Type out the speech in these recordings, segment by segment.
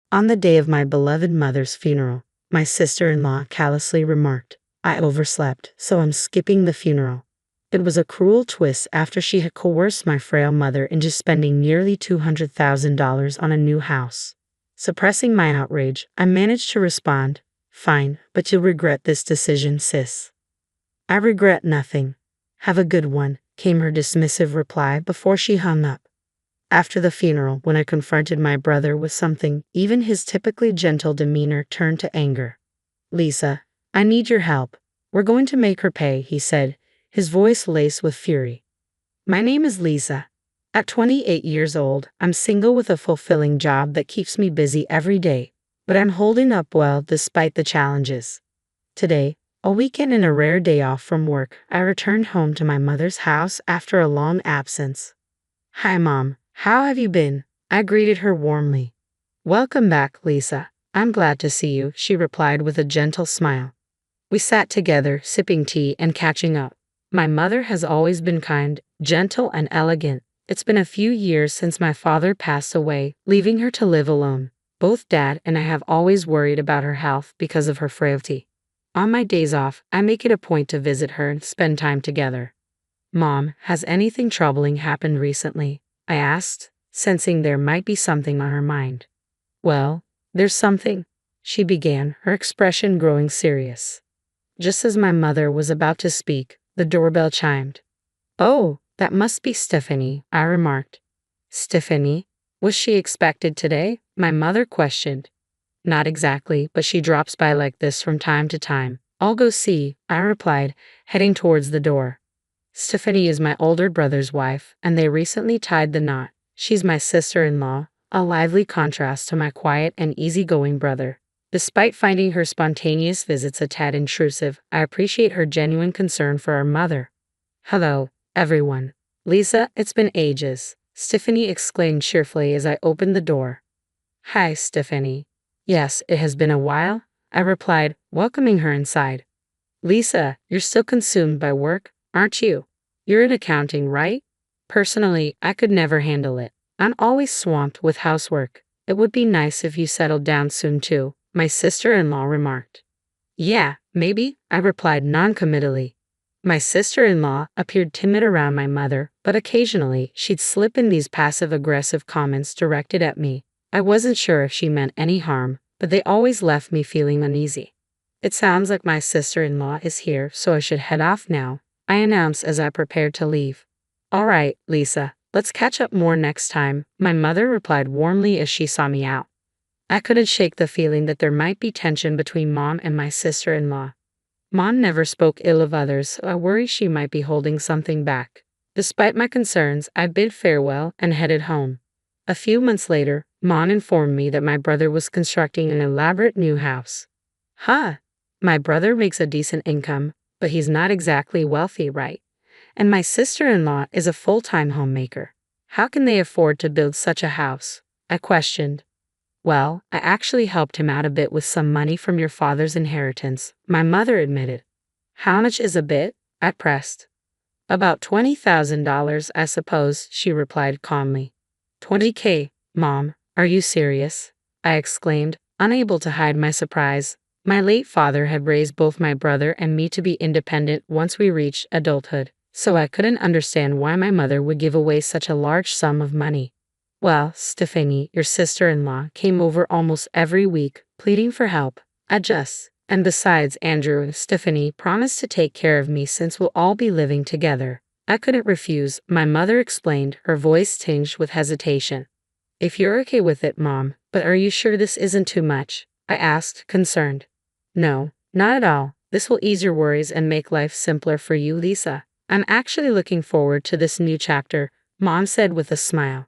On the day of my beloved mother's funeral, my sister-in-law callously remarked, "I overslept, so I'm skipping the funeral." It was a cruel twist after she had coerced my frail mother into spending nearly $200,000 on a new house. Suppressing my outrage, I managed to respond, "Fine, but you'll regret this decision, sis." "I regret nothing. Have a good one," came her dismissive reply before she hung up. After the funeral, when I confronted my brother with something, even his typically gentle demeanor turned to anger. "Lisa, I need your help. We're going to make her pay," he said, his voice laced with fury. My name is Lisa. At 28 years old, I'm single with a fulfilling job that keeps me busy every day, but I'm holding up well despite the challenges. Today, a weekend and a rare day off from work, I returned home to my mother's house after a long absence. "Hi, Mom. How have you been?" I greeted her warmly. "Welcome back, Lisa. I'm glad to see you," she replied with a gentle smile. We sat together, sipping tea and catching up. My mother has always been kind, gentle, and elegant. It's been a few years since my father passed away, leaving her to live alone. Both Dad and I have always worried about her health because of her frailty. On my days off, I make it a point to visit her and spend time together. "Mom, has anything troubling happened recently?" I asked, sensing there might be something on her mind. "Well, there's something," she began, her expression growing serious. Just as my mother was about to speak, the doorbell chimed. "Oh, that must be Stephanie," I remarked. "Stephanie? Was she expected today?" my mother questioned. "Not exactly, but she drops by like this from time to time. I'll go see," I replied, heading towards the door. Stephanie is my older brother's wife, and they recently tied the knot. She's my sister-in-law, a lively contrast to my quiet and easygoing brother. Despite finding her spontaneous visits a tad intrusive, I appreciate her genuine concern for our mother. "Hello, everyone. Lisa, it's been ages," Stephanie exclaimed cheerfully as I opened the door. "Hi, Stephanie." "Yes, it has been a while," I replied, welcoming her inside. "Lisa, you're still consumed by work, aren't you? You're in accounting, right?" Personally, I could never handle it. I'm always swamped with housework. "It would be nice if you settled down soon too," my sister-in-law remarked. "Yeah, maybe," I replied non-committally. My sister-in-law appeared timid around my mother, but occasionally she'd slip in these passive-aggressive comments directed at me. I wasn't sure if she meant any harm, but they always left me feeling uneasy. "It sounds like my sister-in-law is here, so I should head off now," I announced as I prepared to leave. "All right, Lisa, let's catch up more next time," my mother replied warmly as she saw me out. I couldn't shake the feeling that there might be tension between Mom and my sister-in-law. Mom never spoke ill of others, so I worry she might be holding something back. Despite my concerns, I bid farewell and headed home. A few months later, Mom informed me that my brother was constructing an elaborate new house. Huh, my brother makes a decent income, but he's not exactly wealthy, right? And my sister-in-law is a full-time homemaker. How can they afford to build such a house? I questioned. "Well, I actually helped him out a bit with some money from your father's inheritance," my mother admitted. "How much is a bit?" I pressed. "About $20,000, I suppose," she replied calmly. "$20K, Mom, are you serious?" I exclaimed, unable to hide my surprise. My late father had raised both my brother and me to be independent once we reached adulthood, so I couldn't understand why my mother would give away such a large sum of money. "Well, Stephanie, your sister-in-law came over almost every week, pleading for help. And besides, Andrew and Stephanie promised to take care of me since we'll all be living together." I couldn't refuse, my mother explained, her voice tinged with hesitation. "If you're okay with it, Mom, but are you sure this isn't too much?" I asked, concerned. "No, not at all. This will ease your worries and make life simpler for you, Lisa. I'm actually looking forward to this new chapter," Mom said with a smile.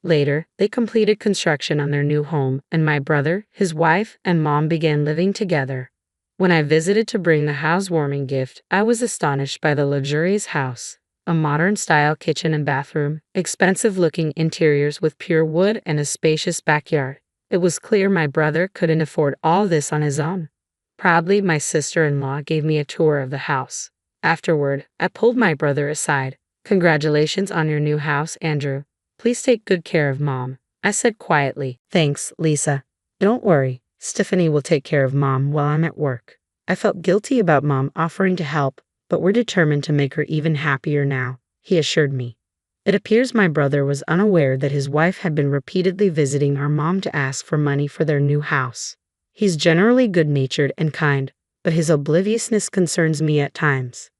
Later, they completed construction on their new home, and my brother, his wife, and Mom began living together. When I visited to bring the housewarming gift, I was astonished by the luxurious house. A modern-style kitchen and bathroom, expensive-looking interiors with pure wood, and a spacious backyard. It was clear my brother couldn't afford all this on his own. Proudly, my sister-in-law gave me a tour of the house. Afterward, I pulled my brother aside. "Congratulations on your new house, Andrew. Please take good care of Mom," I said quietly. "Thanks, Lisa. Don't worry, Stephanie will take care of Mom while I'm at work. I felt guilty about Mom offering to help, but we're determined to make her even happier now, he assured me. It appears my brother was unaware that his wife had been repeatedly visiting our mom to ask for money for their new house. He's generally good-natured and kind, but his obliviousness concerns me at times.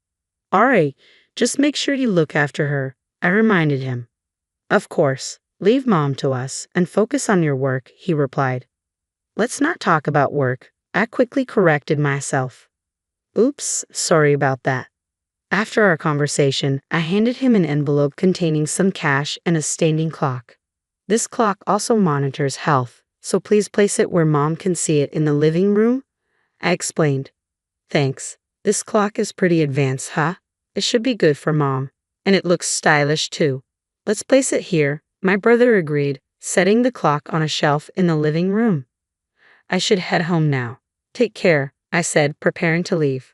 All right, just make sure you look after her, I reminded him. Of course, leave Mom to us and focus on your work, he replied. Let's not talk about work, I quickly corrected myself. Oops, sorry about that. After our conversation, I handed him an envelope containing some cash and a standing clock. This clock also monitors health, so please place it where Mom can see it in the living room, I explained. Thanks. This clock is pretty advanced, huh? It should be good for Mom. And it looks stylish too. Let's place it here, my brother agreed, setting the clock on a shelf in the living room. I should head home now. Take care, I said, preparing to leave.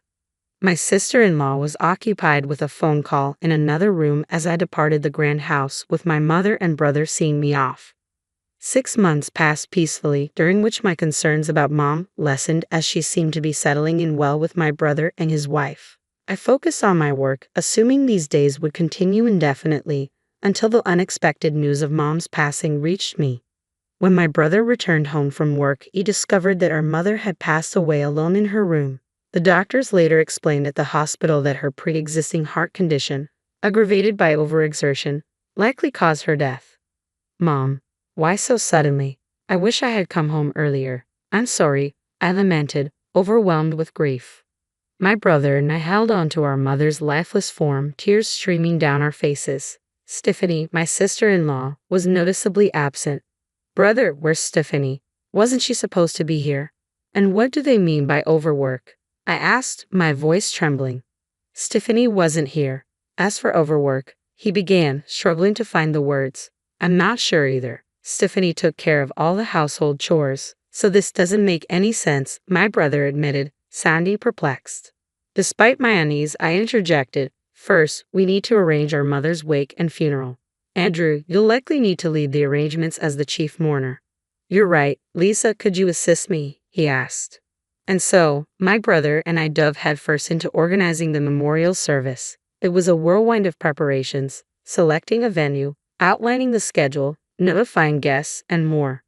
My sister-in-law was occupied with a phone call in another room as I departed the grand house with my mother and brother seeing me off. 6 months passed peacefully, during which my concerns about Mom lessened as she seemed to be settling in well with my brother and his wife. I focused on my work, assuming these days would continue indefinitely, until the unexpected news of Mom's passing reached me. When my brother returned home from work, he discovered that our mother had passed away alone in her room. The doctors later explained at the hospital that her pre-existing heart condition, aggravated by overexertion, likely caused her death. Mom, why so suddenly? I wish I had come home earlier. I'm sorry, I lamented, overwhelmed with grief. My brother and I held on to our mother's lifeless form, tears streaming down our faces. Stephanie, my sister-in-law, was noticeably absent. Brother, where's Stephanie? Wasn't she supposed to be here? And what do they mean by overwork? I asked, my voice trembling. Stephanie wasn't here. As for overwork, he began, struggling to find the words. I'm not sure either. Stephanie took care of all the household chores, so this doesn't make any sense, my brother admitted, sounding perplexed. Despite my unease, I interjected, first, we need to arrange our mother's wake and funeral. Andrew, you'll likely need to lead the arrangements as the chief mourner. You're right, Lisa, could you assist me? He asked. And so, my brother and I dove headfirst into organizing the memorial service. It was a whirlwind of preparations, selecting a venue, outlining the schedule, notifying guests, and more.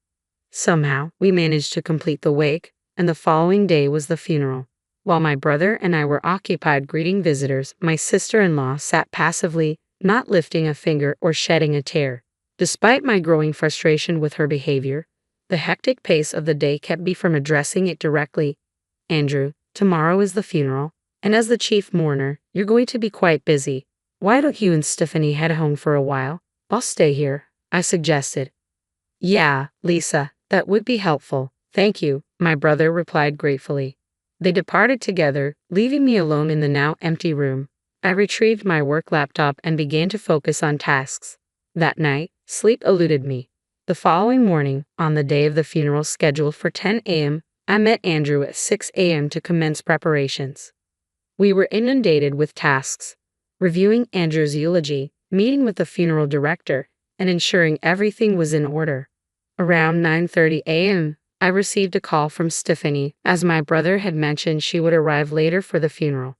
Somehow, we managed to complete the wake, and the following day was the funeral. While my brother and I were occupied greeting visitors, my sister-in-law sat passively, not lifting a finger or shedding a tear. Despite my growing frustration with her behavior, the hectic pace of the day kept me from addressing it directly. Andrew, tomorrow is the funeral, and as the chief mourner, you're going to be quite busy. Why don't you and Stephanie head home for a while? I'll stay here, I suggested. Yeah, Lisa, that would be helpful. Thank you, my brother replied gratefully. They departed together, leaving me alone in the now empty room. I retrieved my work laptop and began to focus on tasks. That night, sleep eluded me. The following morning, on the day of the funeral scheduled for 10 a.m., I met Andrew at 6 a.m. to commence preparations. We were inundated with tasks, reviewing Andrew's eulogy, meeting with the funeral director, and ensuring everything was in order. Around 9:30 a.m., I received a call from Stephanie, as my brother had mentioned she would arrive later for the funeral.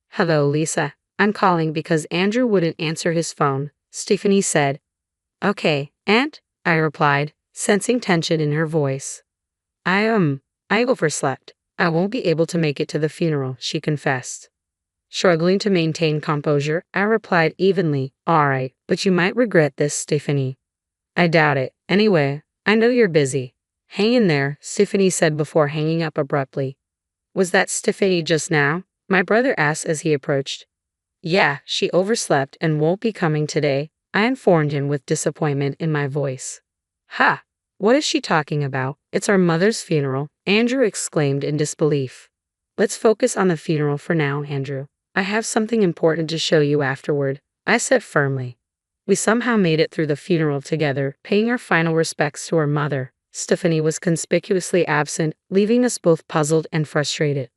Hello, Lisa. I'm calling because Andrew wouldn't answer his phone, Stephanie said. Okay, Aunt, I replied, sensing tension in her voice. I overslept. I won't be able to make it to the funeral, she confessed. Struggling to maintain composure, I replied evenly, all right, but you might regret this, Stephanie. I doubt it. Anyway, I know you're busy. Hang in there, Stephanie said before hanging up abruptly. Was that Stephanie just now? My brother asked as he approached. Yeah, she overslept and won't be coming today, I informed him with disappointment in my voice. Ha! What is she talking about? It's our mother's funeral, Andrew exclaimed in disbelief. Let's focus on the funeral for now, Andrew. I have something important to show you afterward, I said firmly. We somehow made it through the funeral together, paying our final respects to our mother. Stephanie was conspicuously absent, leaving us both puzzled and frustrated.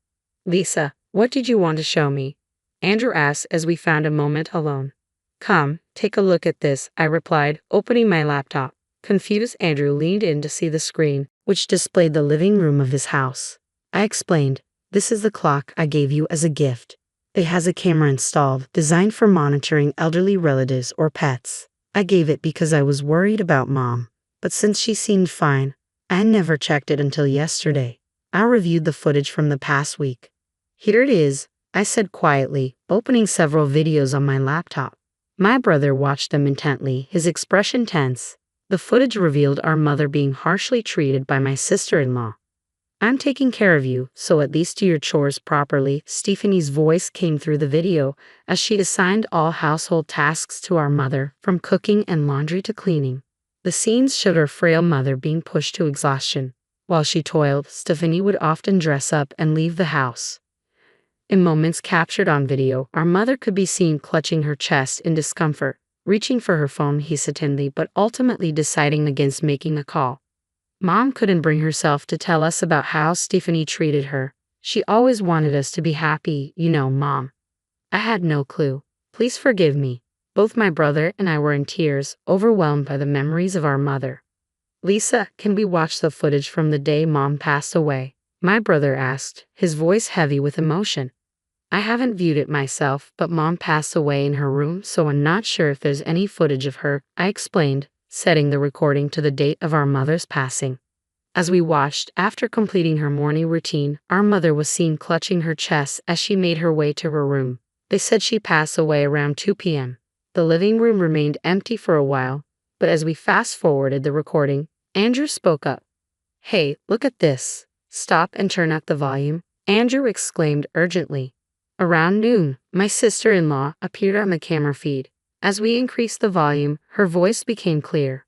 Lisa, what did you want to show me? Andrew asked as we found a moment alone. Come, take a look at this, I replied, opening my laptop. Confused, Andrew leaned in to see the screen, which displayed the living room of his house. I explained, "This is the clock I gave you as a gift. It has a camera installed, designed for monitoring elderly relatives or pets. I gave it because I was worried about Mom, but since she seemed fine, I never checked it until yesterday. I reviewed the footage from the past week. Here it is," I said quietly, opening several videos on my laptop. My brother watched them intently, his expression tense. The footage revealed our mother being harshly treated by my sister-in-law. "I'm taking care of you, so at least do your chores properly." Stephanie's voice came through the video as she assigned all household tasks to our mother, from cooking and laundry to cleaning. The scenes showed her frail mother being pushed to exhaustion. While she toiled, Stephanie would often dress up and leave the house. In moments captured on video, our mother could be seen clutching her chest in discomfort, reaching for her phone hesitantly but ultimately deciding against making a call. Mom couldn't bring herself to tell us about how Stephanie treated her. "She always wanted us to be happy, you know, Mom." I had no clue. "Please forgive me." Both my brother and I were in tears, overwhelmed by the memories of our mother. "Lisa, can we watch the footage from the day Mom passed away?" my brother asked, his voice heavy with emotion. "I haven't viewed it myself, but Mom passed away in her room, so I'm not sure if there's any footage of her," I explained, setting the recording to the date of our mother's passing. As we watched, after completing her morning routine, our mother was seen clutching her chest as she made her way to her room. They said she passed away around 2 p.m. The living room remained empty for a while, but as we fast-forwarded the recording, Andrew spoke up. "Hey, look at this. Stop and turn up the volume," Andrew exclaimed urgently. Around noon, my sister-in-law appeared on the camera feed. As we increased the volume, her voice became clear.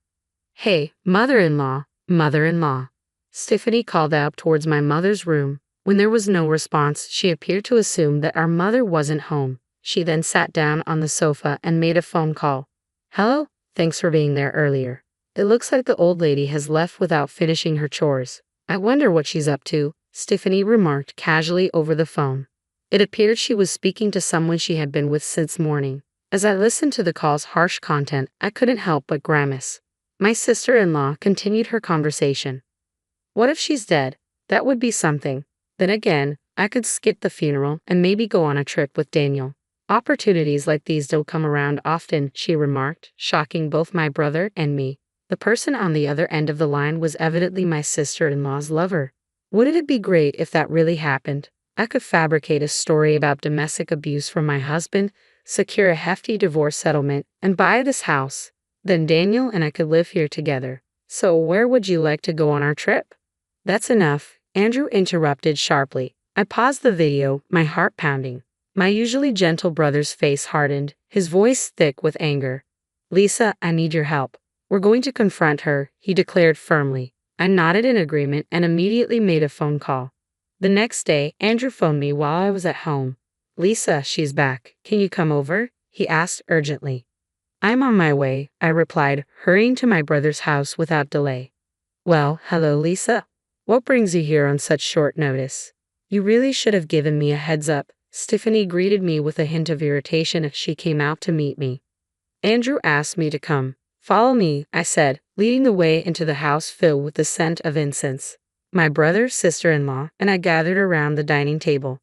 "Hey, mother-in-law, mother-in-law." Stephanie called out towards my mother's room. When there was no response, she appeared to assume that our mother wasn't home. She then sat down on the sofa and made a phone call. "Hello? Thanks for being there earlier. It looks like the old lady has left without finishing her chores. I wonder what she's up to," Stephanie remarked casually over the phone. It appeared she was speaking to someone she had been with since morning. As I listened to the call's harsh content, I couldn't help but grimace. My sister-in-law continued her conversation. "What if she's dead? That would be something. Then again, I could skip the funeral and maybe go on a trip with Daniel. Opportunities like these don't come around often," she remarked, shocking both my brother and me. The person on the other end of the line was evidently my sister-in-law's lover. Wouldn't it be great if that really happened? I could fabricate a story about domestic abuse from my husband, secure a hefty divorce settlement, and buy this house. Then Daniel and I could live here together. "So where would you like to go on our trip?" "That's enough," Andrew interrupted sharply. I paused the video, my heart pounding. My usually gentle brother's face hardened, his voice thick with anger. "Lisa, I need your help. We're going to confront her," he declared firmly. I nodded in agreement and immediately made a phone call. The next day, Andrew phoned me while I was at home. "Lisa, she's back. Can you come over?" he asked urgently. "I'm on my way," I replied, hurrying to my brother's house without delay. "Well, hello, Lisa. What brings you here on such short notice?" "You really should have given me a heads up." Stephanie greeted me with a hint of irritation as she came out to meet me. "Andrew asked me to come." "Follow me," I said, leading the way into the house filled with the scent of incense. My brother, sister-in-law, and I gathered around the dining table.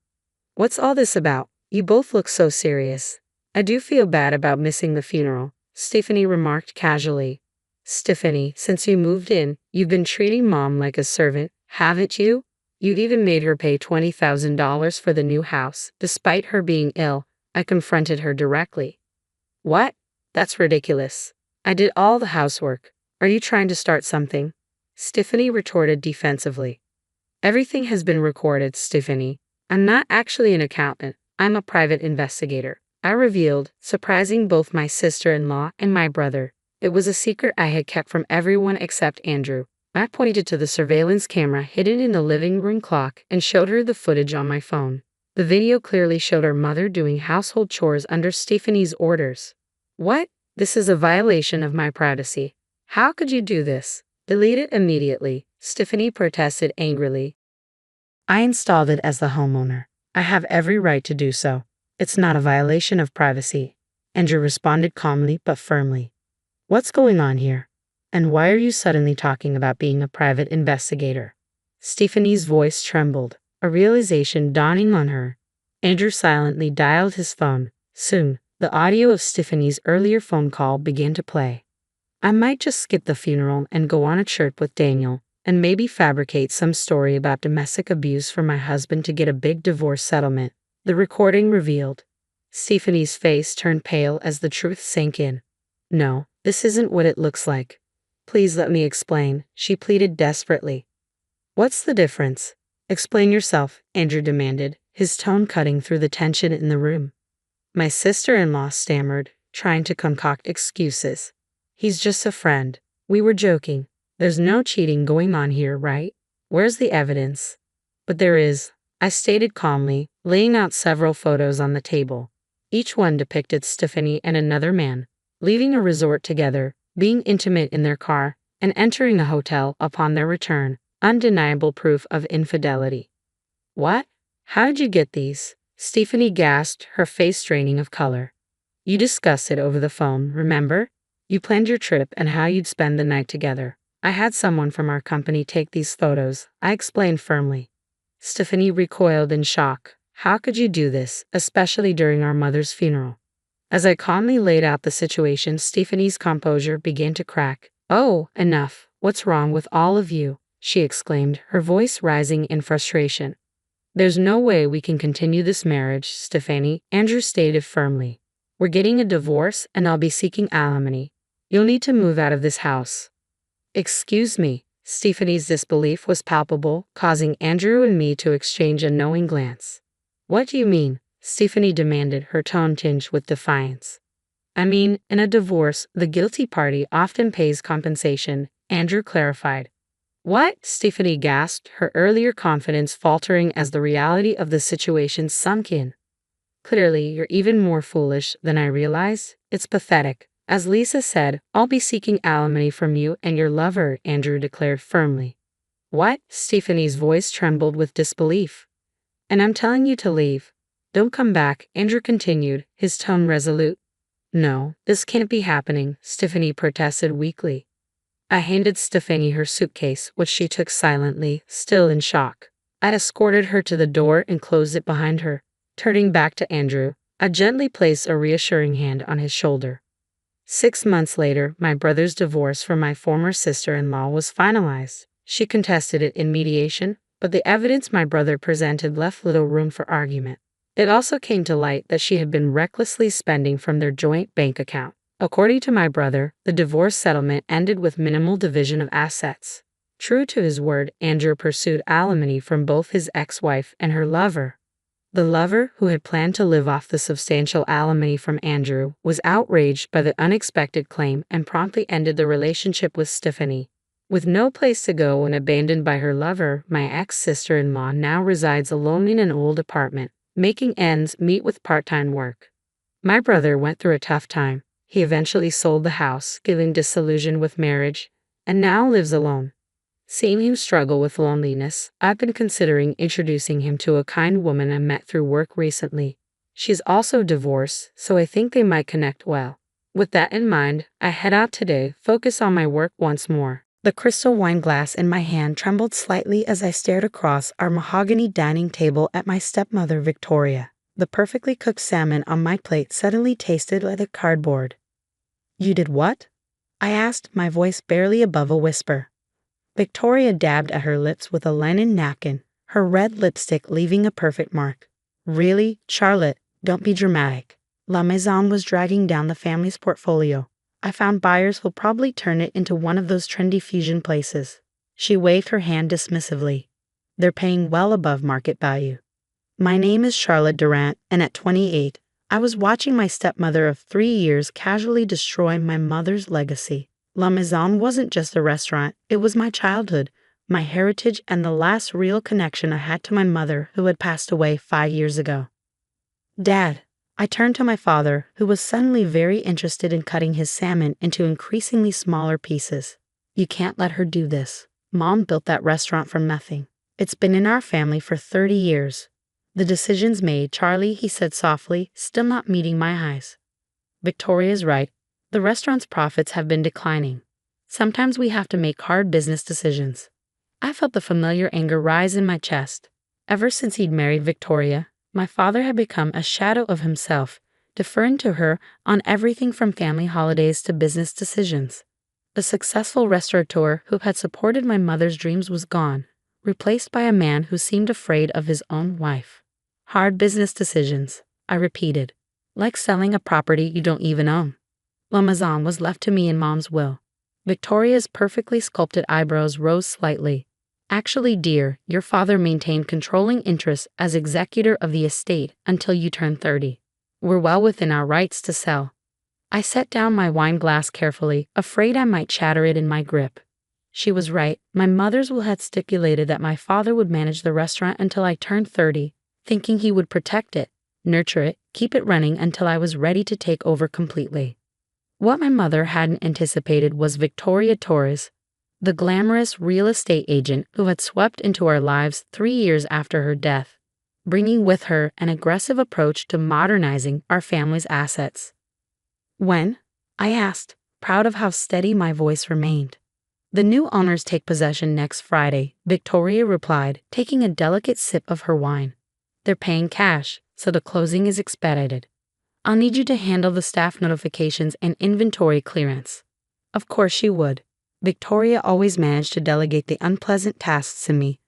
"What's all this about? You both look so serious." "I do feel bad about missing the funeral," Stephanie remarked casually. "Stephanie, since you moved in, you've been treating Mom like a servant, haven't you? You've even made her pay $20,000 for the new house, despite her being ill." I confronted her directly. "What? That's ridiculous. I did all the housework. Are you trying to start something?" Stephanie retorted defensively. "Everything has been recorded, Stephanie. I'm not actually an accountant. I'm a private investigator," I revealed, surprising both my sister-in-law and my brother. It was a secret I had kept from everyone except Andrew. I pointed to the surveillance camera hidden in the living room clock and showed her the footage on my phone. The video clearly showed our mother doing household chores under Stephanie's orders. "What? This is a violation of my privacy. How could you do this?" "Delete it immediately," Stephanie protested angrily. "I installed it as the homeowner. I have every right to do so. It's not a violation of privacy," Andrew responded calmly but firmly. "What's going on here?" And why are you suddenly talking about being a private investigator? Stephanie's voice trembled, a realization dawning on her. Andrew silently dialed his phone. Soon, the audio of Stephanie's earlier phone call began to play. I might just skip the funeral and go on a trip with Daniel, and maybe fabricate some story about domestic abuse for my husband to get a big divorce settlement, the recording revealed. Stephanie's face turned pale as the truth sank in. No, this isn't what it looks like. Please let me explain, she pleaded desperately. What's the difference? Explain yourself, Andrew demanded, his tone cutting through the tension in the room. My sister-in-law stammered, trying to concoct excuses. He's just a friend. We were joking. There's no cheating going on here, right? Where's the evidence? But there is, I stated calmly, laying out several photos on the table. Each one depicted Stephanie and another man, leaving a resort together, being intimate in their car, and entering a hotel upon their return, undeniable proof of infidelity. What? How did you get these? Stephanie gasped, her face draining of color. You discussed it over the phone, remember? You planned your trip and how you'd spend the night together. I had someone from our company take these photos, I explained firmly. Stephanie recoiled in shock. How could you do this, especially during our mother's funeral? As I calmly laid out the situation, Stephanie's composure began to crack. Oh, enough. What's wrong with all of you? She exclaimed, her voice rising in frustration. There's no way we can continue this marriage, Stephanie, Andrew stated firmly. We're getting a divorce and I'll be seeking alimony. You'll need to move out of this house. Excuse me. Stephanie's disbelief was palpable, causing Andrew and me to exchange a knowing glance. What do you mean? Stephanie demanded, her tone tinged with defiance. I mean, in a divorce, the guilty party often pays compensation, Andrew clarified. What? Stephanie gasped, her earlier confidence faltering as the reality of the situation sunk in. Clearly, you're even more foolish than I realized. It's pathetic. As Lisa said, I'll be seeking alimony from you and your lover, Andrew declared firmly. What? Stephanie's voice trembled with disbelief. And I'm telling you to leave. Don't come back, Andrew continued, his tone resolute. No, this can't be happening, Stephanie protested weakly. I handed Stephanie her suitcase, which she took silently, still in shock. I escorted her to the door and closed it behind her. Turning back to Andrew, I gently placed a reassuring hand on his shoulder. 6 months later, my brother's divorce from my former sister-in-law was finalized. She contested it in mediation, but the evidence my brother presented left little room for argument. It also came to light that she had been recklessly spending from their joint bank account. According to my brother, the divorce settlement ended with minimal division of assets. True to his word, Andrew pursued alimony from both his ex-wife and her lover. The lover, who had planned to live off the substantial alimony from Andrew, was outraged by the unexpected claim and promptly ended the relationship with Stephanie. With no place to go and abandoned by her lover, my ex-sister-in-law now resides alone in an old apartment, making ends meet with part-time work. My brother went through a tough time. He eventually sold the house, feeling disillusioned with marriage, and now lives alone. Seeing him struggle with loneliness, I've been considering introducing him to a kind woman I met through work recently. She's also divorced, so I think they might connect well. With that in mind, I head out today, focus on my work once more. The crystal wine glass in my hand trembled slightly as I stared across our mahogany dining table at my stepmother Victoria. The perfectly cooked salmon on my plate suddenly tasted like a cardboard. You did what? I asked, my voice barely above a whisper. Victoria dabbed at her lips with a linen napkin, her red lipstick leaving a perfect mark. Really, Charlotte, don't be dramatic. La Maison was dragging down the family's portfolio. I found buyers who'll probably turn it into one of those trendy fusion places. She waved her hand dismissively. They're paying well above market value. My name is Charlotte Durant, and at 28, I was watching my stepmother of 3 years casually destroy my mother's legacy. La Maison wasn't just a restaurant, it was my childhood, my heritage, and the last real connection I had to my mother who had passed away 5 years ago. Dad, I turned to my father, who was suddenly very interested in cutting his salmon into increasingly smaller pieces. You can't let her do this. Mom built that restaurant from nothing. It's been in our family for 30 years. The decision's made, Charlie, he said softly, still not meeting my eyes. Victoria's right. The restaurant's profits have been declining. Sometimes we have to make hard business decisions. I felt the familiar anger rise in my chest. Ever since he'd married Victoria, my father had become a shadow of himself, deferring to her on everything from family holidays to business decisions. The successful restaurateur who had supported my mother's dreams was gone, replaced by a man who seemed afraid of his own wife. Hard business decisions, I repeated, like selling a property you don't even own. La Maison was left to me in Mom's will. Victoria's perfectly sculpted eyebrows rose slightly. Actually, dear, your father maintained controlling interest as executor of the estate until you turned 30. We're well within our rights to sell. I set down my wine glass carefully, afraid I might shatter it in my grip. She was right. My mother's will had stipulated that my father would manage the restaurant until I turned 30, thinking he would protect it, nurture it, keep it running until I was ready to take over completely. What my mother hadn't anticipated was Victoria Torres, the glamorous real estate agent who had swept into our lives 3 years after her death, bringing with her an aggressive approach to modernizing our family's assets. When? I asked, proud of how steady my voice remained. The new owners take possession next Friday, Victoria replied, taking a delicate sip of her wine. They're paying cash, so the closing is expedited. I'll need you to handle the staff notifications and inventory clearance. Of course she would. Victoria always managed to delegate the unpleasant tasks to me,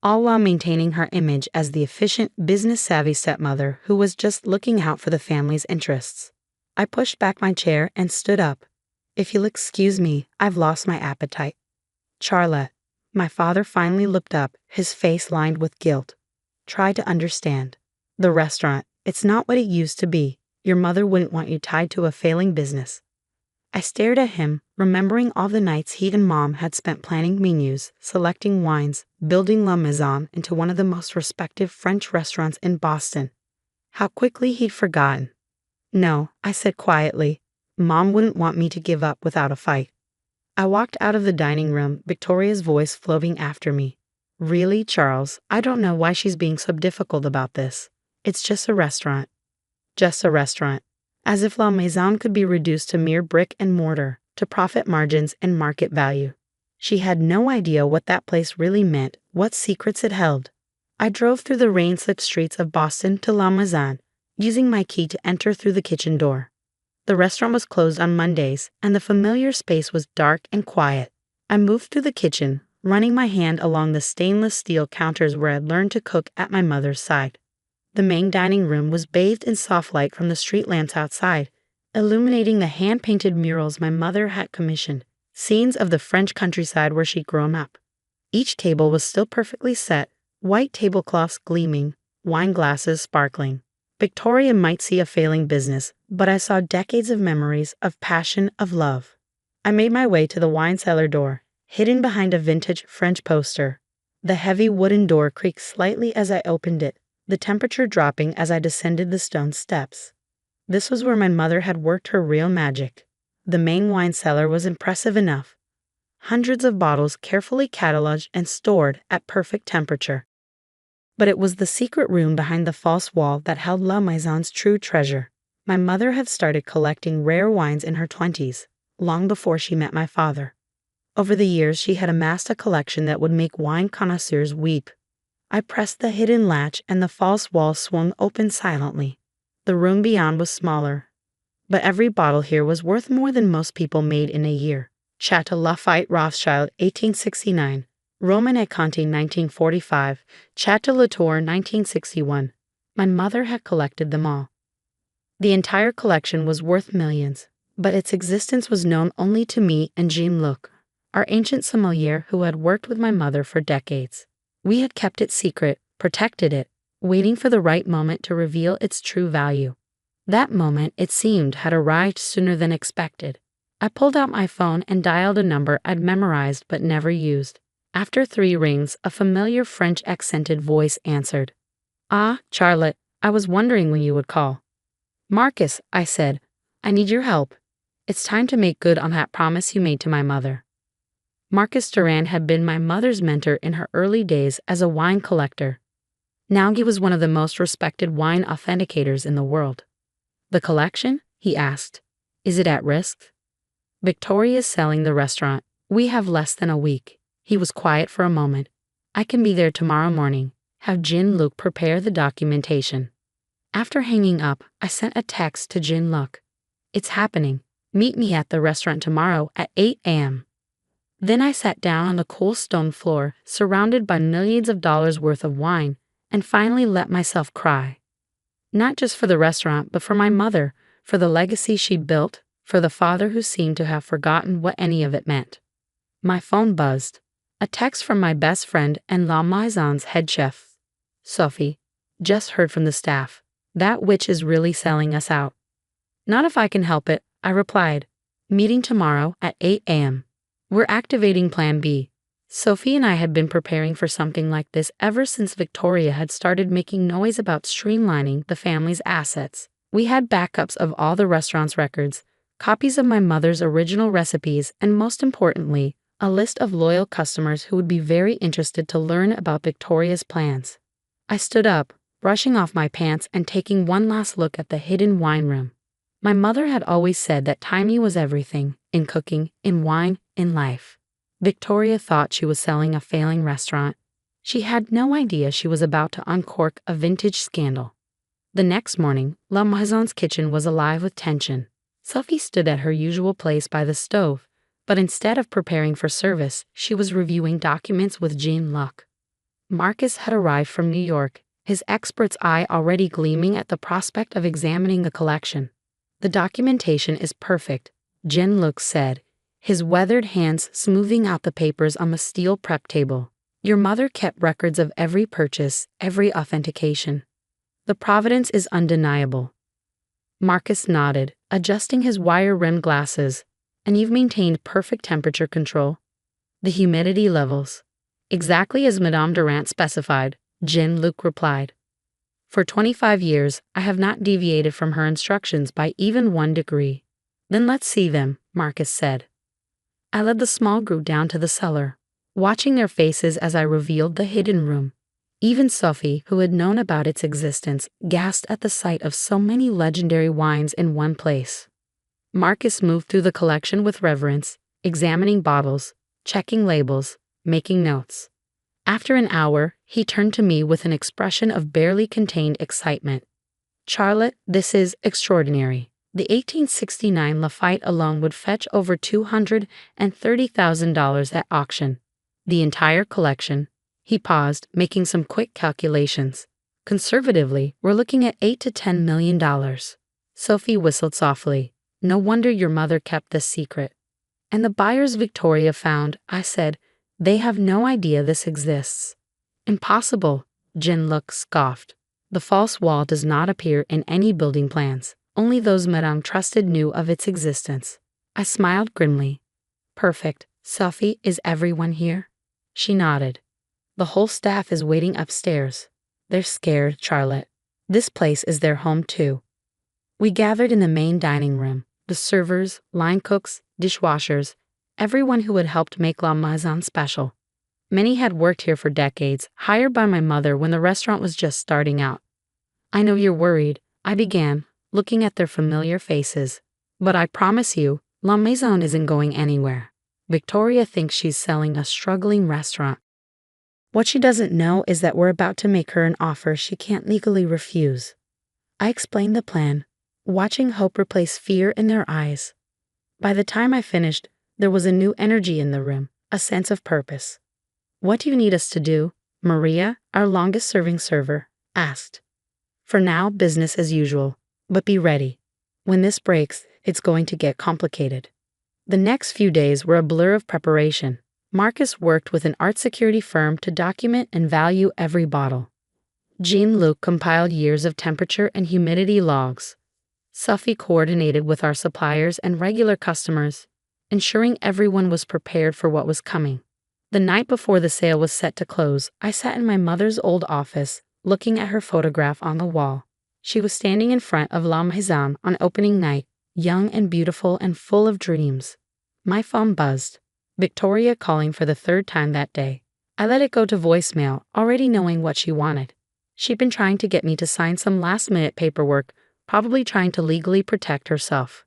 all while maintaining her image as the efficient, business-savvy stepmother who was just looking out for the family's interests. I pushed back my chair and stood up. If you'll excuse me, I've lost my appetite. Charlotte, my father finally looked up, his face lined with guilt. Try to understand. The restaurant, it's not what it used to be. Your mother wouldn't want you tied to a failing business. I stared at him, remembering all the nights he and Mom had spent planning menus, selecting wines, building La Maison into one of the most respected French restaurants in Boston. How quickly he'd forgotten. No, I said quietly. Mom wouldn't want me to give up without a fight. I walked out of the dining room, Victoria's voice floating after me. Really, Charles, I don't know why she's being so difficult about this. It's just a restaurant. Just a restaurant. As if La Maison could be reduced to mere brick and mortar, to profit margins and market value. She had no idea what that place really meant, what secrets it held. I drove through the rain-slicked streets of Boston to La Maison, using my key to enter through the kitchen door. The restaurant was closed on Mondays, and the familiar space was dark and quiet. I moved through the kitchen, running my hand along the stainless steel counters where I'd learned to cook at my mother's side. The main dining room was bathed in soft light from the street lamps outside, illuminating the hand-painted murals my mother had commissioned, scenes of the French countryside where she'd grown up. Each table was still perfectly set, white tablecloths gleaming, wine glasses sparkling. Victoria might see a failing business, but I saw decades of memories, of passion, of love. I made my way to the wine cellar door, hidden behind a vintage French poster. The heavy wooden door creaked slightly as I opened it, the temperature dropping as I descended the stone steps. This was where my mother had worked her real magic. The main wine cellar was impressive enough. Hundreds of bottles carefully cataloged and stored at perfect temperature. But it was the secret room behind the false wall that held La Maison's true treasure. My mother had started collecting rare wines in her 20s, long before she met my father. Over the years, she had amassed a collection that would make wine connoisseurs weep. I pressed the hidden latch and the false wall swung open silently. The room beyond was smaller, but every bottle here was worth more than most people made in a year. Chateau Lafayette Rothschild, 1869. Roman et Conti, 1945. Chateau Latour, 1961. My mother had collected them all. The entire collection was worth millions, but its existence was known only to me and Jean-Luc, our ancient sommelier who had worked with my mother for decades. We had kept it secret, protected it, waiting for the right moment to reveal its true value. That moment, it seemed, had arrived sooner than expected. I pulled out my phone and dialed a number I'd memorized but never used. After 3 rings, a familiar French-accented voice answered. Ah, Charlotte, I was wondering when you would call. Marcus, I said, I need your help. It's time to make good on that promise you made to my mother. Marcus Durand had been my mother's mentor in her early days as a wine collector. Now he was one of the most respected wine authenticators in the world. The collection? He asked. Is it at risk? Victoria's selling the restaurant. We have less than a week. He was quiet for a moment. I can be there tomorrow morning. Have Jin-Luk prepare the documentation. After hanging up, I sent a text to Jin-Luk. It's happening. Meet me at the restaurant tomorrow at 8 a.m. Then I sat down on the cool stone floor, surrounded by millions of dollars worth of wine, and finally let myself cry. Not just for the restaurant, but for my mother, for the legacy she'd built, for the father who seemed to have forgotten what any of it meant. My phone buzzed. A text from my best friend and La Maison's head chef. Sophie, just heard from the staff. That witch is really selling us out. Not if I can help it, I replied. Meeting tomorrow at 8 a.m. We're activating Plan B. Sophie and I had been preparing for something like this ever since Victoria had started making noise about streamlining the family's assets. We had backups of all the restaurant's records, copies of my mother's original recipes, and most importantly, a list of loyal customers who would be very interested to learn about Victoria's plans. I stood up, brushing off my pants and taking one last look at the hidden wine room. My mother had always said that timing was everything, in cooking, in wine, in life. Victoria thought she was selling a failing restaurant. She had no idea she was about to uncork a vintage scandal. The next morning, La Maison's kitchen was alive with tension. Sophie stood at her usual place by the stove, but instead of preparing for service, she was reviewing documents with Jin-Luk. Marcus had arrived from New York, his expert's eye already gleaming at the prospect of examining the collection. The documentation is perfect, Jin-Luk said, his weathered hands smoothing out the papers on the steel prep table. Your mother kept records of every purchase, every authentication. The provenance is undeniable. Marcus nodded, adjusting his wire-rimmed glasses. And you've maintained perfect temperature control. The humidity levels. Exactly as Madame Durant specified, Jin-Luk replied. For 25 years, I have not deviated from her instructions by even 1 degree. Then let's see them, Marcus said. I led the small group down to the cellar, watching their faces as I revealed the hidden room. Even Sophie, who had known about its existence, gasped at the sight of so many legendary wines in one place. Marcus moved through the collection with reverence, examining bottles, checking labels, making notes. After an hour, he turned to me with an expression of barely contained excitement. Charlotte, this is extraordinary. The 1869 Lafite alone would fetch over $230,000 at auction. The entire collection. He paused, making some quick calculations. Conservatively, we're looking at $8 to $10 million. Sophie whistled softly. No wonder your mother kept this secret. And the buyers Victoria found, I said, they have no idea this exists. Impossible, Jin-Luk scoffed. The false wall does not appear in any building plans. Only those Madame trusted knew of its existence. I smiled grimly. Perfect. Sophie, is everyone here? She nodded. The whole staff is waiting upstairs. They're scared, Charlotte. This place is their home too. We gathered in the main dining room. The servers, line cooks, dishwashers, everyone who had helped make La Maison special. Many had worked here for decades, hired by my mother when the restaurant was just starting out. I know you're worried, I began, looking at their familiar faces. But I promise you, La Maison isn't going anywhere. Victoria thinks she's selling a struggling restaurant. What she doesn't know is that we're about to make her an offer she can't legally refuse. I explained the plan, watching hope replace fear in their eyes. By the time I finished, there was a new energy in the room, a sense of purpose. What do you need us to do? Maria, our longest-serving server, asked. For now, business as usual, but be ready. When this breaks, it's going to get complicated. The next few days were a blur of preparation. Marcus worked with an art security firm to document and value every bottle. Jin-Luk compiled years of temperature and humidity logs. Sophie coordinated with our suppliers and regular customers, ensuring everyone was prepared for what was coming. The night before the sale was set to close, I sat in my mother's old office, looking at her photograph on the wall. She was standing in front of La Maison on opening night, young and beautiful and full of dreams. My phone buzzed. Victoria calling for the 3rd time that day. I let it go to voicemail, already knowing what she wanted. She'd been trying to get me to sign some last-minute paperwork, probably trying to legally protect herself.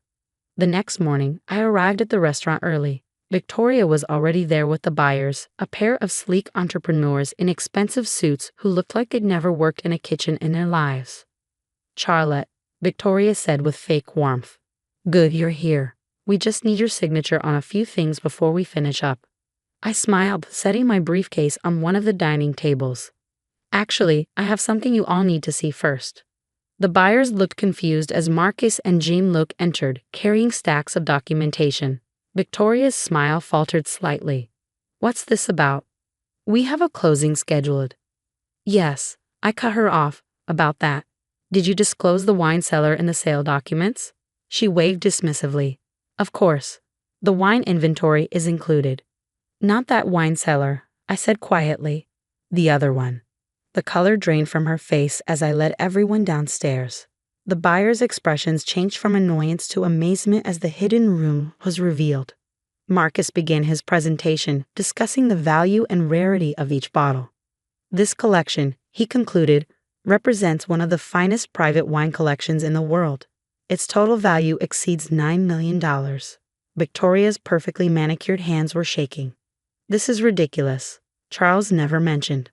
The next morning, I arrived at the restaurant early. Victoria was already there with the buyers, a pair of sleek entrepreneurs in expensive suits who looked like they'd never worked in a kitchen in their lives. "Charlotte," Victoria said with fake warmth. "Good you're here. We just need your signature on a few things before we finish up." I smiled, setting my briefcase on one of the dining tables. "Actually, I have something you all need to see first." The buyers looked confused as Marcus and Jean-Luc entered, carrying stacks of documentation. Victoria's smile faltered slightly. "What's this about?" "We have a closing scheduled." "Yes," I cut her off. "About that. Did you disclose the wine cellar in the sale documents?" She waved dismissively. "Of course. The wine inventory is included." "Not that wine cellar," I said quietly. "The other one." The color drained from her face as I led everyone downstairs. The buyers' expressions changed from annoyance to amazement as the hidden room was revealed. Marcus began his presentation, discussing the value and rarity of each bottle. "This collection," he concluded, "represents one of the finest private wine collections in the world. Its total value exceeds $9 million. Victoria's perfectly manicured hands were shaking. "This is ridiculous," Charles never mentioned.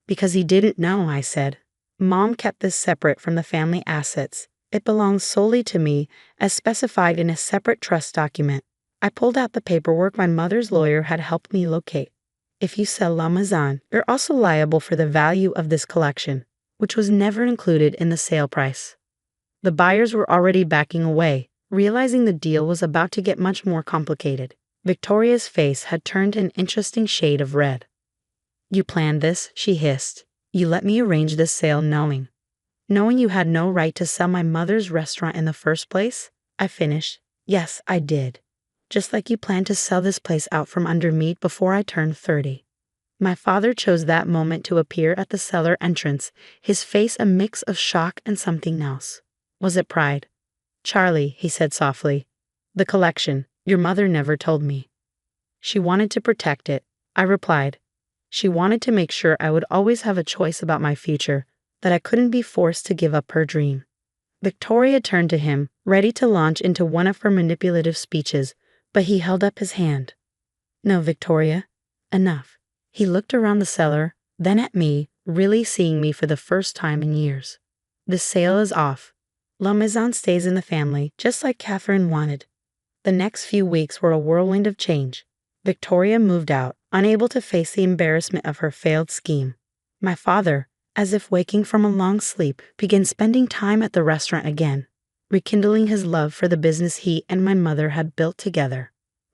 "Because he didn't know," I said. "Mom kept this separate from the family assets. It belongs solely to me, as specified in a separate trust document." I pulled out the paperwork my mother's lawyer had helped me locate. "If you sell La Maison, you're also liable for the value of this collection, which was never included in the sale price." The buyers were already backing away, realizing the deal was about to get much more complicated. Victoria's face had turned an interesting shade of red. "You planned this," she hissed. "You let me arrange this sale knowing you had no right to sell my mother's restaurant in the first place?" I finished. "Yes, I did. Just like you planned to sell this place out from under me before I turned 30. My father chose that moment to appear at the cellar entrance, his face a mix of shock and something else. Was it pride? "Charlie," he said softly, "the collection, your mother never told me." "She wanted to protect it," I replied. "She wanted to make sure I would always have a choice about my future, that I couldn't be forced to give up her dream." Victoria turned to him, ready to launch into one of her manipulative speeches, but he held up his hand. "No, Victoria. Enough." He looked around the cellar, then at me, really seeing me for the first time in years. "The sale is off. La Maison stays in the family, just like Catherine wanted." The next few weeks were a whirlwind of change. Victoria moved out, unable to face the embarrassment of her failed scheme. My father, as if waking from a long sleep, began spending time at the restaurant again, rekindling his love for the business he and my mother had built together.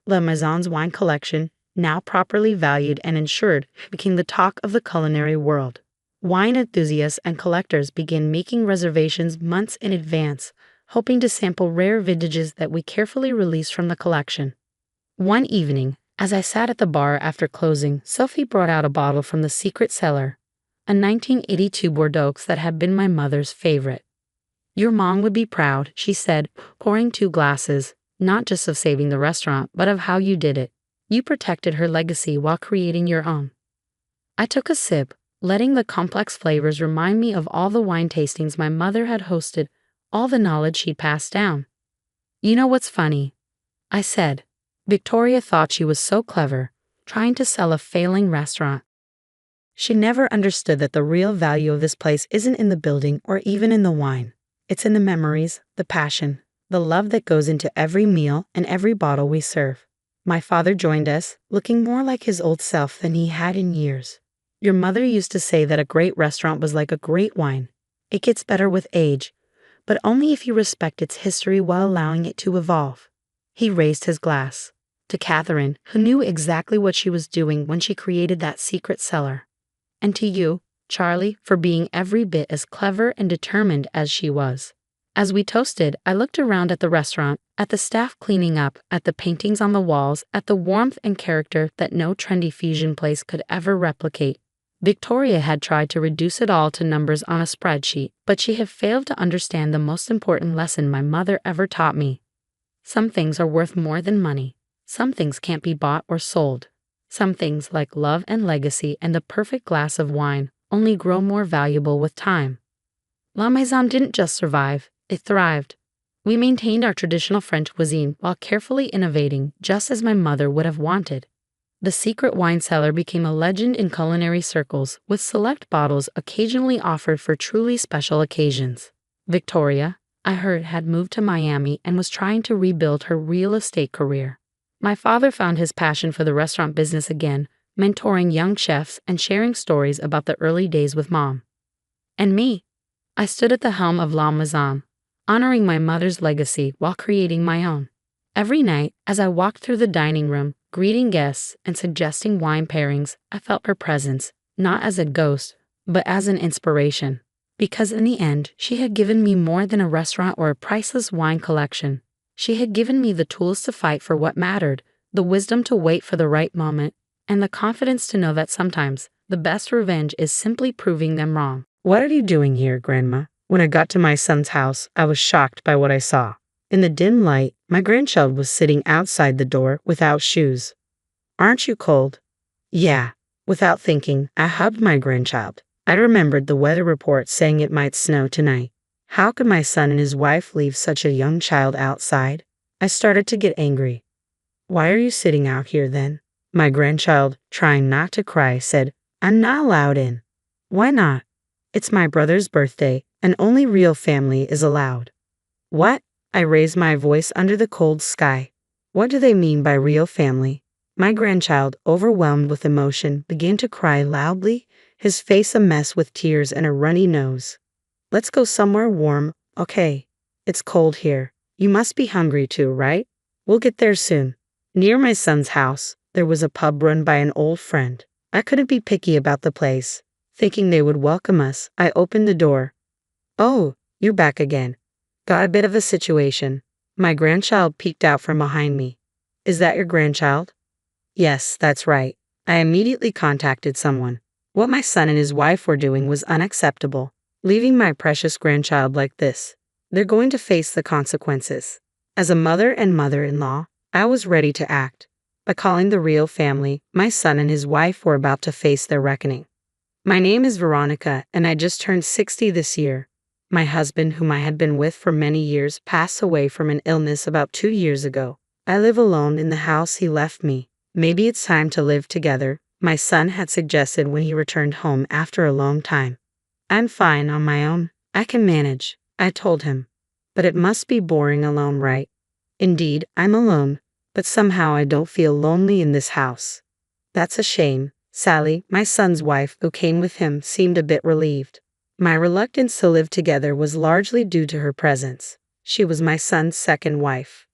La Maison's wine collection, now properly valued and insured, became the talk of the culinary world. Wine enthusiasts and collectors began making reservations months in advance, hoping to sample rare vintages that we carefully released from the collection. One evening, as I sat at the bar after closing, Sophie brought out a bottle from the secret cellar, a 1982 Bordeaux that had been my mother's favorite. "Your mom would be proud," she said, pouring 2 glasses, "not just of saving the restaurant, but of how you did it. You protected her legacy while creating your own." I took a sip, letting the complex flavors remind me of all the wine tastings my mother had hosted, all the knowledge she'd passed down. "You know what's funny?" I said. "Victoria thought she was so clever, trying to sell a failing restaurant. She never understood that the real value of this place isn't in the building or even in the wine. It's in the memories, the passion, the love that goes into every meal and every bottle we serve." My father joined us, looking more like his old self than he had in years. "Your mother used to say that a great restaurant was like a great wine. It gets better with age, but only if you respect its history while allowing it to evolve." He raised his glass. "To Catherine, who knew exactly what she was doing when she created that secret cellar. And to you, Charlie, for being every bit as clever and determined as she was." As we toasted, I looked around at the restaurant, at the staff cleaning up, at the paintings on the walls, at the warmth and character that no trendy fusion place could ever replicate. Victoria had tried to reduce it all to numbers on a spreadsheet, but she had failed to understand the most important lesson my mother ever taught me. Some things are worth more than money. Some things can't be bought or sold. Some things, like love and legacy and the perfect glass of wine, only grow more valuable with time. La Maison didn't just survive, it thrived. We maintained our traditional French cuisine while carefully innovating, just as my mother would have wanted. The secret wine cellar became a legend in culinary circles, with select bottles occasionally offered for truly special occasions. Victoria, I heard, had moved to Miami and was trying to rebuild her real estate career. My father found his passion for the restaurant business again, mentoring young chefs and sharing stories about the early days with Mom. And me, I stood at the helm of La Maison, honoring my mother's legacy while creating my own. Every night, as I walked through the dining room, greeting guests and suggesting wine pairings, I felt her presence, not as a ghost, but as an inspiration. Because in the end, she had given me more than a restaurant or a priceless wine collection. She had given me the tools to fight for what mattered, the wisdom to wait for the right moment, and the confidence to know that sometimes the best revenge is simply proving them wrong. "What are you doing here, Grandma?" When I got to my son's house, I was shocked by what I saw. In the dim light, my grandchild was sitting outside the door without shoes. "Aren't you cold?" "Yeah." Without thinking, I hugged my grandchild. I remembered the weather report saying it might snow tonight. How could my son and his wife leave such a young child outside? I started to get angry. "Why are you sitting out here then?" My grandchild, trying not to cry, said, "I'm not allowed in." "Why not?" "It's my brother's birthday, and only real family is allowed." "What?" I raised my voice under the cold sky. "What do they mean by real family?" My grandchild, overwhelmed with emotion, began to cry loudly, his face a mess with tears and a runny nose. "Let's go somewhere warm, okay? It's cold here. You must be hungry too, right? We'll get there soon." Near my son's house, there was a pub run by an old friend. I couldn't be picky about the place. Thinking they would welcome us, I opened the door. "Oh, you're back again. Got a bit of a situation." My grandchild peeked out from behind me. "Is that your grandchild?" "Yes, that's right." I immediately contacted someone. What my son and his wife were doing was unacceptable. Leaving my precious grandchild like this. They're going to face the consequences. As a mother and mother-in-law, I was ready to act. By calling the real family, my son and his wife were about to face their reckoning. "My name is Veronica, and I just turned 60 this year. My husband, whom I had been with for many years, passed away from an illness about 2 years ago. I live alone in the house he left me. Maybe it's time to live together," my son had suggested when he returned home after a long time. "I'm fine on my own. I can manage," I told him. "But it must be boring alone, right?" "Indeed, I'm alone, but somehow I don't feel lonely in this house." "That's a shame." Sally, my son's wife, who came with him, seemed a bit relieved. My reluctance to live together was largely due to her presence. She was my son's second wife.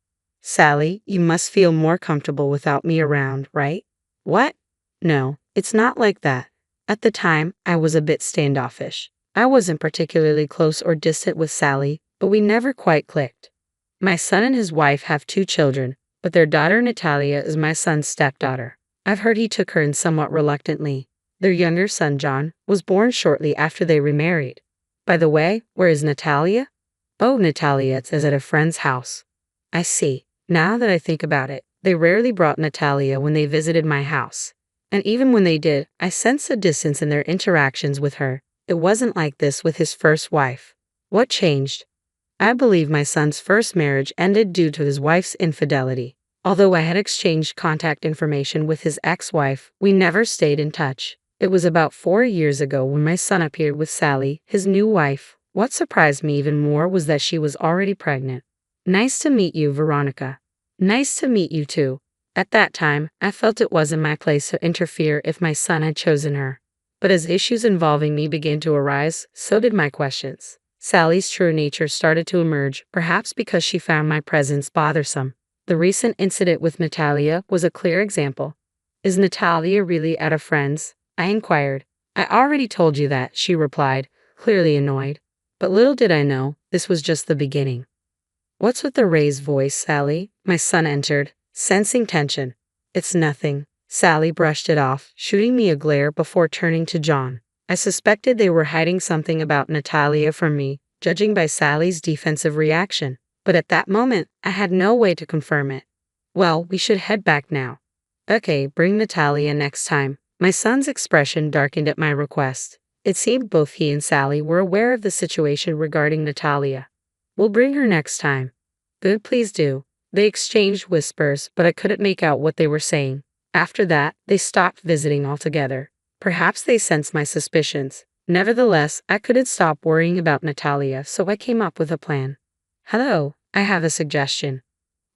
"Sally, you must feel more comfortable without me around, right?" "What? No, it's not like that." At the time, I was a bit standoffish. I wasn't particularly close or distant with Sally, but we never quite clicked. My son and his wife have 2 children, but their daughter Natalia is my son's stepdaughter. I've heard he took her in somewhat reluctantly. Their younger son, John, was born shortly after they remarried. "By the way, where is Natalia?" "Oh, Natalia is at a friend's house." "I see. Now that I think about it, they rarely brought Natalia when they visited my house. And even when they did, I sensed a distance in their interactions with her. It wasn't like this with his first wife." "What changed?" "I believe my son's first marriage ended due to his wife's infidelity. Although I had exchanged contact information with his ex-wife, we never stayed in touch. It was about 4 years ago when my son appeared with Sally, his new wife. What surprised me even more was that she was already pregnant." "Nice to meet you, Veronica." "Nice to meet you too." At that time, I felt it wasn't my place to interfere if my son had chosen her. But as issues involving me began to arise, so did my questions. Sally's true nature started to emerge, perhaps because she found my presence bothersome. The recent incident with Natalia was a clear example. "Is Natalia really at a friend's?" I inquired. "I already told you that," she replied, clearly annoyed. But little did I know, this was just the beginning. "What's with the raised voice, Sally?" My son entered, sensing tension. "It's nothing." Sally brushed it off, shooting me a glare before turning to John. I suspected they were hiding something about Natalia from me, judging by Sally's defensive reaction. But at that moment, I had no way to confirm it. "Well, we should head back now." "Okay, bring Natalia next time." My son's expression darkened at my request. It seemed both he and Sally were aware of the situation regarding Natalia. "We'll bring her next time." Good, please do. They exchanged whispers, but I couldn't make out what they were saying. After that, they stopped visiting altogether. Perhaps they sensed my suspicions. Nevertheless, I couldn't stop worrying about Natalia, so I came up with a plan. Hello, I have a suggestion.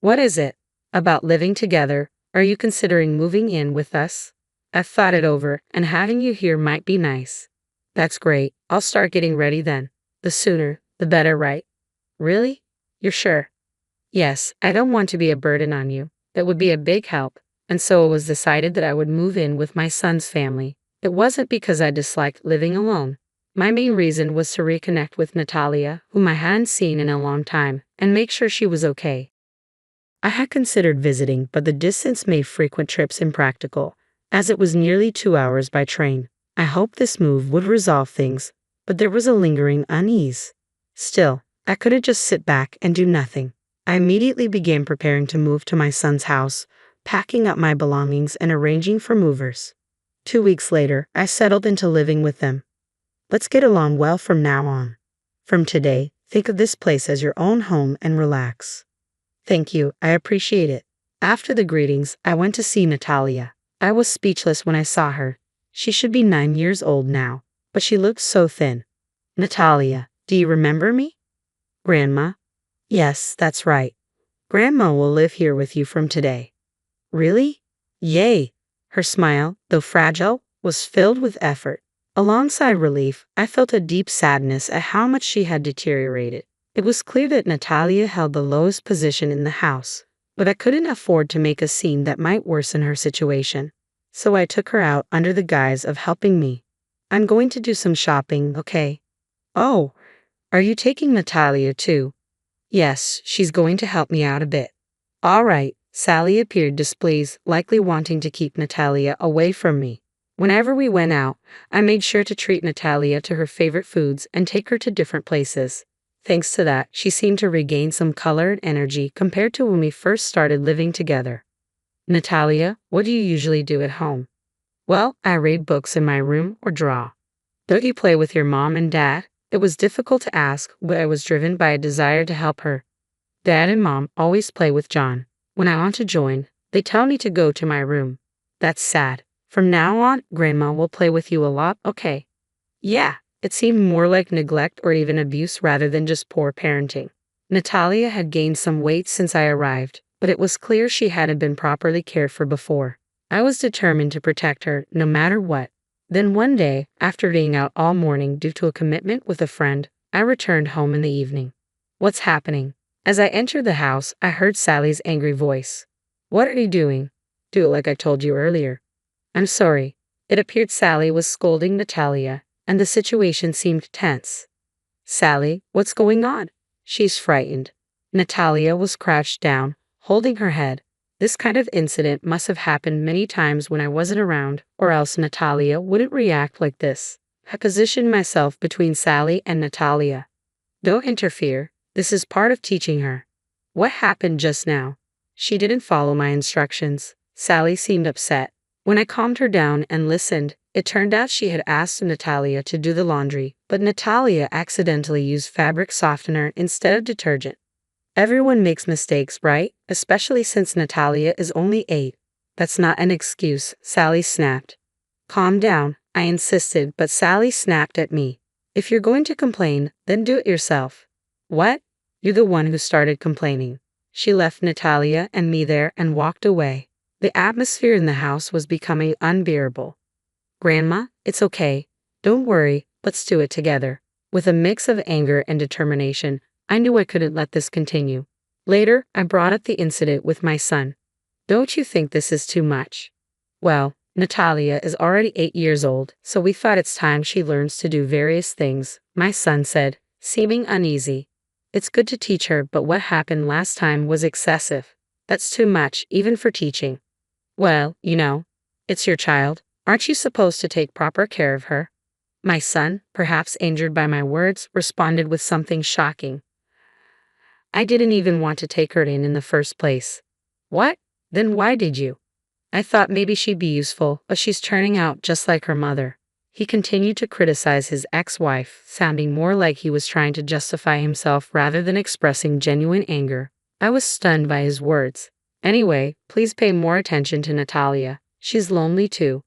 What is it? About living together. Are you considering moving in with us? I've thought it over, and having you here might be nice. That's great. I'll start getting ready then. The sooner, the better, right? Really? You're sure? Yes, I don't want to be a burden on you. It would be a big help, and so it was decided that I would move in with my son's family. It wasn't because I disliked living alone. My main reason was to reconnect with Natalia, whom I hadn't seen in a long time, and make sure she was okay. I had considered visiting, but the distance made frequent trips impractical, as it was nearly 2 hours by train. I hoped this move would resolve things, but there was a lingering unease. Still, I couldn't just sit back and do nothing. I immediately began preparing to move to my son's house, packing up my belongings and arranging for movers. 2 weeks later, I settled into living with them. Let's get along well from now on. From today, think of this place as your own home and relax. Thank you, I appreciate it. After the greetings, I went to see Natalia. I was speechless when I saw her. She should be 9 years old now, but she looked so thin. Natalia, do you remember me? Grandma? Yes, that's right. Grandma will live here with you from today. Really? Yay! Her smile, though fragile, was filled with effort. Alongside relief, I felt a deep sadness at how much she had deteriorated. It was clear that Natalia held the lowest position in the house, but I couldn't afford to make a scene that might worsen her situation. So I took her out under the guise of helping me. I'm going to do some shopping, okay? Oh, are you taking Natalia too? Yes, she's going to help me out a bit. All right. Sally appeared displeased, likely wanting to keep Natalia away from me. Whenever we went out, I made sure to treat Natalia to her favorite foods and take her to different places. Thanks to that, she seemed to regain some color and energy compared to when we first started living together. Natalia, what do you usually do at home? Well, I read books in my room or draw. Don't you play with your mom and dad? It was difficult to ask, but I was driven by a desire to help her. Dad and Mom always play with John. When I want to join, they tell me to go to my room. That's sad. From now on, Grandma will play with you a lot, okay? Yeah, it seemed more like neglect or even abuse rather than just poor parenting. Natalia had gained some weight since I arrived, but it was clear she hadn't been properly cared for before. I was determined to protect her no matter what. Then one day, after being out all morning due to a commitment with a friend, I returned home in the evening. What's happening? As I entered the house, I heard Sally's angry voice. What are you doing? Do it like I told you earlier. I'm sorry. It appeared Sally was scolding Natalia, and the situation seemed tense. Sally, what's going on? She's frightened. Natalia was crouched down, holding her head. This kind of incident must have happened many times when I wasn't around, or else Natalia wouldn't react like this. I positioned myself between Sally and Natalia. Don't interfere. This is part of teaching her. What happened just now? She didn't follow my instructions. Sally seemed upset. When I calmed her down and listened, it turned out she had asked Natalia to do the laundry, but Natalia accidentally used fabric softener instead of detergent. Everyone makes mistakes, right? Especially since Natalia is only 8. That's not an excuse, Sally snapped. Calm down, I insisted, but Sally snapped at me. If you're going to complain, then do it yourself. What? You're the one who started complaining. She left Natalia and me there and walked away. The atmosphere in the house was becoming unbearable. Grandma, it's okay. Don't worry, let's do it together. With a mix of anger and determination, I knew I couldn't let this continue. Later, I brought up the incident with my son. Don't you think this is too much? Well, Natalia is already 8 years old, so we thought it's time she learns to do various things, my son said, seeming uneasy. It's good to teach her, but what happened last time was excessive. That's too much, even for teaching. Well, it's your child. Aren't you supposed to take proper care of her? My son, perhaps injured by my words, responded with something shocking. I didn't even want to take her in the first place. What? Then why did you? I thought maybe she'd be useful, but she's turning out just like her mother. He continued to criticize his ex-wife, sounding more like he was trying to justify himself rather than expressing genuine anger. I was stunned by his words. Anyway, please pay more attention to Natalia. She's lonely too.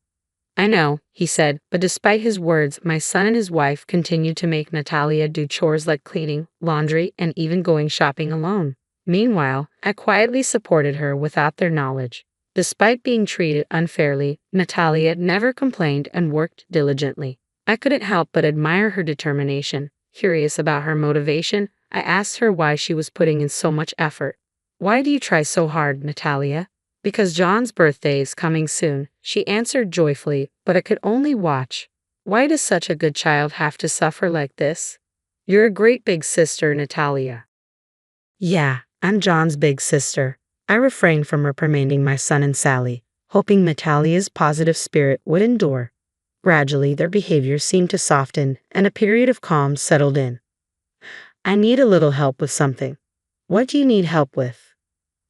I know, he said, but despite his words, my son and his wife continued to make Natalia do chores like cleaning, laundry, and even going shopping alone. Meanwhile, I quietly supported her without their knowledge. Despite being treated unfairly, Natalia never complained and worked diligently. I couldn't help but admire her determination. Curious about her motivation, I asked her why she was putting in so much effort. Why do you try so hard, Natalia? Because John's birthday is coming soon, she answered joyfully, but I could only watch. Why does such a good child have to suffer like this? You're a great big sister, Natalia. Yeah, I'm John's big sister. I refrained from reprimanding my son and Sally, hoping Natalia's positive spirit would endure. Gradually, their behavior seemed to soften, and a period of calm settled in. I need a little help with something. What do you need help with?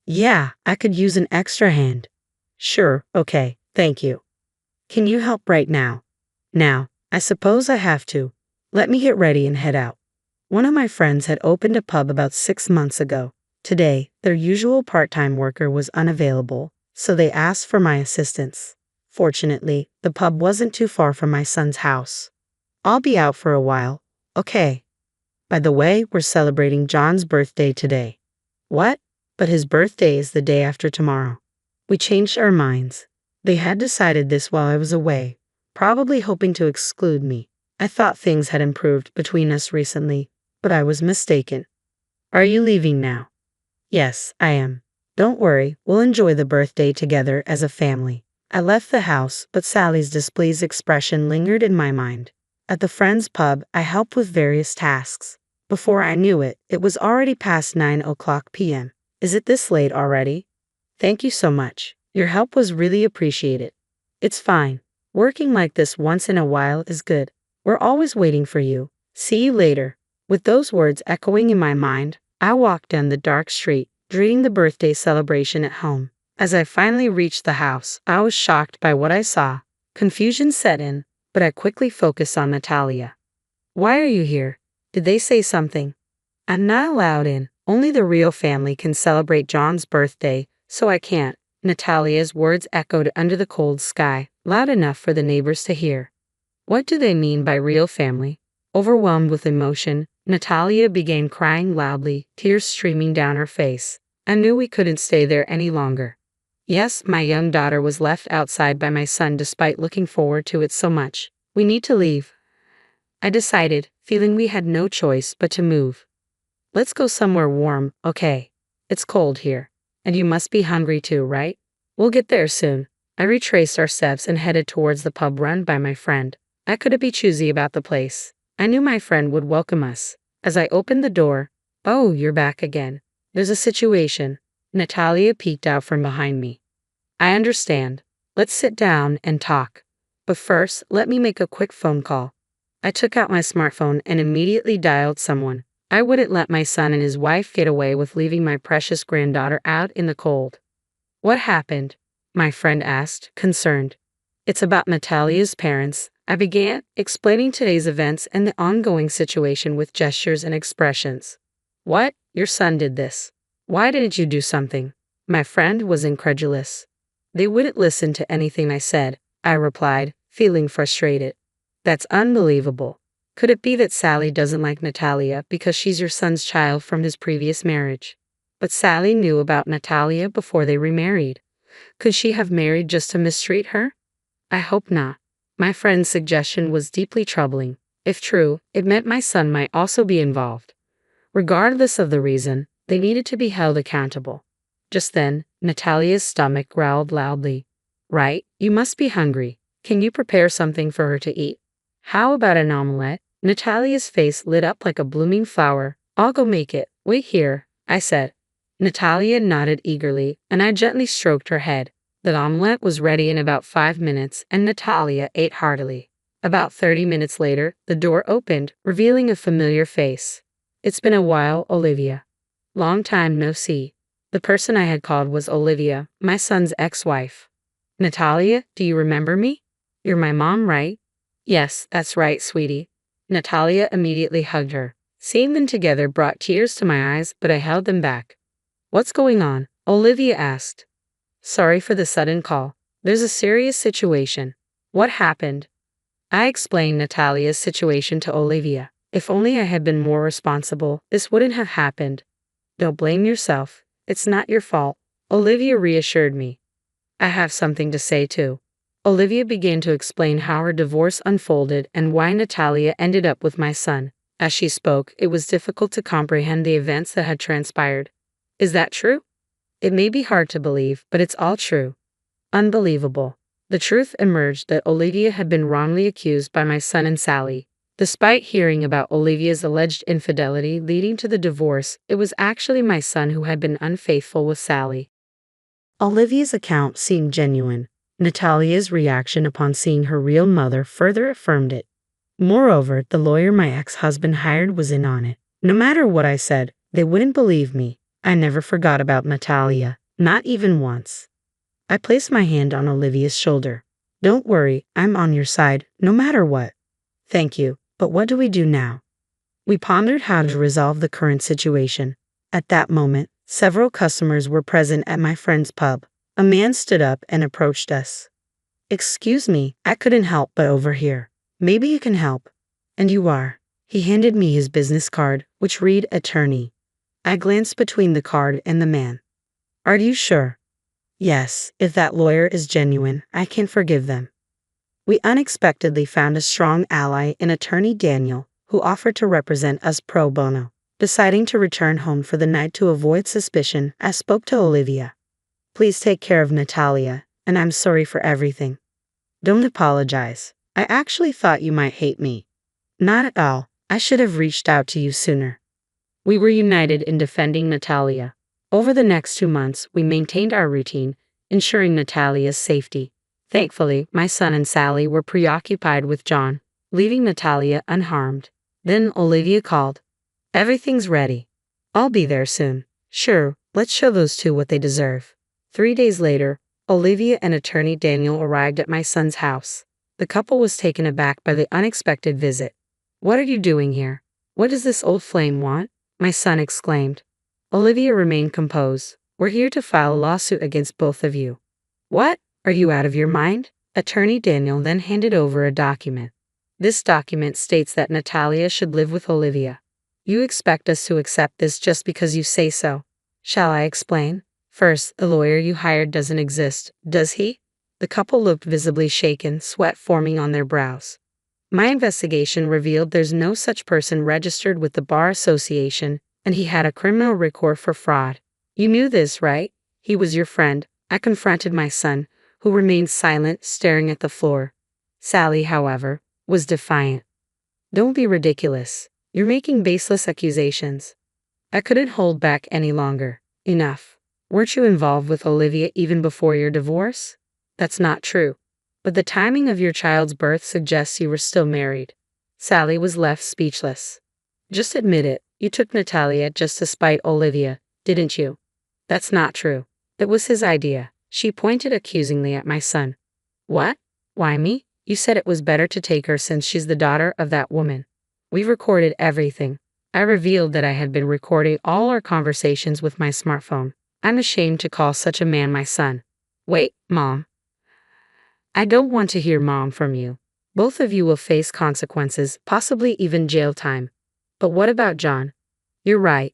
Yeah, I could use an extra hand. Sure, okay, thank you. Can you help right now? Now, I suppose I have to. Let me get ready and head out. One of my friends had opened a pub about 6 months ago. Today, their usual part-time worker was unavailable, so they asked for my assistance. Fortunately, the pub wasn't too far from my son's house. I'll be out for a while, okay? By the way, we're celebrating John's birthday today. What? But his birthday is the day after tomorrow. We changed our minds. They had decided this while I was away, probably hoping to exclude me. I thought things had improved between us recently, but I was mistaken. Are you leaving now? Yes, I am. Don't worry, we'll enjoy the birthday together as a family. I left the house, but Sally's displeased expression lingered in my mind. At the friend's pub, I helped with various tasks. Before I knew it, it was already past 9:00 p.m. Is it this late already? Thank you so much. Your help was really appreciated. It's fine. Working like this once in a while is good. We're always waiting for you. See you later. With those words echoing in my mind, I walked down the dark street, dreading the birthday celebration at home. As I finally reached the house, I was shocked by what I saw. Confusion set in, but I quickly focused on Natalia. Why are you here? Did they say something? I'm not allowed in. Only the real family can celebrate John's birthday, so I can't. Natalia's words echoed under the cold sky, loud enough for the neighbors to hear. What do they mean by real family? Overwhelmed with emotion, Natalia began crying loudly, tears streaming down her face. I knew we couldn't stay there any longer. Yes, my young daughter was left outside by my son despite looking forward to it so much. We need to leave. I decided, feeling we had no choice but to move. Let's go somewhere warm, okay? It's cold here. And you must be hungry too, right? We'll get there soon. I retraced our steps and headed towards the pub run by my friend. I couldn't be choosy about the place. I knew my friend would welcome us. As I opened the door, "Oh, you're back again. There's a situation." Natalia peeked out from behind me. "I understand. Let's sit down and talk. But first, let me make a quick phone call." I took out my smartphone and immediately dialed someone. I wouldn't let my son and his wife get away with leaving my precious granddaughter out in the cold. "What happened?" my friend asked, concerned. "It's about Natalia's parents," I began, explaining today's events and the ongoing situation with gestures and expressions. "What? Your son did this? Why didn't you do something?" My friend was incredulous. "They wouldn't listen to anything I said," I replied, feeling frustrated. "That's unbelievable. Could it be that Sally doesn't like Natalia because she's your son's child from his previous marriage? But Sally knew about Natalia before they remarried. Could she have married just to mistreat her? I hope not." My friend's suggestion was deeply troubling. If true, it meant my son might also be involved. Regardless of the reason, they needed to be held accountable. Just then, Natalia's stomach growled loudly. "Right, you must be hungry. Can you prepare something for her to eat? How about an omelette?" Natalia's face lit up like a blooming flower. "I'll go make it. Wait here," I said. Natalia nodded eagerly, and I gently stroked her head. The omelette was ready in about 5 minutes, and Natalia ate heartily. About 30 minutes later, the door opened, revealing a familiar face. "It's been a while, Olivia. Long time no see." The person I had called was Olivia, my son's ex-wife. "Natalia, do you remember me? You're my mom, right?" "Yes, that's right, sweetie." Natalia immediately hugged her. Seeing them together brought tears to my eyes, but I held them back. What's going on? Olivia asked. Sorry for the sudden call. There's a serious situation. What happened? I explained Natalia's situation to Olivia. If only I had been more responsible, this wouldn't have happened. Don't blame yourself. It's not your fault. Olivia reassured me. I have something to say too. Olivia began to explain how her divorce unfolded and why Natalia ended up with my son. As she spoke, it was difficult to comprehend the events that had transpired. Is that true? It may be hard to believe, but it's all true. Unbelievable. The truth emerged that Olivia had been wrongly accused by my son and Sally. Despite hearing about Olivia's alleged infidelity leading to the divorce, it was actually my son who had been unfaithful with Sally. Olivia's account seemed genuine. Natalia's reaction upon seeing her real mother further affirmed it. Moreover, the lawyer my ex-husband hired was in on it. No matter what I said, they wouldn't believe me. I never forgot about Natalia, not even once. I placed my hand on Olivia's shoulder. Don't worry, I'm on your side, no matter what. Thank you, but what do we do now? We pondered how to resolve the current situation. At that moment, several customers were present at my friend's pub. A man stood up and approached us. Excuse me, I couldn't help but overhear. Maybe you can help. And you are. He handed me his business card, which read attorney. I glanced between the card and the man. Are you sure? Yes, if that lawyer is genuine, I can forgive them. We unexpectedly found a strong ally in attorney Daniel, who offered to represent us pro bono. Deciding to return home for the night to avoid suspicion, I spoke to Olivia. Please take care of Natalia, and I'm sorry for everything. Don't apologize. I actually thought you might hate me. Not at all. I should have reached out to you sooner. We were united in defending Natalia. Over the next 2 months, we maintained our routine, ensuring Natalia's safety. Thankfully, my son and Sally were preoccupied with John, leaving Natalia unharmed. Then Olivia called. Everything's ready. I'll be there soon. Sure, let's show those two what they deserve. 3 days later, Olivia and attorney Daniel arrived at my son's house. The couple was taken aback by the unexpected visit. What are you doing here? What does this old flame want? My son exclaimed. Olivia remained composed. We're here to file a lawsuit against both of you. What? Are you out of your mind? Attorney Daniel then handed over a document. This document states that Natalia should live with Olivia. You expect us to accept this just because you say so. Shall I explain? First, the lawyer you hired doesn't exist, does he? The couple looked visibly shaken, sweat forming on their brows. My investigation revealed there's no such person registered with the Bar Association, and he had a criminal record for fraud. You knew this, right? He was your friend. I confronted my son, who remained silent, staring at the floor. Sally, however, was defiant. Don't be ridiculous. You're making baseless accusations. I couldn't hold back any longer. Enough. Weren't you involved with Olivia even before your divorce? That's not true. But the timing of your child's birth suggests you were still married. Sally was left speechless. Just admit it. You took Natalia just to spite Olivia, didn't you? That's not true. It was his idea. She pointed accusingly at my son. What? Why me? You said it was better to take her since she's the daughter of that woman. We recorded everything. I revealed that I had been recording all our conversations with my smartphone. I'm ashamed to call such a man my son. Wait, Mom. I don't want to hear Mom from you. Both of you will face consequences, possibly even jail time. But what about John? You're right.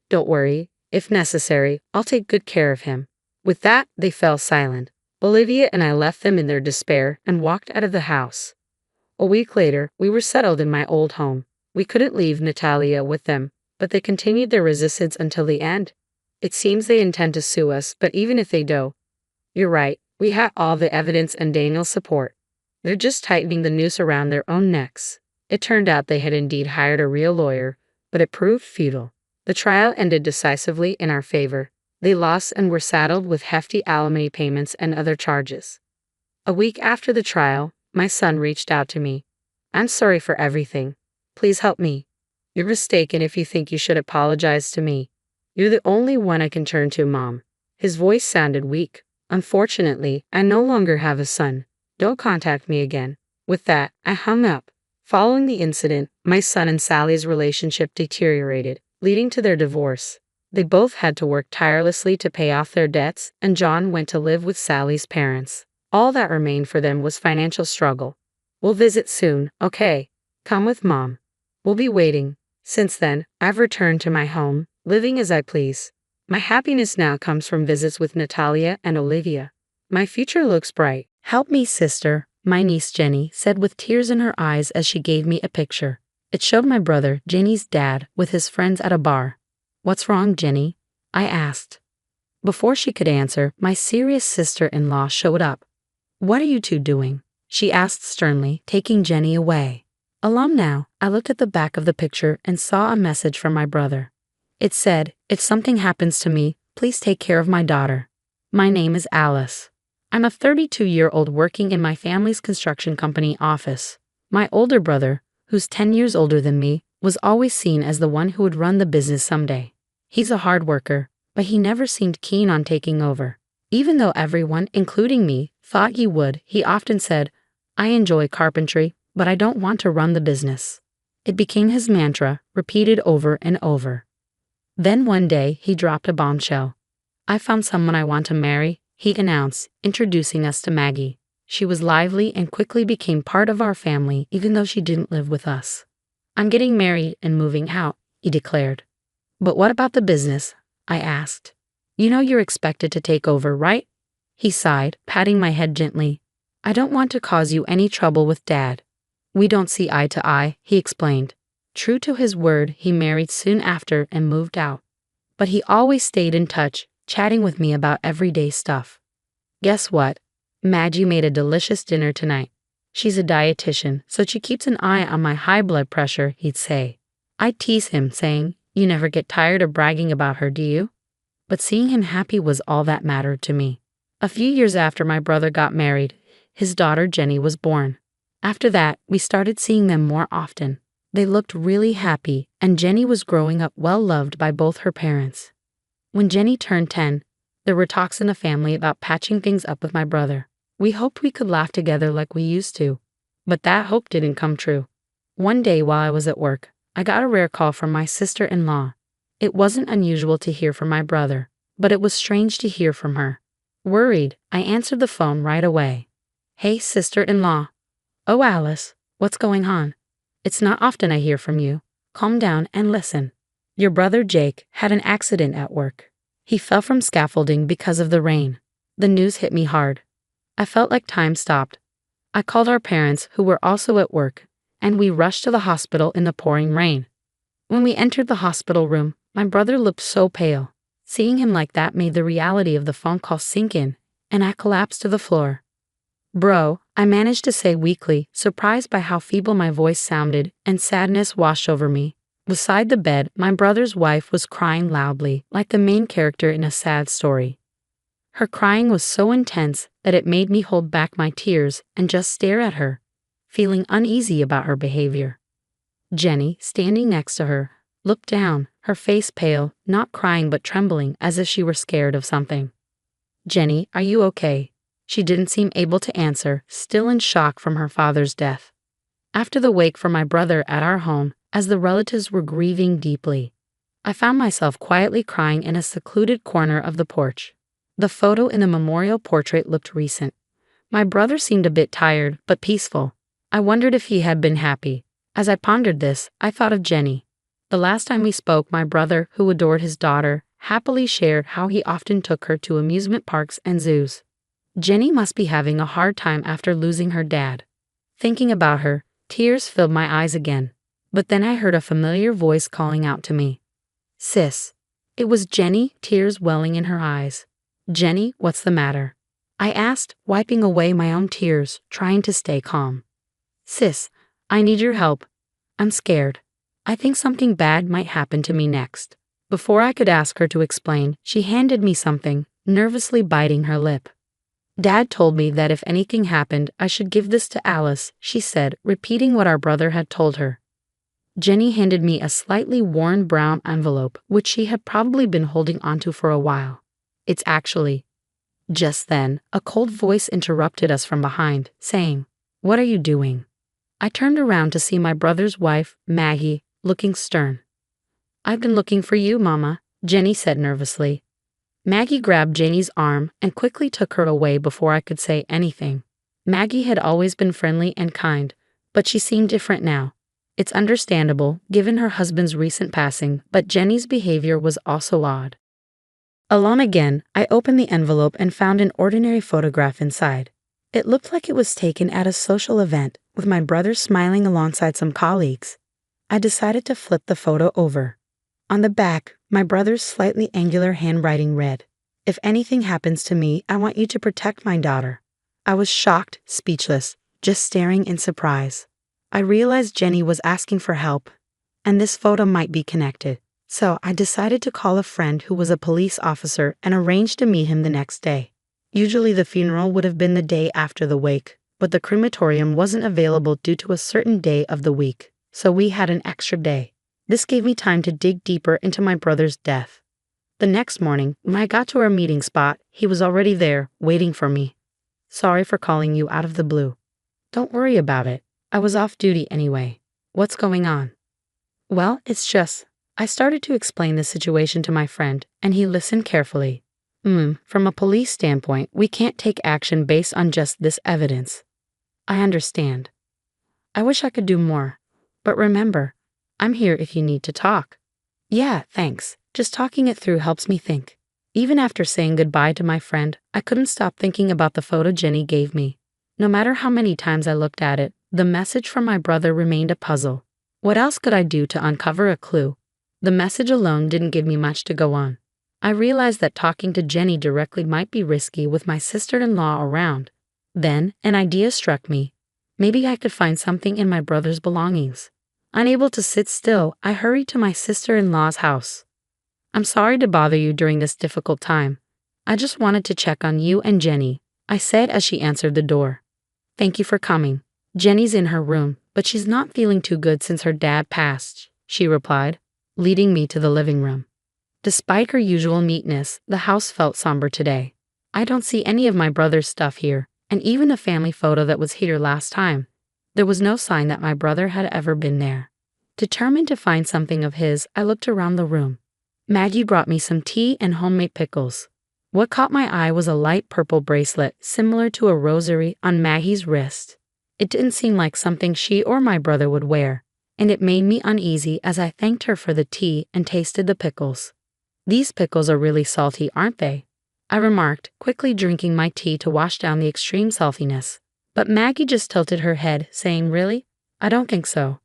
Don't worry. If necessary, I'll take good care of him. With that, they fell silent. Olivia and I left them in their despair and walked out of the house. A week later, we were settled in my old home. We couldn't leave Natalia with them, but they continued their resistance until the end. It seems they intend to sue us, but even if they do, you're right, we had all the evidence and Daniel's support. They're just tightening the noose around their own necks. It turned out they had indeed hired a real lawyer, but it proved futile. The trial ended decisively in our favor. They lost and were saddled with hefty alimony payments and other charges. A week after the trial, my son reached out to me. I'm sorry for everything. Please help me. You're mistaken if you think you should apologize to me. You're the only one I can turn to, Mom. His voice sounded weak. Unfortunately, I no longer have a son. Don't contact me again. With that, I hung up. Following the incident, my son and Sally's relationship deteriorated, leading to their divorce. They both had to work tirelessly to pay off their debts, and John went to live with Sally's parents. All that remained for them was financial struggle. We'll visit soon, okay? Come with Mom. We'll be waiting. Since then, I've returned to my home, living as I please. My happiness now comes from visits with Natalia and Olivia. My future looks bright. Help me, sister, my niece Jenny said with tears in her eyes as she gave me a picture. It showed my brother, Jenny's dad, with his friends at a bar. What's wrong, Jenny? I asked. Before she could answer, my serious sister-in-law showed up. What are you two doing? She asked sternly, taking Jenny away. Alone now, I looked at the back of the picture and saw a message from my brother. It said, if something happens to me, please take care of my daughter. My name is Alice. I'm a 32-year-old working in my family's construction company office. My older brother, who's 10 years older than me, was always seen as the one who would run the business someday. He's a hard worker, but he never seemed keen on taking over. Even though everyone, including me, thought he would, he often said, I enjoy carpentry, but I don't want to run the business. It became his mantra, repeated over and over. Then one day, he dropped a bombshell. I found someone I want to marry, he announced, introducing us to Maggie. She was lively and quickly became part of our family even though she didn't live with us. I'm getting married and moving out, he declared. But what about the business? I asked. You know you're expected to take over, right? He sighed, patting my head gently. I don't want to cause you any trouble with Dad. We don't see eye to eye, he explained. True to his word, he married soon after and moved out. But he always stayed in touch, chatting with me about everyday stuff. Guess what? Maggie made a delicious dinner tonight. She's a dietitian, so she keeps an eye on my high blood pressure, he'd say. I'd tease him, saying, you never get tired of bragging about her, do you? But seeing him happy was all that mattered to me. A few years after my brother got married, his daughter Jenny was born. After that, we started seeing them more often. They looked really happy, and Jenny was growing up well-loved by both her parents. When Jenny turned 10, there were talks in the family about patching things up with my brother. We hoped we could laugh together like we used to, but that hope didn't come true. One day while I was at work, I got a rare call from my sister-in-law. It wasn't unusual to hear from my brother, but it was strange to hear from her. Worried, I answered the phone right away. Hey, sister-in-law. Oh, Alice, what's going on? It's not often I hear from you. Calm down and listen. Your brother Jake had an accident at work. He fell from scaffolding because of the rain. The news hit me hard. I felt like time stopped. I called our parents, who were also at work, and we rushed to the hospital in the pouring rain. When we entered the hospital room, my brother looked so pale. Seeing him like that made the reality of the phone call sink in, and I collapsed to the floor. Bro, I managed to say weakly, surprised by how feeble my voice sounded, and sadness washed over me. Beside the bed, my brother's wife was crying loudly, like the main character in a sad story. Her crying was so intense that it made me hold back my tears and just stare at her, feeling uneasy about her behavior. Jenny, standing next to her, looked down, her face pale, not crying but trembling as if she were scared of something. Jenny, are you okay? She didn't seem able to answer, still in shock from her father's death. After the wake for my brother at our home, as the relatives were grieving deeply, I found myself quietly crying in a secluded corner of the porch. The photo in the memorial portrait looked recent. My brother seemed a bit tired, but peaceful. I wondered if he had been happy. As I pondered this, I thought of Jenny. The last time we spoke, my brother, who adored his daughter, happily shared how he often took her to amusement parks and zoos. Jenny must be having a hard time after losing her dad. Thinking about her, tears filled my eyes again. But then I heard a familiar voice calling out to me. Sis. It was Jenny, tears welling in her eyes. Jenny, what's the matter? I asked, wiping away my own tears, trying to stay calm. Sis, I need your help. I'm scared. I think something bad might happen to me next. Before I could ask her to explain, she handed me something, nervously biting her lip. Dad told me that if anything happened, I should give this to Alice, she said, repeating what our brother had told her. Jenny handed me a slightly worn brown envelope, which she had probably been holding onto for a while. It's actually. Just then, a cold voice interrupted us from behind, saying, What are you doing? I turned around to see my brother's wife, Maggie, looking stern. I've been looking for you, Mama, Jenny said nervously. Maggie grabbed Janie's arm and quickly took her away before I could say anything. Maggie had always been friendly and kind, but she seemed different now. It's understandable, given her husband's recent passing, but Jenny's behavior was also odd. Alone again, I opened the envelope and found an ordinary photograph inside. It looked like it was taken at a social event, with my brother smiling alongside some colleagues. I decided to flip the photo over. On the back, my brother's slightly angular handwriting read, "If anything happens to me, I want you to protect my daughter." I was shocked, speechless, just staring in surprise. I realized Jenny was asking for help, and this photo might be connected. So I decided to call a friend who was a police officer and arrange to meet him the next day. Usually the funeral would have been the day after the wake, but the crematorium wasn't available due to a certain day of the week, so we had an extra day. This gave me time to dig deeper into my brother's death. The next morning, when I got to our meeting spot, he was already there, waiting for me. "Sorry for calling you out of the blue." "Don't worry about it. I was off duty anyway. What's going on?" "Well, it's just..." I started to explain the situation to my friend, and he listened carefully. From a police standpoint, we can't take action based on just this evidence." "I understand. I wish I could do more. But remember, I'm here if you need to talk." "Yeah, thanks. Just talking it through helps me think." Even after saying goodbye to my friend, I couldn't stop thinking about the photo Jenny gave me. No matter how many times I looked at it, the message from my brother remained a puzzle. What else could I do to uncover a clue? The message alone didn't give me much to go on. I realized that talking to Jenny directly might be risky with my sister-in-law around. Then, an idea struck me. Maybe I could find something in my brother's belongings. Unable to sit still, I hurried to my sister-in-law's house. "I'm sorry to bother you during this difficult time. I just wanted to check on you and Jenny," I said as she answered the door. "Thank you for coming. Jenny's in her room, but she's not feeling too good since her dad passed," she replied, leading me to the living room. Despite her usual neatness, the house felt somber today. I don't see any of my brother's stuff here, and even a family photo that was here last time. There was no sign that my brother had ever been there. Determined to find something of his, I looked around the room. Maggie brought me some tea and homemade pickles. What caught my eye was a light purple bracelet similar to a rosary on Maggie's wrist. It didn't seem like something she or my brother would wear, and it made me uneasy as I thanked her for the tea and tasted the pickles. "These pickles are really salty, aren't they?" I remarked, quickly drinking my tea to wash down the extreme saltiness. But Maggie just tilted her head, saying, "Really? I don't think so."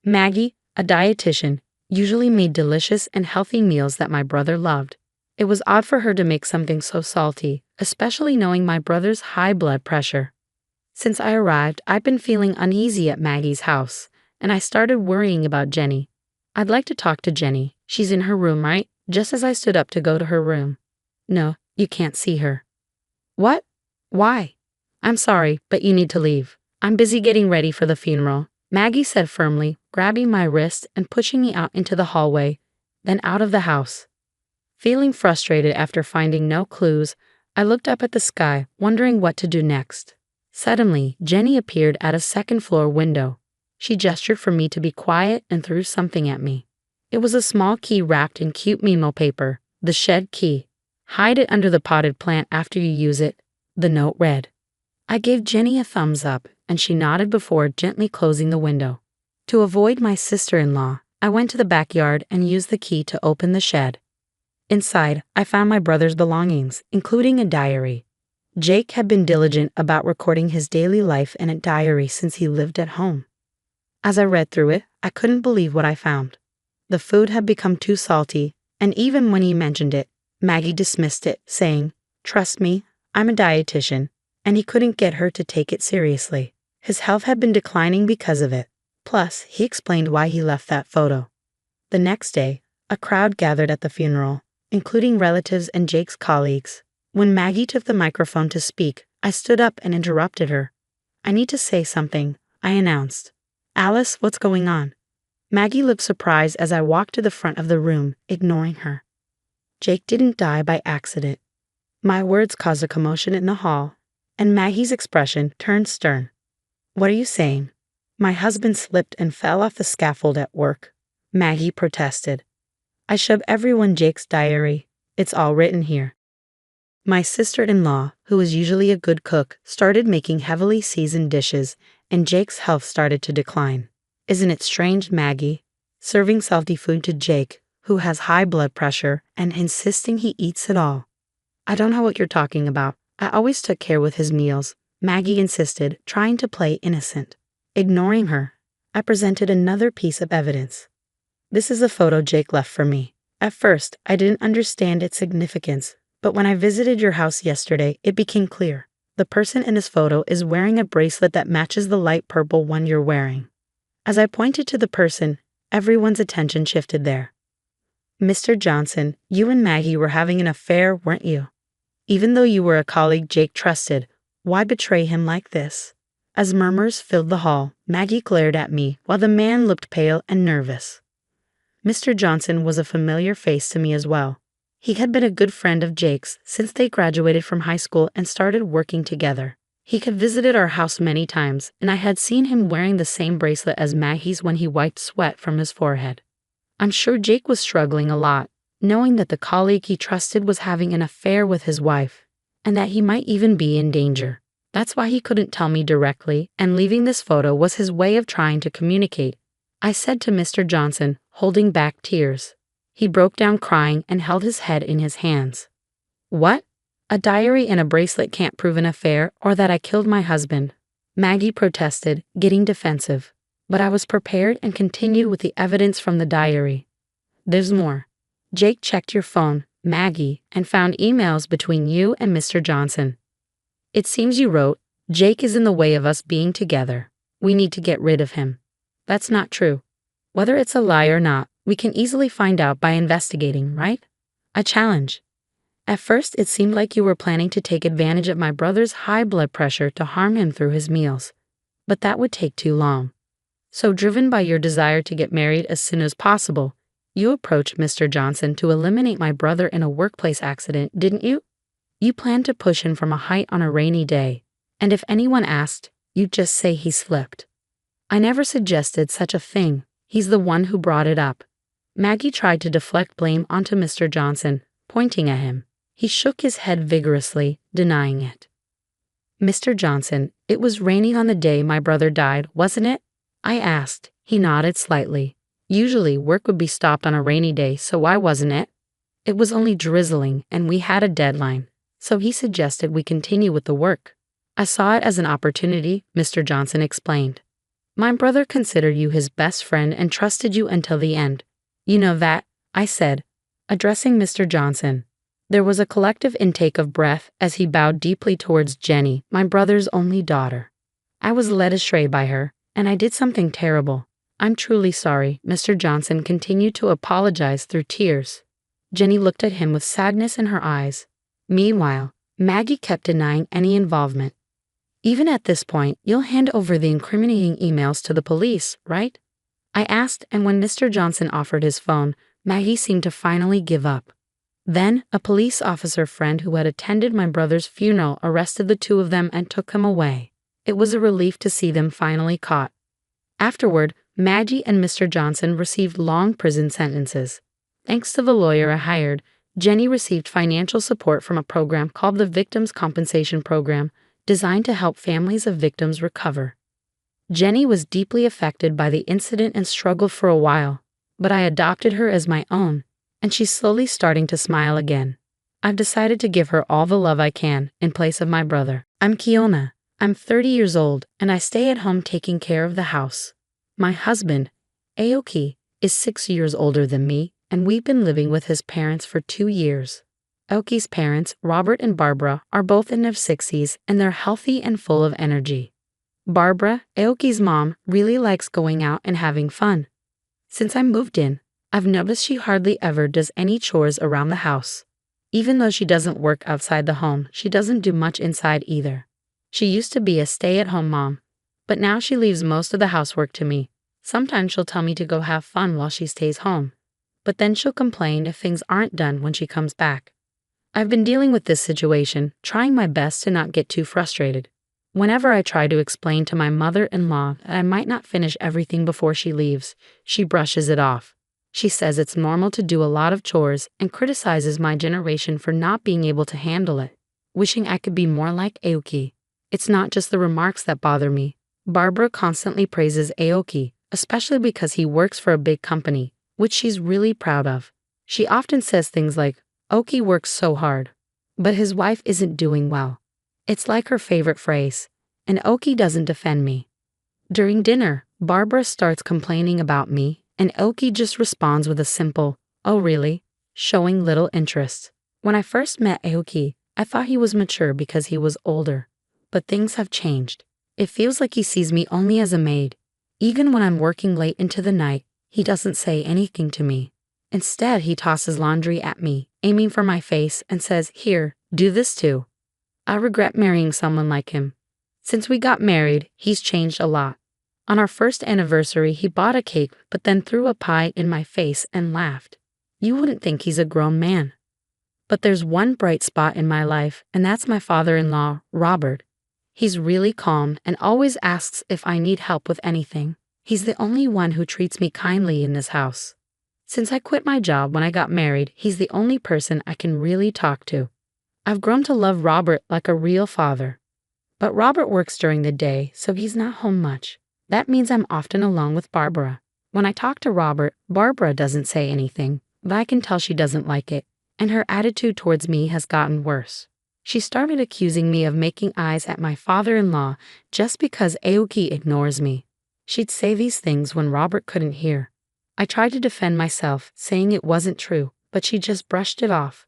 Maggie, a dietitian, usually made delicious and healthy meals that my brother loved. It was odd for her to make something so salty, especially knowing my brother's high blood pressure. Since I arrived, I've been feeling uneasy at Maggie's house, and I started worrying about Jenny. "I'd like to talk to Jenny. She's in her room, right?" Just as I stood up to go to her room. "No, you can't see her." "What? Why?" "I'm sorry, but you need to leave. I'm busy getting ready for the funeral," Maggie said firmly, grabbing my wrist and pushing me out into the hallway, then out of the house. Feeling frustrated after finding no clues, I looked up at the sky, wondering what to do next. Suddenly, Jenny appeared at a second-floor window. She gestured for me to be quiet and threw something at me. It was a small key wrapped in cute memo paper, the shed key. "Hide it under the potted plant after you use it," the note read. I gave Jenny a thumbs up, and she nodded before gently closing the window. To avoid my sister-in-law, I went to the backyard and used the key to open the shed. Inside, I found my brother's belongings, including a diary. Jake had been diligent about recording his daily life in a diary since he lived at home. As I read through it, I couldn't believe what I found. The food had become too salty, and even when he mentioned it, Maggie dismissed it, saying, "Trust me, I'm a dietitian," and he couldn't get her to take it seriously. His health had been declining because of it. Plus, he explained why he left that photo. The next day, a crowd gathered at the funeral, including relatives and Jake's colleagues. When Maggie took the microphone to speak, I stood up and interrupted her. "I need to say something," I announced. "Alice, what's going on?" Maggie looked surprised as I walked to the front of the room, ignoring her. "Jake didn't die by accident." My words caused a commotion in the hall, and Maggie's expression turned stern. "What are you saying?" "My husband slipped and fell off the scaffold at work," Maggie protested. I shove everyone Jake's diary. It's all written here. My sister-in-law, who was usually a good cook, started making heavily seasoned dishes, and Jake's health started to decline. Isn't it strange, Maggie? Serving salty food to Jake, who has high blood pressure, and insisting he eats it all. I don't know what you're talking about. I always took care with his meals, Maggie insisted, trying to play innocent. Ignoring her, I presented another piece of evidence. This is a photo Jake left for me. At first, I didn't understand its significance, but when I visited your house yesterday, it became clear. The person in his photo is wearing a bracelet that matches the light purple one you're wearing. As I pointed to the person, everyone's attention shifted there. Mr. Johnson, you and Maggie were having an affair, weren't you? Even though you were a colleague Jake trusted, why betray him like this? As murmurs filled the hall, Maggie glared at me while the man looked pale and nervous. Mr. Johnson was a familiar face to me as well. He had been a good friend of Jake's since they graduated from high school and started working together. He had visited our house many times, and I had seen him wearing the same bracelet as Maggie's when he wiped sweat from his forehead. I'm sure Jake was struggling a lot, knowing that the colleague he trusted was having an affair with his wife, and that he might even be in danger. That's why he couldn't tell me directly, and leaving this photo was his way of trying to communicate. I said to Mr. Johnson, holding back tears. He broke down crying and held his head in his hands. What? A diary and a bracelet can't prove an affair or that I killed my husband. Maggie protested, getting defensive. But I was prepared and continued with the evidence from the diary. There's more. Jake checked your phone, Maggie, and found emails between you and Mr. Johnson. It seems you wrote, Jake is in the way of us being together. We need to get rid of him. That's not true. Whether it's a lie or not, we can easily find out by investigating, right? I challenge. At first, it seemed like you were planning to take advantage of my brother's high blood pressure to harm him through his meals. But that would take too long. So driven by your desire to get married as soon as possible, you approached Mr. Johnson to eliminate my brother in a workplace accident, didn't you? You planned to push him from a height on a rainy day, and if anyone asked, you'd just say he slipped. I never suggested such a thing. He's the one who brought it up. Maggie tried to deflect blame onto Mr. Johnson, pointing at him. He shook his head vigorously, denying it. Mr. Johnson, it was raining on the day my brother died, wasn't it? I asked. He nodded slightly. Usually work would be stopped on a rainy day, so why wasn't it? It was only drizzling, and we had a deadline, so he suggested we continue with the work. I saw it as an opportunity, Mr. Johnson explained. My brother considered you his best friend and trusted you until the end. You know that, I said, addressing Mr. Johnson. There was a collective intake of breath as he bowed deeply towards Jenny, my brother's only daughter. I was led astray by her, and I did something terrible. I'm truly sorry, Mr. Johnson continued to apologize through tears. Jenny looked at him with sadness in her eyes. Meanwhile, Maggie kept denying any involvement. Even at this point, you'll hand over the incriminating emails to the police, right? I asked, and when Mr. Johnson offered his phone, Maggie seemed to finally give up. Then, a police officer friend who had attended my brother's funeral arrested the two of them and took them away. It was a relief to see them finally caught. Afterward, Maggie and Mr. Johnson received long prison sentences. Thanks to the lawyer I hired, Jenny received financial support from a program called the Victims' Compensation Program, designed to help families of victims recover. Jenny was deeply affected by the incident and struggled for a while, but I adopted her as my own, and she's slowly starting to smile again. I've decided to give her all the love I can in place of my brother. I'm Kiona. I'm 30 years old, and I stay at home taking care of the house. My husband, Aoki, is 6 years older than me, and we've been living with his parents for 2 years. Aoki's parents, Robert and Barbara, are both in their 60s, and they're healthy and full of energy. Barbara, Aoki's mom, really likes going out and having fun. Since I moved in, I've noticed she hardly ever does any chores around the house. Even though she doesn't work outside the home, she doesn't do much inside either. She used to be a stay-at-home mom, but now she leaves most of the housework to me. Sometimes she'll tell me to go have fun while she stays home, but then she'll complain if things aren't done when she comes back. I've been dealing with this situation, trying my best to not get too frustrated. Whenever I try to explain to my mother-in-law that I might not finish everything before she leaves, she brushes it off. She says it's normal to do a lot of chores and criticizes my generation for not being able to handle it, wishing I could be more like Aoki. It's not just the remarks that bother me. Barbara constantly praises Aoki, especially because he works for a big company, which she's really proud of. She often says things like, "Aoki works so hard, but his wife isn't doing well." It's like her favorite phrase, and Aoki doesn't defend me. During dinner, Barbara starts complaining about me, and Aoki just responds with a simple, "Oh really?" showing little interest. When I first met Aoki, I thought he was mature because he was older, but things have changed. It feels like he sees me only as a maid. Even when I'm working late into the night, he doesn't say anything to me. Instead, he tosses laundry at me, aiming for my face, and says, "Here, do this too." I regret marrying someone like him. Since we got married, he's changed a lot. On our first anniversary, he bought a cake but then threw a pie in my face and laughed. You wouldn't think he's a grown man. But there's one bright spot in my life, and that's my father-in-law, Robert. He's really calm and always asks if I need help with anything. He's the only one who treats me kindly in this house. Since I quit my job when I got married, he's the only person I can really talk to. I've grown to love Robert like a real father. But Robert works during the day, so he's not home much. That means I'm often alone with Barbara. When I talk to Robert, Barbara doesn't say anything, but I can tell she doesn't like it, and her attitude towards me has gotten worse. She started accusing me of making eyes at my father-in-law just because Aoki ignores me. She'd say these things when Robert couldn't hear. I tried to defend myself, saying it wasn't true, but she just brushed it off.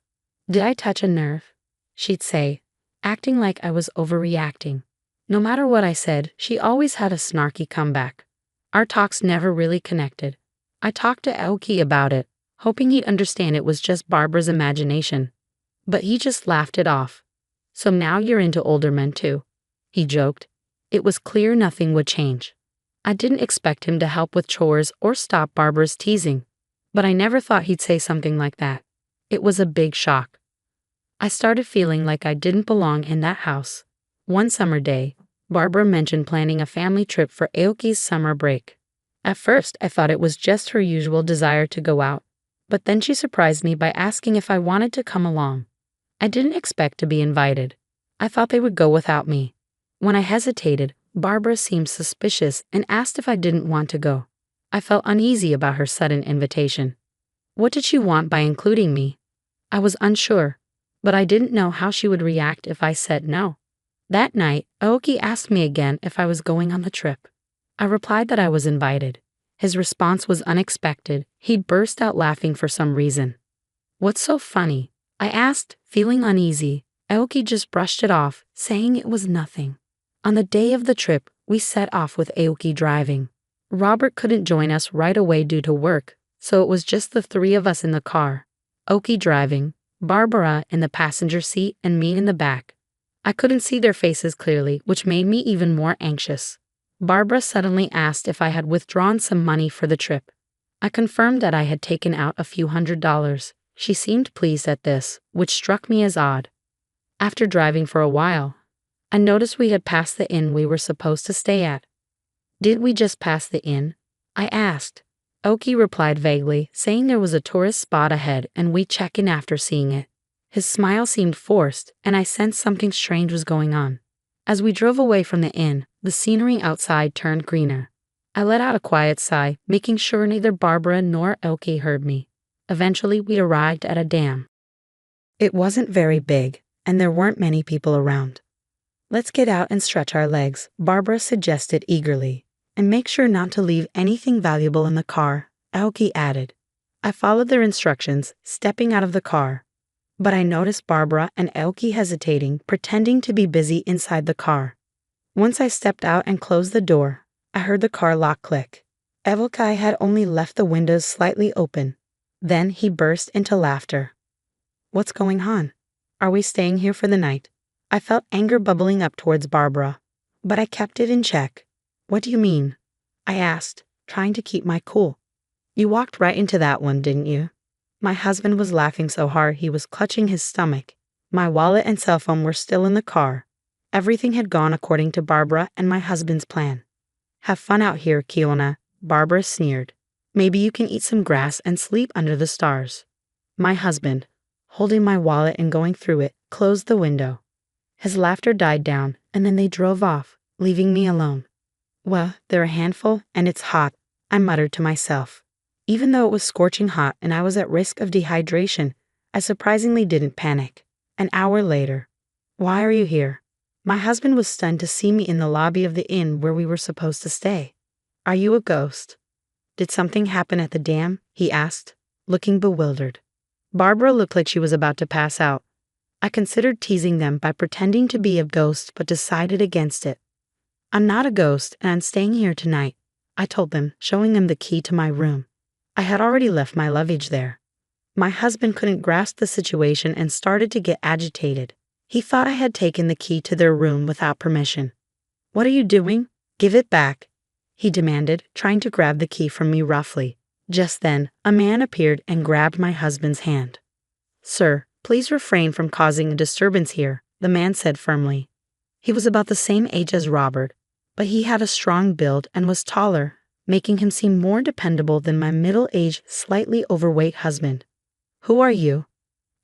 "Did I touch a nerve?" she'd say, acting like I was overreacting. No matter what I said, she always had a snarky comeback. Our talks never really connected. I talked to Aoki about it, hoping he'd understand it was just Barbara's imagination. But he just laughed it off. "So now you're into older men too," he joked. It was clear nothing would change. I didn't expect him to help with chores or stop Barbara's teasing, but I never thought he'd say something like that. It was a big shock. I started feeling like I didn't belong in that house. One summer day, Barbara mentioned planning a family trip for Aoki's summer break. At first, I thought it was just her usual desire to go out, but then she surprised me by asking if I wanted to come along. I didn't expect to be invited. I thought they would go without me. When I hesitated, Barbara seemed suspicious and asked if I didn't want to go. I felt uneasy about her sudden invitation. What did she want by including me? I was unsure, but I didn't know how she would react if I said no. That night, Aoki asked me again if I was going on the trip. I replied that I was invited. His response was unexpected. He burst out laughing for some reason. "What's so funny?" I asked, feeling uneasy. Aoki just brushed it off, saying it was nothing. On the day of the trip, we set off with Aoki driving. Robert couldn't join us right away due to work, so it was just the three of us in the car. Aoki driving, Barbara in the passenger seat, and me in the back. I couldn't see their faces clearly, which made me even more anxious. Barbara suddenly asked if I had withdrawn some money for the trip. I confirmed that I had taken out a few $100s. She seemed pleased at this, which struck me as odd. After driving for a while, I noticed we had passed the inn we were supposed to stay at. "Did we just pass the inn?" I asked. Aoki replied vaguely, saying there was a tourist spot ahead and we'd check in after seeing it. His smile seemed forced, and I sensed something strange was going on. As we drove away from the inn, the scenery outside turned greener. I let out a quiet sigh, making sure neither Barbara nor Aoki heard me. Eventually, we arrived at a dam. It wasn't very big, and there weren't many people around. "Let's get out and stretch our legs," Barbara suggested eagerly. "And make sure not to leave anything valuable in the car," Aoki added. I followed their instructions, stepping out of the car. But I noticed Barbara and Aoki hesitating, pretending to be busy inside the car. Once I stepped out and closed the door, I heard the car lock click. Aoki had only left the windows slightly open. Then he burst into laughter. "What's going on? Are we staying here for the night?" I felt anger bubbling up towards Barbara, but I kept it in check. "What do you mean?" I asked, trying to keep my cool. "You walked right into that one, didn't you?" My husband was laughing so hard he was clutching his stomach. My wallet and cell phone were still in the car. Everything had gone according to Barbara and my husband's plan. "Have fun out here, Kiona," Barbara sneered. Maybe you can eat some grass and sleep under the stars. My husband, holding my wallet and going through it, closed the window. His laughter died down, and then they drove off, leaving me alone. Well, they're a handful, and it's hot, I muttered to myself. Even though it was scorching hot and I was at risk of dehydration, I surprisingly didn't panic. An hour later. Why are you here? My husband was stunned to see me in the lobby of the inn where we were supposed to stay. Are you a ghost? Did something happen at the dam? He asked, looking bewildered. Barbara looked like she was about to pass out. I considered teasing them by pretending to be a ghost but decided against it. I'm not a ghost and I'm staying here tonight, I told them, showing them the key to my room. I had already left my luggage there. My husband couldn't grasp the situation and started to get agitated. He thought I had taken the key to their room without permission. What are you doing? Give it back, he demanded, trying to grab the key from me roughly. Just then, a man appeared and grabbed my husband's hand. Sir, please refrain from causing a disturbance here, the man said firmly. He was about the same age as Robert, but he had a strong build and was taller, making him seem more dependable than my middle-aged, slightly overweight husband. Who are you?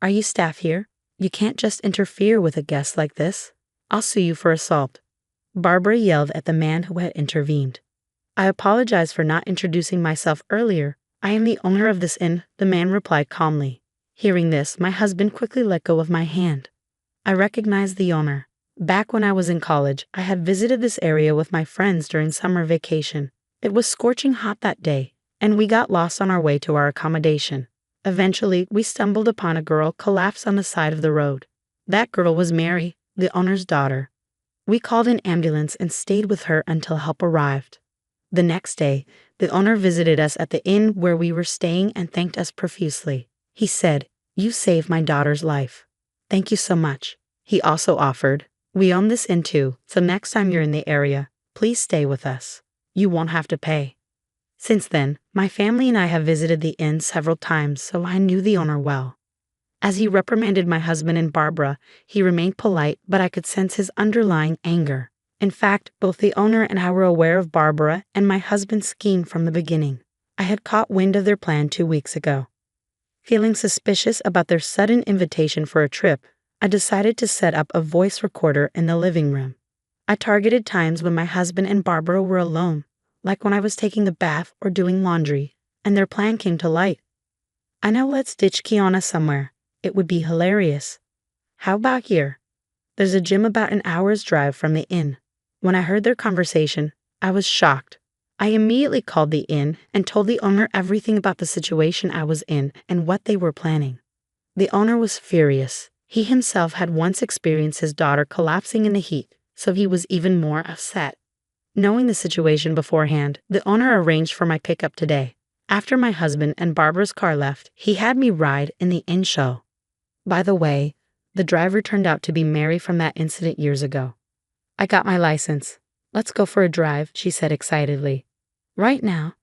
Are you staff here? You can't just interfere with a guest like this. I'll sue you for assault. Barbara yelled at the man who had intervened. I apologize for not introducing myself earlier. I am the owner of this inn, the man replied calmly. Hearing this, my husband quickly let go of my hand. I recognized the owner. Back when I was in college, I had visited this area with my friends during summer vacation. It was scorching hot that day, and we got lost on our way to our accommodation. Eventually, we stumbled upon a girl collapsed on the side of the road. That girl was Mary, the owner's daughter. We called an ambulance and stayed with her until help arrived. The next day, the owner visited us at the inn where we were staying and thanked us profusely. He said, "You saved my daughter's life. Thank you so much." He also offered, "We own this inn too, so next time you're in the area, please stay with us. You won't have to pay." Since then, my family and I have visited the inn several times, so I knew the owner well. As he reprimanded my husband and Barbara, he remained polite, but I could sense his underlying anger. In fact, both the owner and I were aware of Barbara and my husband's scheme from the beginning. I had caught wind of their plan 2 weeks ago. Feeling suspicious about their sudden invitation for a trip, I decided to set up a voice recorder in the living room. I targeted times when my husband and Barbara were alone, like when I was taking a bath or doing laundry, and their plan came to light. I know, let's ditch Kiana somewhere. It would be hilarious. How about here? There's a gym about an hour's drive from the inn. When I heard their conversation, I was shocked. I immediately called the inn and told the owner everything about the situation I was in and what they were planning. The owner was furious. He himself had once experienced his daughter collapsing in the heat, so he was even more upset. Knowing the situation beforehand, the owner arranged for my pickup today. After my husband and Barbara's car left, he had me ride in the inn show. By the way, the driver turned out to be Mary from that incident years ago. I got my license. Let's go for a drive, she said excitedly. Right now?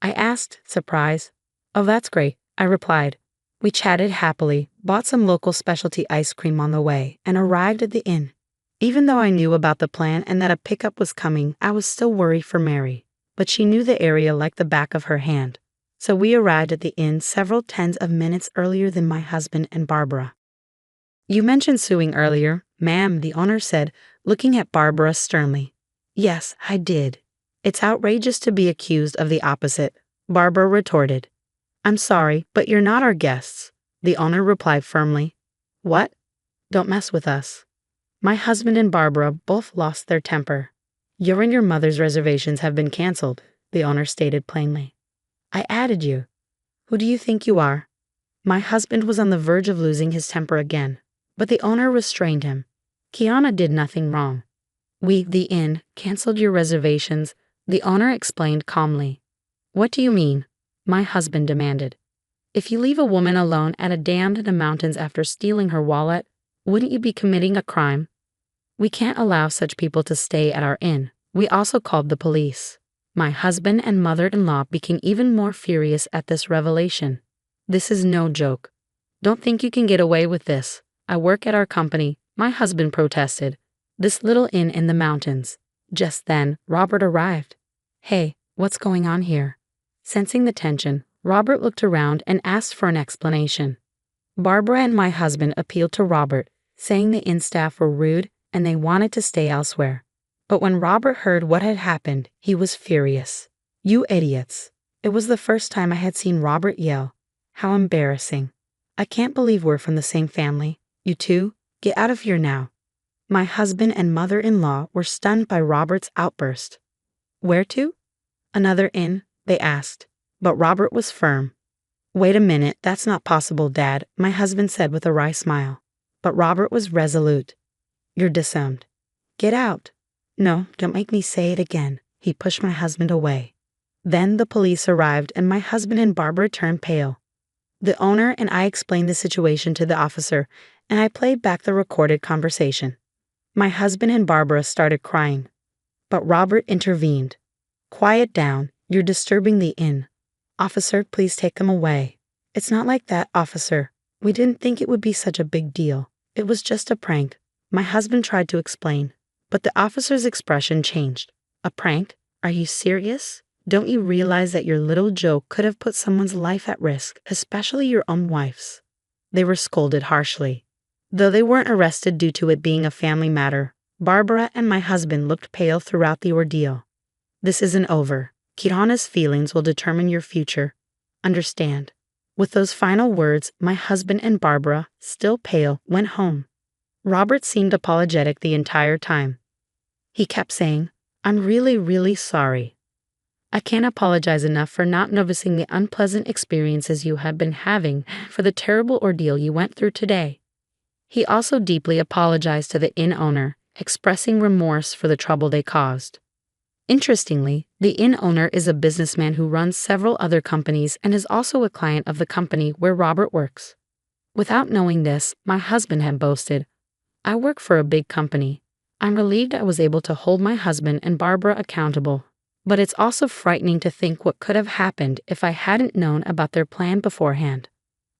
I asked, surprised. Oh, that's great, I replied. We chatted happily, bought some local specialty ice cream on the way, and arrived at the inn. Even though I knew about the plan and that a pickup was coming, I was still worried for Mary. But she knew the area like the back of her hand. So we arrived at the inn several tens of minutes earlier than my husband and Barbara. You mentioned suing earlier, ma'am, the owner said, looking at Barbara sternly. Yes, I did. It's outrageous to be accused of the opposite, Barbara retorted. I'm sorry, but you're not our guests, the owner replied firmly. What? Don't mess with us. My husband and Barbara both lost their temper. Your and your mother's reservations have been canceled, the owner stated plainly. I added you. Who do you think you are? My husband was on the verge of losing his temper again, but the owner restrained him. Kiana did nothing wrong. We, the inn, canceled your reservations, the owner explained calmly. What do you mean? My husband demanded. If you leave a woman alone at a dam in the mountains after stealing her wallet, wouldn't you be committing a crime? We can't allow such people to stay at our inn. We also called the police. My husband and mother-in-law became even more furious at this revelation. This is no joke. Don't think you can get away with this. I work at our company, my husband protested. This little inn in the mountains. Just then, Robert arrived. Hey, what's going on here? Sensing the tension, Robert looked around and asked for an explanation. Barbara and my husband appealed to Robert, saying the inn staff were rude and they wanted to stay elsewhere. But when Robert heard what had happened, he was furious. "You idiots." It was the first time I had seen Robert yell. "How embarrassing. I can't believe we're from the same family. You two, get out of here now." My husband and mother-in-law were stunned by Robert's outburst. "Where to?" "Another inn," they asked. But Robert was firm. "Wait a minute, that's not possible, Dad," my husband said with a wry smile. But Robert was resolute. "You're disowned. Get out." "No, don't make me say it again." He pushed my husband away. Then the police arrived and my husband and Barbara turned pale. The owner and I explained the situation to the officer, and I played back the recorded conversation. My husband and Barbara started crying. But Robert intervened. "Quiet down. You're disturbing the inn. Officer, please take them away." "It's not like that, officer. We didn't think it would be such a big deal. It was just a prank," my husband tried to explain. But the officer's expression changed. "A prank? Are you serious? Don't you realize that your little joke could have put someone's life at risk, especially your own wife's?" They were scolded harshly. Though they weren't arrested due to it being a family matter, Barbara and my husband looked pale throughout the ordeal. "This isn't over. Kirana's feelings will determine your future. Understand?" With those final words, my husband and Barbara, still pale, went home. Robert seemed apologetic the entire time. He kept saying, "I'm really, really sorry. I can't apologize enough for not noticing the unpleasant experiences you have been having, for the terrible ordeal you went through today." He also deeply apologized to the inn owner, expressing remorse for the trouble they caused. Interestingly, the inn owner is a businessman who runs several other companies and is also a client of the company where Robert works. Without knowing this, my husband had boasted, "I work for a big company. I'm relieved I was able to hold my husband and Barbara accountable. But it's also frightening to think what could have happened if I hadn't known about their plan beforehand.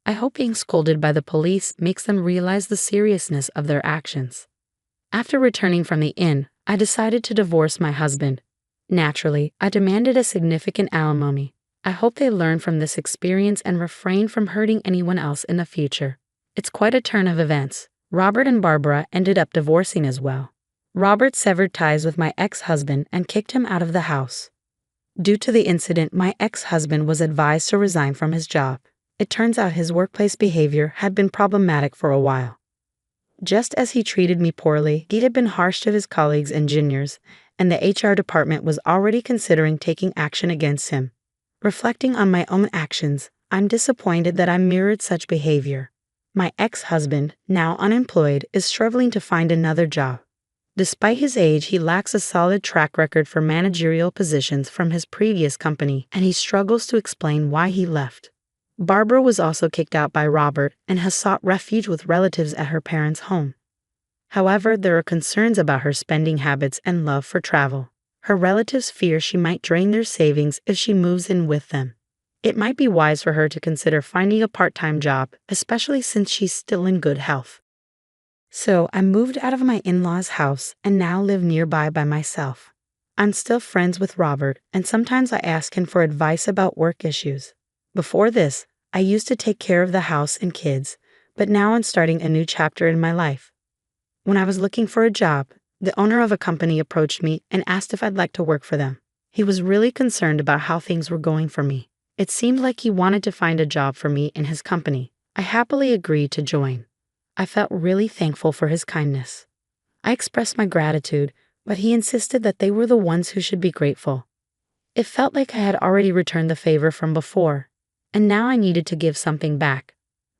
I hope being scolded by the police makes them realize the seriousness of their actions." After returning from the inn, I decided to divorce my husband. Naturally, I demanded a significant alimony. I hope they learn from this experience and refrain from hurting anyone else in the future. It's quite a turn of events. Robert and Barbara ended up divorcing as well. Robert severed ties with my ex-husband and kicked him out of the house. Due to the incident, my ex-husband was advised to resign from his job. It turns out his workplace behavior had been problematic for a while. Just as he treated me poorly, he had been harsh to his colleagues and juniors, and the HR department was already considering taking action against him. Reflecting on my own actions, I'm disappointed that I mirrored such behavior. My ex-husband, now unemployed, is struggling to find another job. Despite his age, he lacks a solid track record for managerial positions from his previous company, and he struggles to explain why he left. Barbara was also kicked out by Robert and has sought refuge with relatives at her parents' home. However, there are concerns about her spending habits and love for travel. Her relatives fear she might drain their savings if she moves in with them. It might be wise for her to consider finding a part-time job, especially since she's still in good health. So I moved out of my in-laws' house and now live nearby by myself. I'm still friends with Robert, and sometimes I ask him for advice about work issues. Before this, I used to take care of the house and kids, but now I'm starting a new chapter in my life. When I was looking for a job, the owner of a company approached me and asked if I'd like to work for them. He was really concerned about how things were going for me. It seemed like he wanted to find a job for me in his company. I happily agreed to join. I felt really thankful for his kindness. I expressed my gratitude, but he insisted that they were the ones who should be grateful. It felt like I had already returned the favor from before, and now I needed to give something back.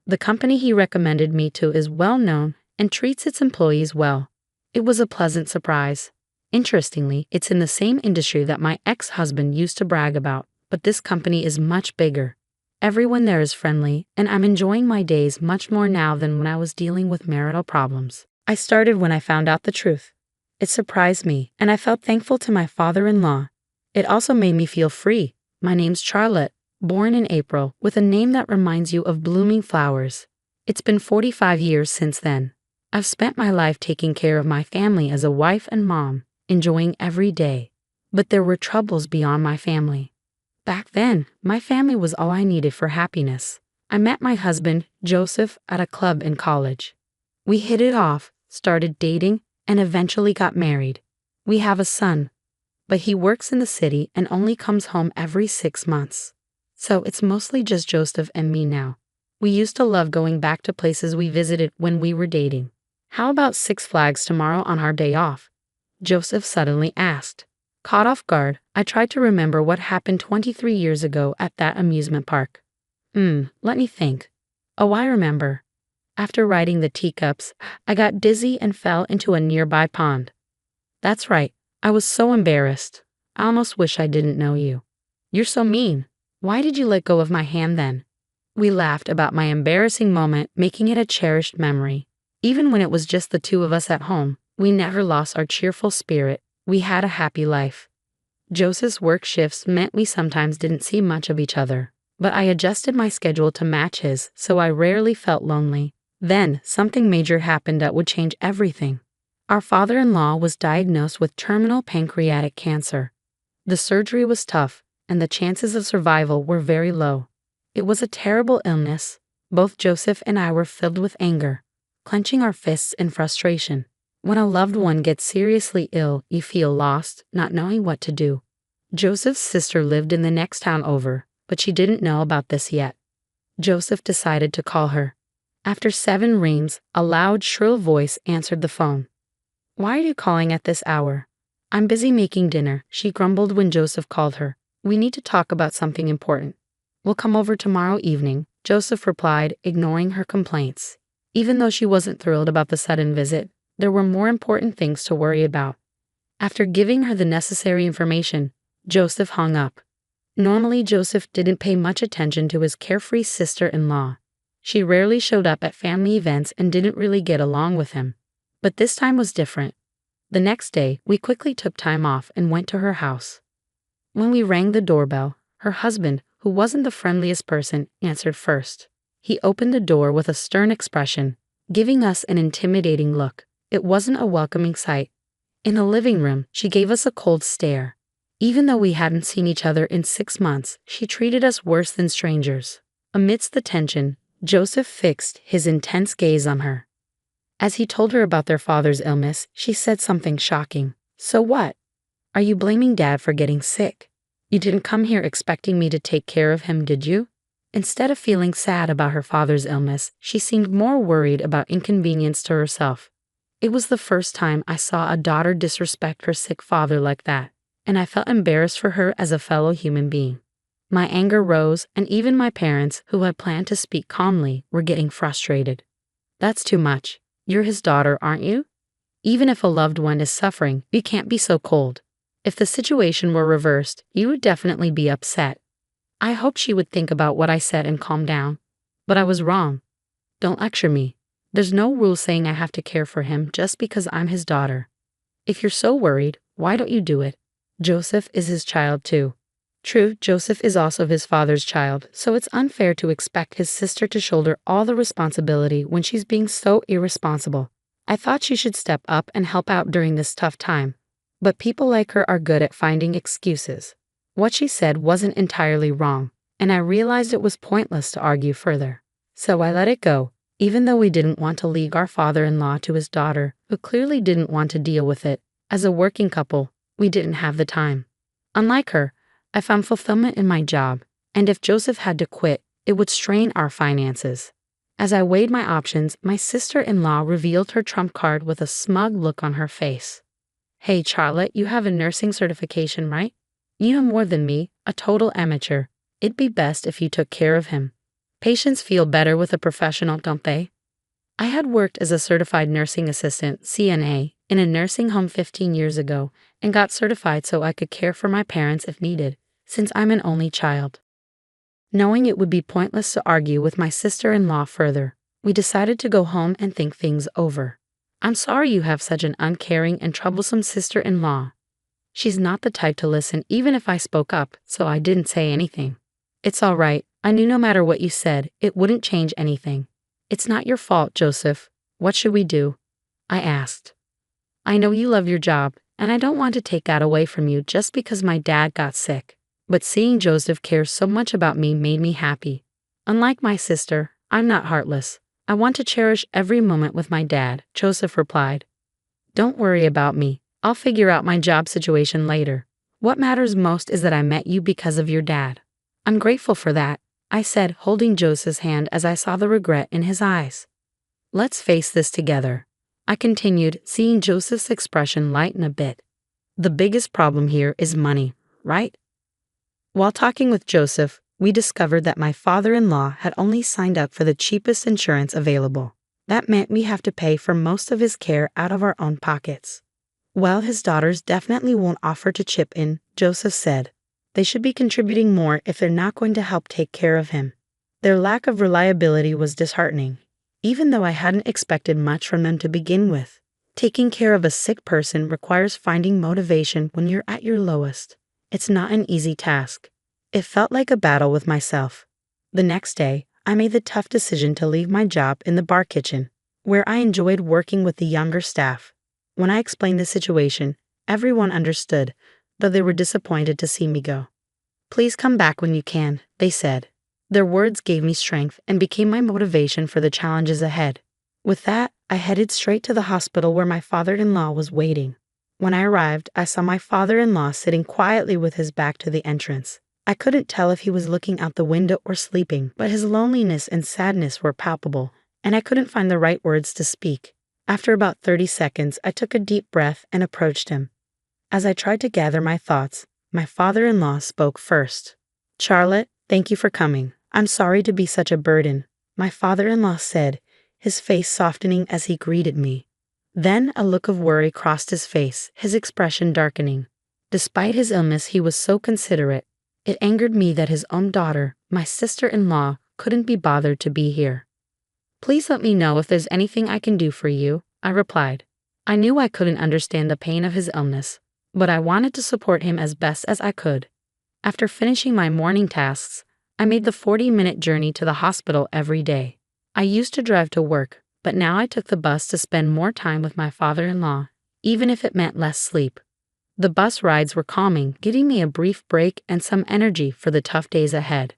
The company he recommended me to is well known and treats its employees well. It was a pleasant surprise. Interestingly, it's in the same industry that my ex-husband used to brag about, but this company is much bigger. Everyone there is friendly, and I'm enjoying my days much more now than when I was dealing with marital problems. I started when I found out the truth. It surprised me, and I felt thankful to my father-in-law. It also made me feel free. My name's Charlotte, born in April, with a name that reminds you of blooming flowers. It's been 45 years since then. I've spent my life taking care of my family as a wife and mom, enjoying every day. But there were troubles beyond my family. Back then, my family was all I needed for happiness. I met my husband, Joseph, at a club in college. We hit it off, started dating, and eventually got married. We have a son, but he works in the city and only comes home every 6 months. So it's mostly just Joseph and me now. We used to love going back to places we visited when we were dating. How about Six Flags tomorrow on our day off? Joseph suddenly asked. Caught off guard, I tried to remember what happened 23 years ago at that amusement park. Let me think. Oh, I remember. After riding the teacups, I got dizzy and fell into a nearby pond. That's right, I was so embarrassed. I almost wish I didn't know you. You're so mean. Why did you let go of my hand then? We laughed about my embarrassing moment, making it a cherished memory. Even when it was just the two of us at home, we never lost our cheerful spirit. We had a happy life. Joseph's work shifts meant we sometimes didn't see much of each other, but I adjusted my schedule to match his, so I rarely felt lonely. Then, something major happened that would change everything. Our father-in-law was diagnosed with terminal pancreatic cancer. The surgery was tough, and the chances of survival were very low. It was a terrible illness. Both Joseph and I were filled with anger, clenching our fists in frustration. When a loved one gets seriously ill, you feel lost, not knowing what to do. Joseph's sister lived in the next town over, but she didn't know about this yet. Joseph decided to call her. After 7 rings, a loud, shrill voice answered the phone. Why are you calling at this hour? I'm busy making dinner, she grumbled when Joseph called her. We need to talk about something important. We'll come over tomorrow evening, Joseph replied, ignoring her complaints. Even though she wasn't thrilled about the sudden visit, there were more important things to worry about. After giving her the necessary information, Joseph hung up. Normally, Joseph didn't pay much attention to his carefree sister-in-law. She rarely showed up at family events and didn't really get along with him. But this time was different. The next day, we quickly took time off and went to her house. When we rang the doorbell, her husband, who wasn't the friendliest person, answered first. He opened the door with a stern expression, giving us an intimidating look. It wasn't a welcoming sight. In the living room, she gave us a cold stare. Even though we hadn't seen each other in 6 months, she treated us worse than strangers. Amidst the tension, Joseph fixed his intense gaze on her. As he told her about their father's illness, she said something shocking. So what? Are you blaming Dad for getting sick? You didn't come here expecting me to take care of him, did you? Instead of feeling sad about her father's illness, she seemed more worried about inconvenience to herself. It was the first time I saw a daughter disrespect her sick father like that, and I felt embarrassed for her as a fellow human being. My anger rose, and even my parents, who had planned to speak calmly, were getting frustrated. That's too much. You're his daughter, aren't you? Even if a loved one is suffering, you can't be so cold. If the situation were reversed, you would definitely be upset. I hoped she would think about what I said and calm down. But I was wrong. Don't lecture me. There's no rule saying I have to care for him just because I'm his daughter. If you're so worried, why don't you do it? Joseph is his child too. True, Joseph is also his father's child, so it's unfair to expect his sister to shoulder all the responsibility when she's being so irresponsible. I thought she should step up and help out during this tough time. But people like her are good at finding excuses. What she said wasn't entirely wrong, and I realized it was pointless to argue further. So I let it go, even though we didn't want to leave our father-in-law to his daughter, who clearly didn't want to deal with it. As a working couple, we didn't have the time. Unlike her, I found fulfillment in my job, and if Joseph had to quit, it would strain our finances. As I weighed my options, my sister-in-law revealed her trump card with a smug look on her face. Hey Charlotte, you have a nursing certification, right? You know more than me, a total amateur. It'd be best if you took care of him. Patients feel better with a professional, don't they? I had worked as a certified nursing assistant, CNA, in a nursing home 15 years ago and got certified so I could care for my parents if needed, since I'm an only child. Knowing it would be pointless to argue with my sister-in-law further, we decided to go home and think things over. I'm sorry you have such an uncaring and troublesome sister-in-law. She's not the type to listen even if I spoke up, so I didn't say anything. It's all right. I knew no matter what you said, it wouldn't change anything. It's not your fault, Joseph. What should we do? I asked. I know you love your job, and I don't want to take that away from you just because my dad got sick. But seeing Joseph care so much about me made me happy. Unlike my sister, I'm not heartless. I want to cherish every moment with my dad, Joseph replied. Don't worry about me. I'll figure out my job situation later. What matters most is that I met you because of your dad. I'm grateful for that, I said, holding Joseph's hand as I saw the regret in his eyes. Let's face this together, I continued, seeing Joseph's expression lighten a bit. The biggest problem here is money, right? While talking with Joseph, we discovered that my father-in-law had only signed up for the cheapest insurance available. That meant we have to pay for most of his care out of our own pockets. Well, his daughters definitely won't offer to chip in, Joseph said. They should be contributing more if they're not going to help take care of him. Their lack of reliability was disheartening, even though I hadn't expected much from them to begin with. Taking care of a sick person requires finding motivation when you're at your lowest. It's not an easy task. It felt like a battle with myself. The next day, I made the tough decision to leave my job in the bar kitchen, where I enjoyed working with the younger staff. When I explained the situation, everyone understood, though they were disappointed to see me go. Please come back when you can, they said. Their words gave me strength and became my motivation for the challenges ahead. With that, I headed straight to the hospital where my father-in-law was waiting. When I arrived, I saw my father-in-law sitting quietly with his back to the entrance. I couldn't tell if he was looking out the window or sleeping, but his loneliness and sadness were palpable, and I couldn't find the right words to speak. After about 30 seconds, I took a deep breath and approached him. As I tried to gather my thoughts, my father-in-law spoke first. Charlotte, thank you for coming. I'm sorry to be such a burden, my father-in-law said, his face softening as he greeted me. Then a look of worry crossed his face, his expression darkening. Despite his illness, he was so considerate. It angered me that his own daughter, my sister-in-law, couldn't be bothered to be here. Please let me know if there's anything I can do for you, I replied. I knew I couldn't understand the pain of his illness, but I wanted to support him as best as I could. After finishing my morning tasks, I made the 40-minute journey to the hospital every day. I used to drive to work, but now I took the bus to spend more time with my father-in-law, even if it meant less sleep. The bus rides were calming, giving me a brief break and some energy for the tough days ahead.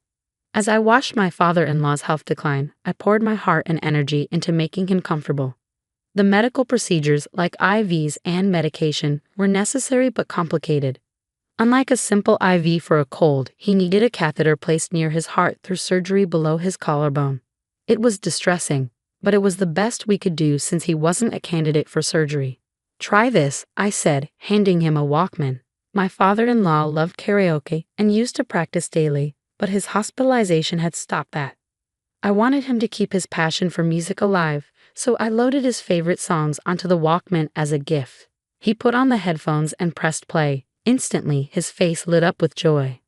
As I watched my father-in-law's health decline, I poured my heart and energy into making him comfortable. The medical procedures, like IVs and medication, were necessary but complicated. Unlike a simple IV for a cold, he needed a catheter placed near his heart through surgery below his collarbone. It was distressing, but it was the best we could do since he wasn't a candidate for surgery. Try this, I said, handing him a Walkman. My father-in-law loved karaoke and used to practice daily, but his hospitalization had stopped that. I wanted him to keep his passion for music alive, so I loaded his favorite songs onto the Walkman as a gift. He put on the headphones and pressed play. Instantly, his face lit up with joy.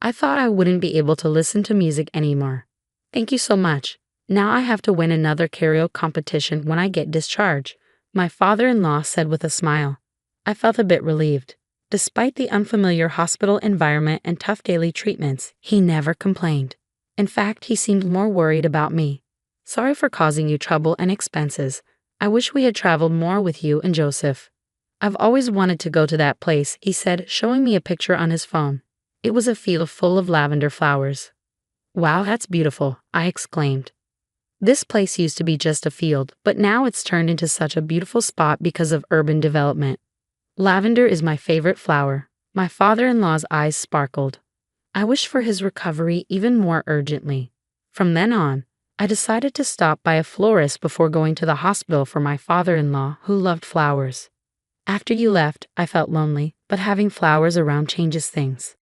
I thought I wouldn't be able to listen to music anymore. Thank you so much. Now I have to win another karaoke competition when I get discharged, my father-in-law said with a smile. I felt a bit relieved. Despite the unfamiliar hospital environment and tough daily treatments, he never complained. In fact, he seemed more worried about me. Sorry for causing you trouble and expenses. I wish we had traveled more with you and Joseph. I've always wanted to go to that place, he said, showing me a picture on his phone. It was a field full of lavender flowers. Wow, that's beautiful, I exclaimed. This place used to be just a field, but now it's turned into such a beautiful spot because of urban development. Lavender is my favorite flower. My father-in-law's eyes sparkled. I wished for his recovery even more urgently. From then on, I decided to stop by a florist before going to the hospital for my father-in-law, who loved flowers. After you left, I felt lonely, but having flowers around changes things.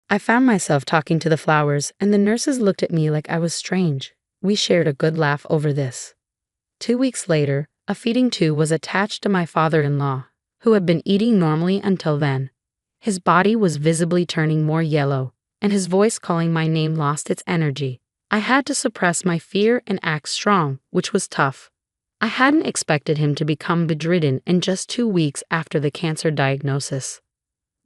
I found myself talking to the flowers, and the nurses looked at me like I was strange. We shared a good laugh over this. 2 weeks later, a feeding tube was attached to my father-in-law, who had been eating normally until then. His body was visibly turning more yellow, and his voice calling my name lost its energy. I had to suppress my fear and act strong, which was tough. I hadn't expected him to become bedridden in just 2 weeks after the cancer diagnosis.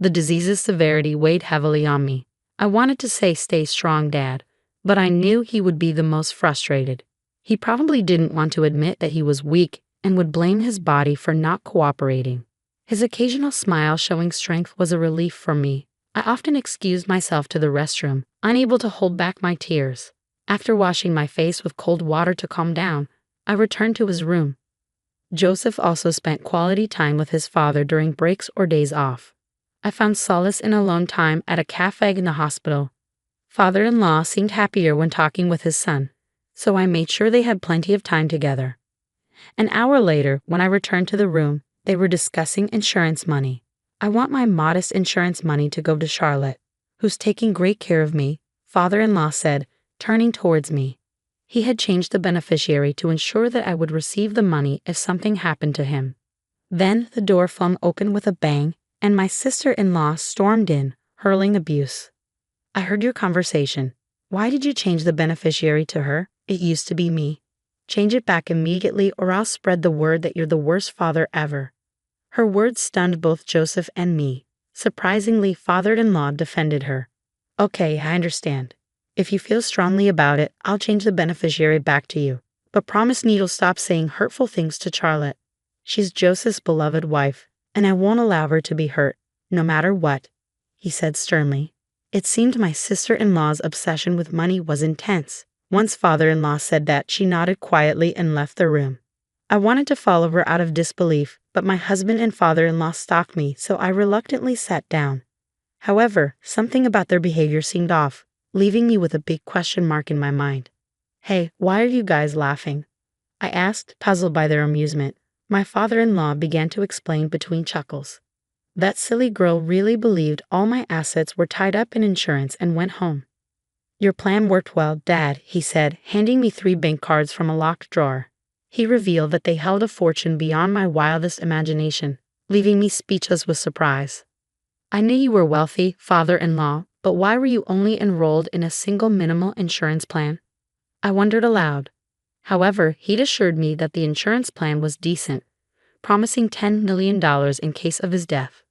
The disease's severity weighed heavily on me. I wanted to say, "Stay strong, Dad," but I knew he would be the most frustrated. He probably didn't want to admit that he was weak and would blame his body for not cooperating. His occasional smile showing strength was a relief for me. I often excused myself to the restroom, unable to hold back my tears. After washing my face with cold water to calm down, I returned to his room. Joseph also spent quality time with his father during breaks or days off. I found solace in alone time at a cafe in the hospital. Father-in-law seemed happier when talking with his son, so I made sure they had plenty of time together. An hour later, when I returned to the room, they were discussing insurance money. I want my modest insurance money to go to Charlotte, who's taking great care of me, father-in-law said, turning towards me. He had changed the beneficiary to ensure that I would receive the money if something happened to him. Then the door flung open with a bang, and my sister-in-law stormed in, hurling abuse. I heard your conversation. Why did you change the beneficiary to her? It used to be me. Change it back immediately or I'll spread the word that you're the worst father ever. Her words stunned both Joseph and me. Surprisingly, father-in-law defended her. Okay, I understand. If you feel strongly about it, I'll change the beneficiary back to you. But promise me you'll stop saying hurtful things to Charlotte. She's Joseph's beloved wife, and I won't allow her to be hurt, no matter what, he said sternly. It seemed my sister-in-law's obsession with money was intense. Once father-in-law said that, she nodded quietly and left the room. I wanted to follow her out of disbelief, but my husband and father-in-law stopped me, so I reluctantly sat down. However, something about their behavior seemed off, leaving me with a big question mark in my mind. Hey, why are you guys laughing? I asked, puzzled by their amusement. My father-in-law began to explain between chuckles. That silly girl really believed all my assets were tied up in insurance and went home. Your plan worked well, Dad, he said, handing me 3 bank cards from a locked drawer. He revealed that they held a fortune beyond my wildest imagination, leaving me speechless with surprise. I knew you were wealthy, father-in-law, but why were you only enrolled in a single minimal insurance plan? I wondered aloud. However, he'd assured me that the insurance plan was decent, promising $10 million in case of his death.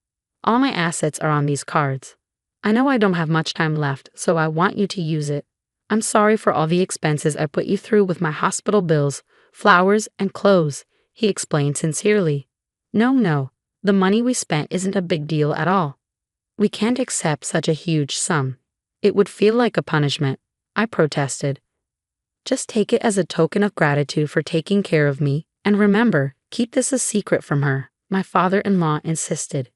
All my assets are on these cards. I know I don't have much time left, so I want you to use it. I'm sorry for all the expenses I put you through with my hospital bills, flowers, and clothes, he explained sincerely. No, the money we spent isn't a big deal at all. We can't accept such a huge sum. It would feel like a punishment, I protested. Just take it as a token of gratitude for taking care of me, and remember, keep this a secret from her, my father-in-law insisted.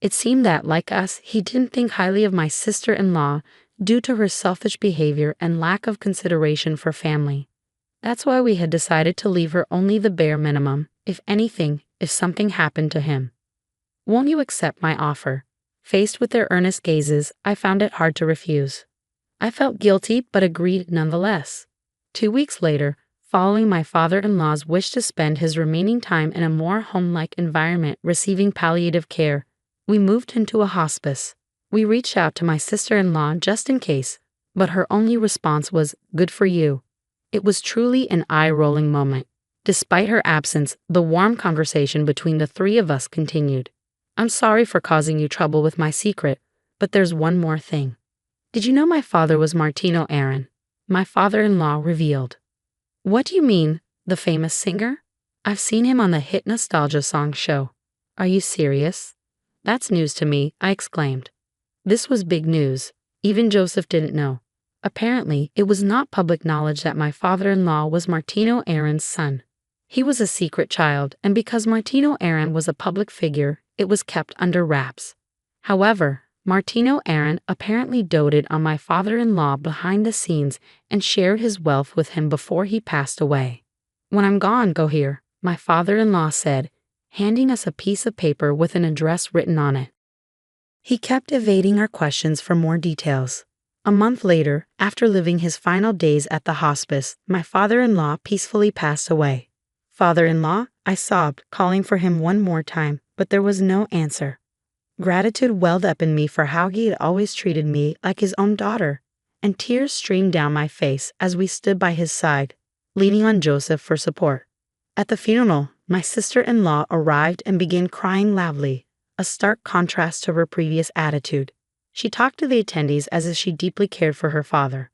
It seemed that, like us, he didn't think highly of my sister-in-law due to her selfish behavior and lack of consideration for family. That's why we had decided to leave her only the bare minimum, if anything, if something happened to him. Won't you accept my offer? Faced with their earnest gazes, I found it hard to refuse. I felt guilty but agreed nonetheless. 2 weeks later, following my father-in-law's wish to spend his remaining time in a more home-like environment receiving palliative care, we moved into a hospice. We reached out to my sister-in-law just in case, but her only response was, "Good for you." It was truly an eye-rolling moment. Despite her absence, the warm conversation between the 3 of us continued. I'm sorry for causing you trouble with my secret, but there's one more thing. Did you know my father was Martino Aaron? My father-in-law revealed. What do you mean, the famous singer? I've seen him on the hit nostalgia song show. Are you serious? That's news to me, I exclaimed. This was big news. Even Joseph didn't know. Apparently, it was not public knowledge that my father-in-law was Martino Aaron's son. He was a secret child, and because Martino Aaron was a public figure, it was kept under wraps. However, Martino Aaron apparently doted on my father-in-law behind the scenes and shared his wealth with him before he passed away. When I'm gone, go here, my father-in-law said, handing us a piece of paper with an address written on it. He kept evading our questions for more details. A month later, after living his final days at the hospice, my father-in-law peacefully passed away. Father-in-law, I sobbed, calling for him one more time, but there was no answer. Gratitude welled up in me for how he had always treated me like his own daughter, and tears streamed down my face as we stood by his side, leaning on Joseph for support. At the funeral, my sister-in-law arrived and began crying loudly, a stark contrast to her previous attitude. She talked to the attendees as if she deeply cared for her father.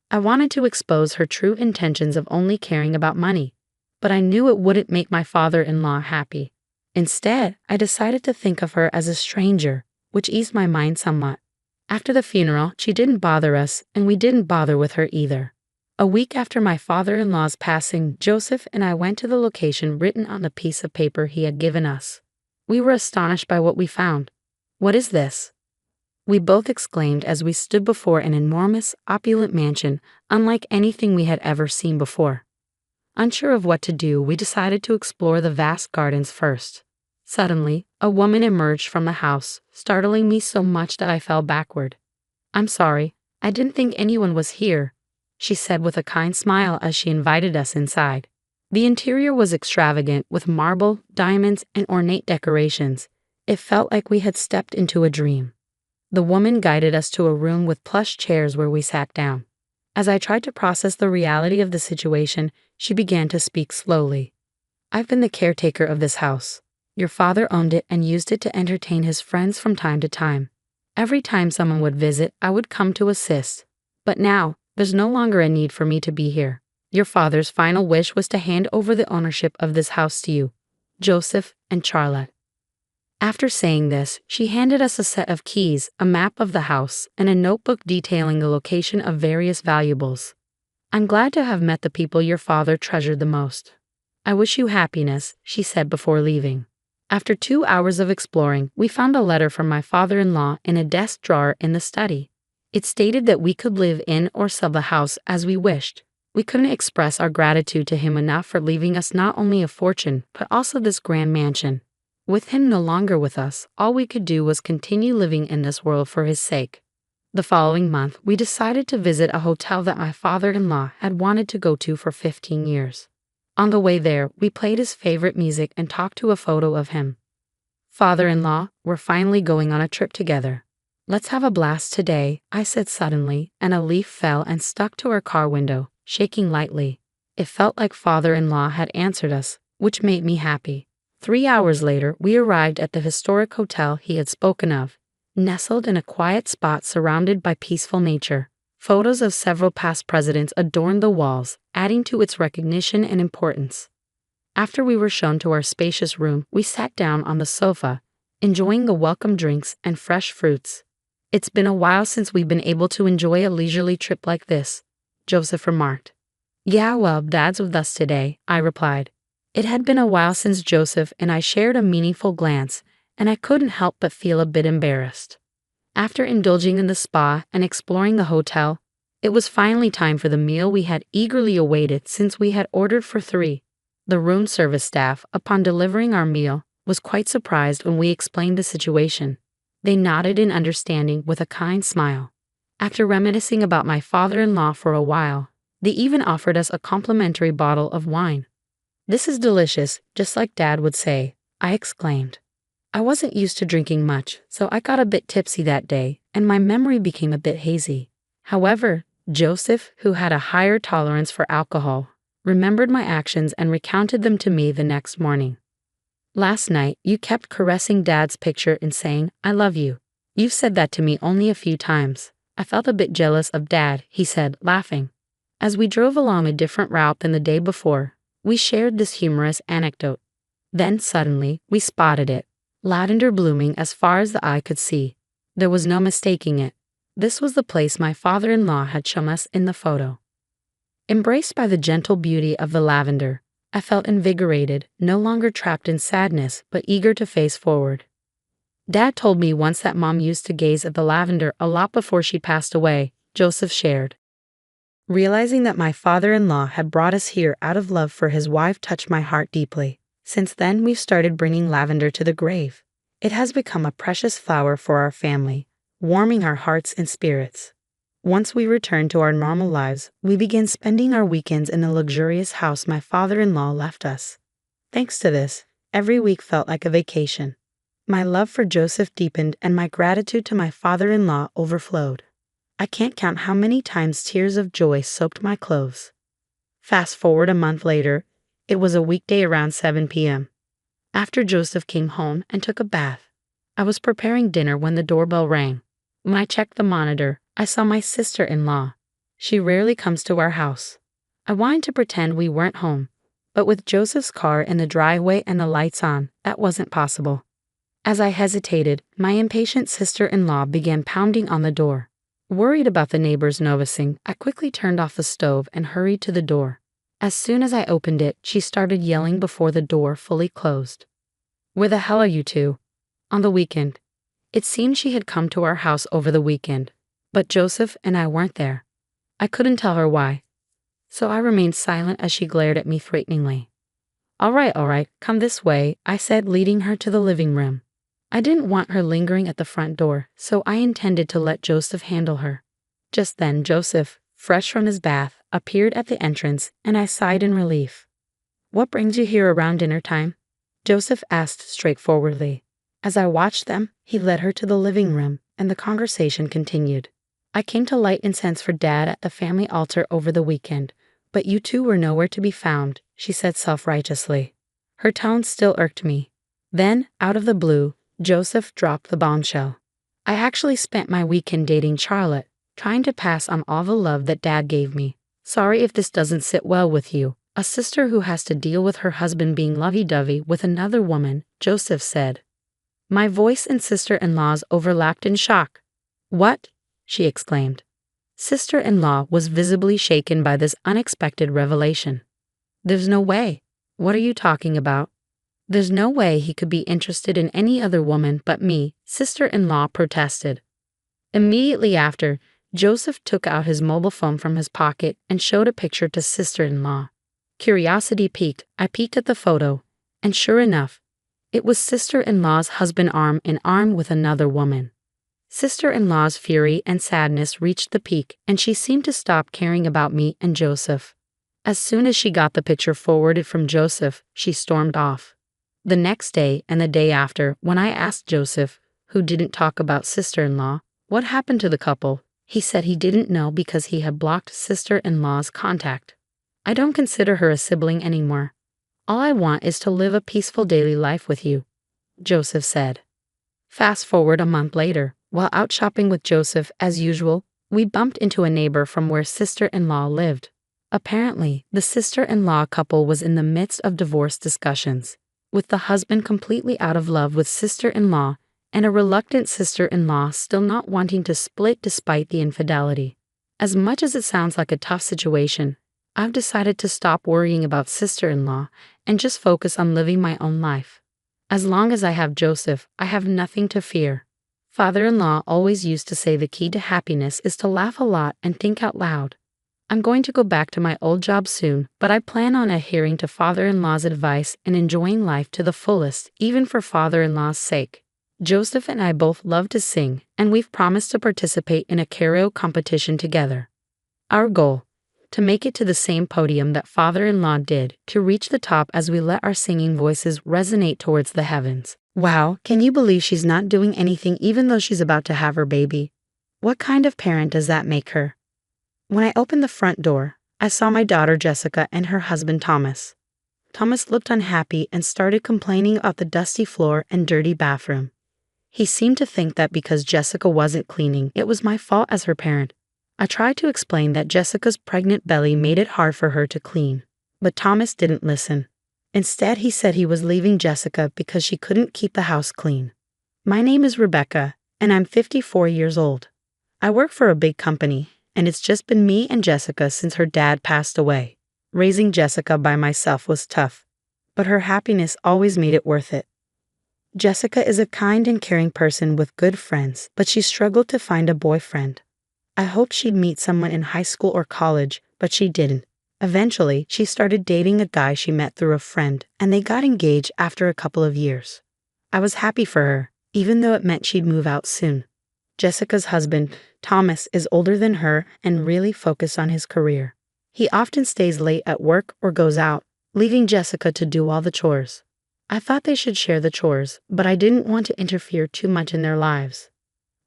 I wanted to expose her true intentions of only caring about money, but I knew it wouldn't make my father-in-law happy. Instead, I decided to think of her as a stranger, which eased my mind somewhat. After the funeral, she didn't bother us, and we didn't bother with her either. A week after my father-in-law's passing, Joseph and I went to the location written on the piece of paper he had given us. We were astonished by what we found. "What is this?" we both exclaimed as we stood before an enormous, opulent mansion, unlike anything we had ever seen before. Unsure of what to do, we decided to explore the vast gardens first. Suddenly, a woman emerged from the house, startling me so much that I fell backward. "I'm sorry, I didn't think anyone was here," she said with a kind smile as she invited us inside. The interior was extravagant, with marble, diamonds, and ornate decorations. It felt like we had stepped into a dream. The woman guided us to a room with plush chairs where we sat down. As I tried to process the reality of the situation, she began to speak slowly. "I've been the caretaker of this house. Your father owned it and used it to entertain his friends from time to time. Every time someone would visit, I would come to assist. But now, there's no longer a need for me to be here. Your father's final wish was to hand over the ownership of this house to you, Joseph and Charlotte." After saying this, she handed us a set of keys, a map of the house, and a notebook detailing the location of various valuables. "I'm glad to have met the people your father treasured the most. I wish you happiness," she said before leaving. After 2 hours of exploring, we found a letter from my father-in-law in a desk drawer in the study. It stated that we could live in or sell the house as we wished. We couldn't express our gratitude to him enough for leaving us not only a fortune, but also this grand mansion. With him no longer with us, all we could do was continue living in this world for his sake. The following month, we decided to visit a hotel that my father-in-law had wanted to go to for 15 years. On the way there, we played his favorite music and talked to a photo of him. "Father-in-law, we're finally going on a trip together. Let's have a blast today," I said suddenly, and a leaf fell and stuck to our car window, shaking lightly. It felt like father-in-law had answered us, which made me happy. 3 hours later, we arrived at the historic hotel he had spoken of, nestled in a quiet spot surrounded by peaceful nature. Photos of several past presidents adorned the walls, adding to its recognition and importance. After we were shown to our spacious room, we sat down on the sofa, enjoying the welcome drinks and fresh fruits. "It's been a while since we've been able to enjoy a leisurely trip like this," Joseph remarked. "Yeah, well, Dad's with us today," I replied. It had been a while since Joseph and I shared a meaningful glance, and I couldn't help but feel a bit embarrassed. After indulging in the spa and exploring the hotel, it was finally time for the meal we had eagerly awaited since we had ordered for 3. The room service staff, upon delivering our meal, was quite surprised when we explained the situation. They nodded in understanding with a kind smile. After reminiscing about my father-in-law for a while, they even offered us a complimentary bottle of wine. "This is delicious, just like Dad would say," I exclaimed. I wasn't used to drinking much, so I got a bit tipsy that day, and my memory became a bit hazy. However, Joseph, who had a higher tolerance for alcohol, remembered my actions and recounted them to me the next morning. "Last night, you kept caressing Dad's picture and saying, 'I love you.' You've said that to me only a few times. I felt a bit jealous of Dad," he said, laughing. As we drove along a different route than the day before, we shared this humorous anecdote. Then suddenly, we spotted it. Lavender blooming as far as the eye could see. There was no mistaking it. This was the place my father-in-law had shown us in the photo. Embraced by the gentle beauty of the lavender, I felt invigorated, no longer trapped in sadness, but eager to face forward. "Dad told me once that Mom used to gaze at the lavender a lot before she passed away," Joseph shared. Realizing that my father-in-law had brought us here out of love for his wife touched my heart deeply. Since then, we've started bringing lavender to the grave. It has become a precious flower for our family, warming our hearts and spirits. Once we returned to our normal lives, we began spending our weekends in the luxurious house my father-in-law left us. Thanks to this, every week felt like a vacation. My love for Joseph deepened and my gratitude to my father-in-law overflowed. I can't count how many times tears of joy soaked my clothes. Fast forward a month later, it was a weekday around 7 p.m. After Joseph came home and took a bath, I was preparing dinner when the doorbell rang. When I checked the monitor, I saw my sister-in-law. She rarely comes to our house. I wanted to pretend we weren't home, but with Joseph's car in the driveway and the lights on, that wasn't possible. As I hesitated, my impatient sister-in-law began pounding on the door. Worried about the neighbors noticing, I quickly turned off the stove and hurried to the door. As soon as I opened it, she started yelling before the door fully closed. "Where the hell are you two?" "On the weekend." It seemed she had come to our house over the weekend, but Joseph and I weren't there. I couldn't tell her why, so I remained silent as she glared at me threateningly. All right, come this way," I said, leading her to the living room. I didn't want her lingering at the front door, so I intended to let Joseph handle her. Just then, Joseph, fresh from his bath, appeared at the entrance, and I sighed in relief. "What brings you here around dinner time?" Joseph asked straightforwardly. As I watched them, he led her to the living room, and the conversation continued. "I came to light incense for Dad at the family altar over the weekend, but you two were nowhere to be found," she said self-righteously. Her tone still irked me. Then, out of the blue, Joseph dropped the bombshell. "I actually spent my weekend dating Charlotte, trying to pass on all the love that Dad gave me. Sorry if this doesn't sit well with you. A sister who has to deal with her husband being lovey-dovey with another woman," Joseph said. My voice and sister-in-law's overlapped in shock. "What?" she exclaimed. Sister-in-law was visibly shaken by this unexpected revelation. "There's no way." "What are you talking about?" "There's no way he could be interested in any other woman but me," sister-in-law protested. Immediately after, Joseph took out his mobile phone from his pocket and showed a picture to sister-in-law. Curiosity piqued. I peeked at the photo, and sure enough, it was sister-in-law's husband arm in arm with another woman. Sister-in-law's fury and sadness reached the peak, and she seemed to stop caring about me and Joseph. As soon as she got the picture forwarded from Joseph, she stormed off. The next day and the day after, when I asked Joseph, who didn't talk about sister-in-law, what happened to the couple, he said he didn't know because he had blocked sister-in-law's contact. "I don't consider her a sibling anymore. All I want is to live a peaceful daily life with you," Joseph said. Fast forward a month later, while out shopping with Joseph as usual, we bumped into a neighbor from where sister-in-law lived. Apparently, the sister-in-law couple was in the midst of divorce discussions, with the husband completely out of love with sister-in-law and a reluctant sister-in-law still not wanting to split despite the infidelity. As much as it sounds like a tough situation, I've decided to stop worrying about sister-in-law and just focus on living my own life. As long as I have Joseph, I have nothing to fear. Father-in-law always used to say the key to happiness is to laugh a lot and think out loud. I'm going to go back to my old job soon, but I plan on adhering to father-in-law's advice and enjoying life to the fullest, even for father-in-law's sake. Joseph and I both love to sing, and we've promised to participate in a karaoke competition together. Our goal: to make it to the same podium that father-in-law did, to reach the top as we let our singing voices resonate towards the heavens. Wow, can you believe she's not doing anything even though she's about to have her baby? What kind of parent does that make her? When I opened the front door, I saw my daughter Jessica and her husband Thomas. Thomas looked unhappy and started complaining about the dusty floor and dirty bathroom. He seemed to think that because Jessica wasn't cleaning, it was my fault as her parent. I tried to explain that Jessica's pregnant belly made it hard for her to clean, but Thomas didn't listen. Instead, he said he was leaving Jessica because she couldn't keep the house clean. My name is Rebecca, and I'm 54 years old. I work for a big company, and it's just been me and Jessica since her dad passed away. Raising Jessica by myself was tough, but her happiness always made it worth it. Jessica is a kind and caring person with good friends, but she struggled to find a boyfriend. I hoped she'd meet someone in high school or college, but she didn't. Eventually, she started dating a guy she met through a friend, and they got engaged after a couple of years. I was happy for her, even though it meant she'd move out soon. Jessica's husband, Thomas, is older than her and really focused on his career. He often stays late at work or goes out, leaving Jessica to do all the chores. I thought they should share the chores, but I didn't want to interfere too much in their lives.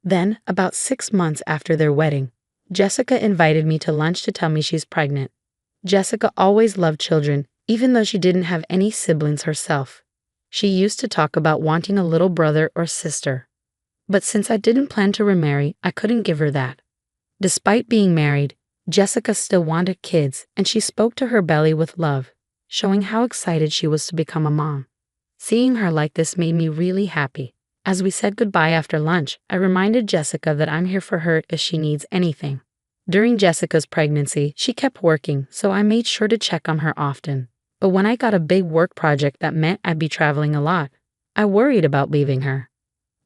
Then, about 6 months after their wedding, Jessica invited me to lunch to tell me she's pregnant. Jessica always loved children, even though she didn't have any siblings herself. She used to talk about wanting a little brother or sister. But since I didn't plan to remarry, I couldn't give her that. Despite being married, Jessica still wanted kids, and she spoke to her belly with love, showing how excited she was to become a mom. Seeing her like this made me really happy. As we said goodbye after lunch, I reminded Jessica that I'm here for her if she needs anything. During Jessica's pregnancy, she kept working, so I made sure to check on her often. But when I got a big work project that meant I'd be traveling a lot, I worried about leaving her.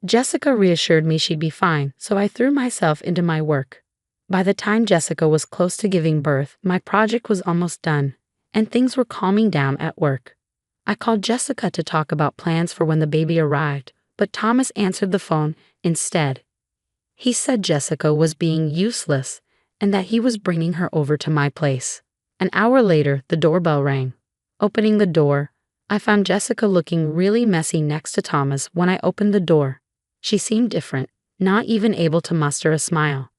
Jessica reassured me she'd be fine, so I threw myself into my work. By the time Jessica was close to giving birth, my project was almost done, and things were calming down at work. I called Jessica to talk about plans for when the baby arrived, but Thomas answered the phone instead. He said Jessica was being useless and that he was bringing her over to my place. An hour later, the doorbell rang. Opening the door, I found Jessica looking really messy next to Thomas when I opened the door. She seemed different, not even able to muster a smile.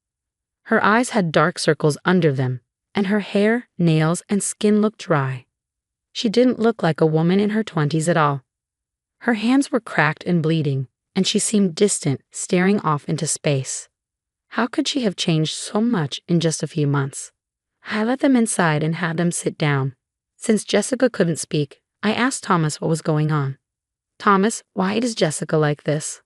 Her eyes had dark circles under them, and her hair, nails, and skin looked dry. She didn't look like a woman in her 20s at all. Her hands were cracked and bleeding, and she seemed distant, staring off into space. How could she have changed so much in just a few months? I let them inside and had them sit down. Since Jessica couldn't speak, I asked Thomas what was going on. "Thomas, why is Jessica like this?"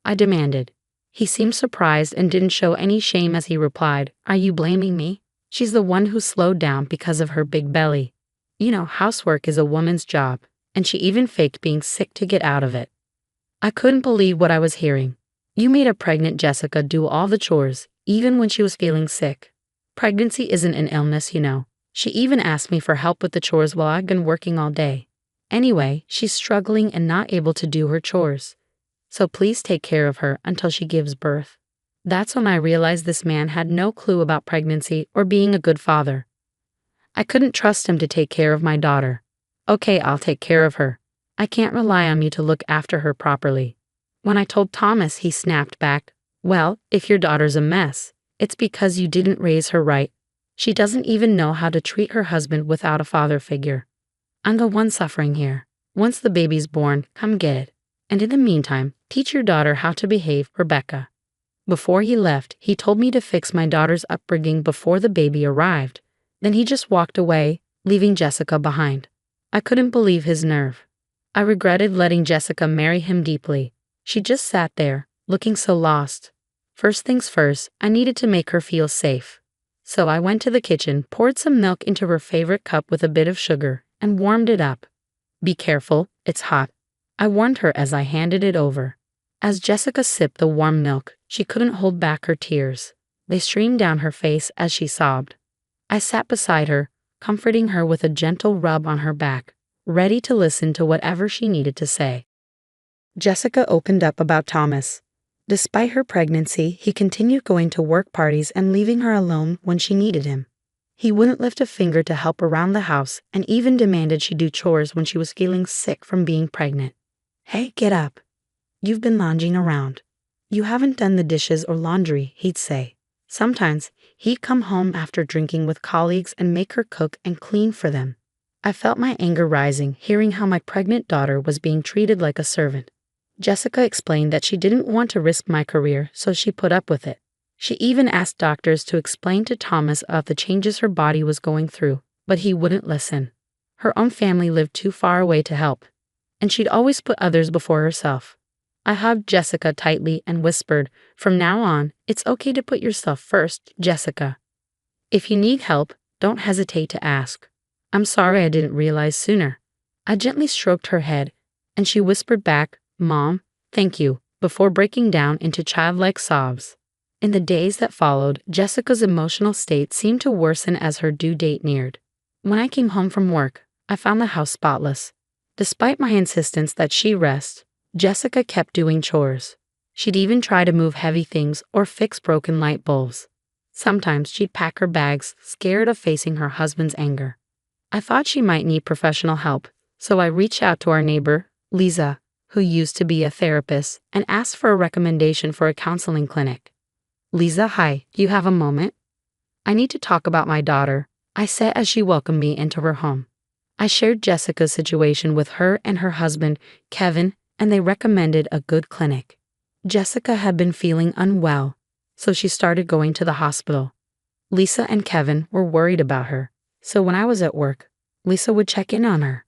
I demanded. He seemed surprised and didn't show any shame as he replied, "Are you blaming me? She's the one who slowed down because of her big belly. You know, housework is a woman's job, and she even faked being sick to get out of it." I couldn't believe what I was hearing. "You made a pregnant Jessica do all the chores, even when she was feeling sick. Pregnancy isn't an illness, you know. She even asked me for help with the chores while I've been working all day. Anyway, she's struggling and not able to do her chores. So please take care of her until she gives birth." That's when I realized this man had no clue about pregnancy or being a good father. I couldn't trust him to take care of my daughter. "Okay, I'll take care of her. I can't rely on you to look after her properly." When I told Thomas, he snapped back, "Well, if your daughter's a mess, it's because you didn't raise her right. She doesn't even know how to treat her husband without a father figure. I'm the one suffering here. Once the baby's born, come get it. And in the meantime, teach your daughter how to behave, Rebecca." Before he left, he told me to fix my daughter's upbringing before the baby arrived. Then he just walked away, leaving Jessica behind. I couldn't believe his nerve. I regretted letting Jessica marry him deeply. She just sat there, looking so lost. First things first, I needed to make her feel safe. So I went to the kitchen, poured some milk into her favorite cup with a bit of sugar, and warmed it up. "Be careful, it's hot," I warned her as I handed it over. As Jessica sipped the warm milk, she couldn't hold back her tears. They streamed down her face as she sobbed. I sat beside her, comforting her with a gentle rub on her back, ready to listen to whatever she needed to say. Jessica opened up about Thomas. Despite her pregnancy, he continued going to work parties and leaving her alone when she needed him. He wouldn't lift a finger to help around the house and even demanded she do chores when she was feeling sick from being pregnant. "Hey, get up. You've been lounging around. You haven't done the dishes or laundry," he'd say. Sometimes, he'd come home after drinking with colleagues and make her cook and clean for them. I felt my anger rising, hearing how my pregnant daughter was being treated like a servant. Jessica explained that she didn't want to risk my career, so she put up with it. She even asked doctors to explain to Thomas about the changes her body was going through, but he wouldn't listen. Her own family lived too far away to help, and she'd always put others before herself. I hugged Jessica tightly and whispered, "From now on, it's okay to put yourself first, Jessica. If you need help, don't hesitate to ask. I'm sorry I didn't realize sooner." I gently stroked her head, and she whispered back, "Mom, thank you," before breaking down into childlike sobs. In the days that followed, Jessica's emotional state seemed to worsen as her due date neared. When I came home from work, I found the house spotless. Despite my insistence that she rest, Jessica kept doing chores. She'd even try to move heavy things or fix broken light bulbs. Sometimes she'd pack her bags, scared of facing her husband's anger. I thought she might need professional help, so I reached out to our neighbor, Lisa, who used to be a therapist, and asked for a recommendation for a counseling clinic. "Lisa, hi, do you have a moment? I need to talk about my daughter," I said as she welcomed me into her home. I shared Jessica's situation with her and her husband, Kevin, and they recommended a good clinic. Jessica had been feeling unwell, so she started going to the hospital. Lisa and Kevin were worried about her, so when I was at work, Lisa would check in on her.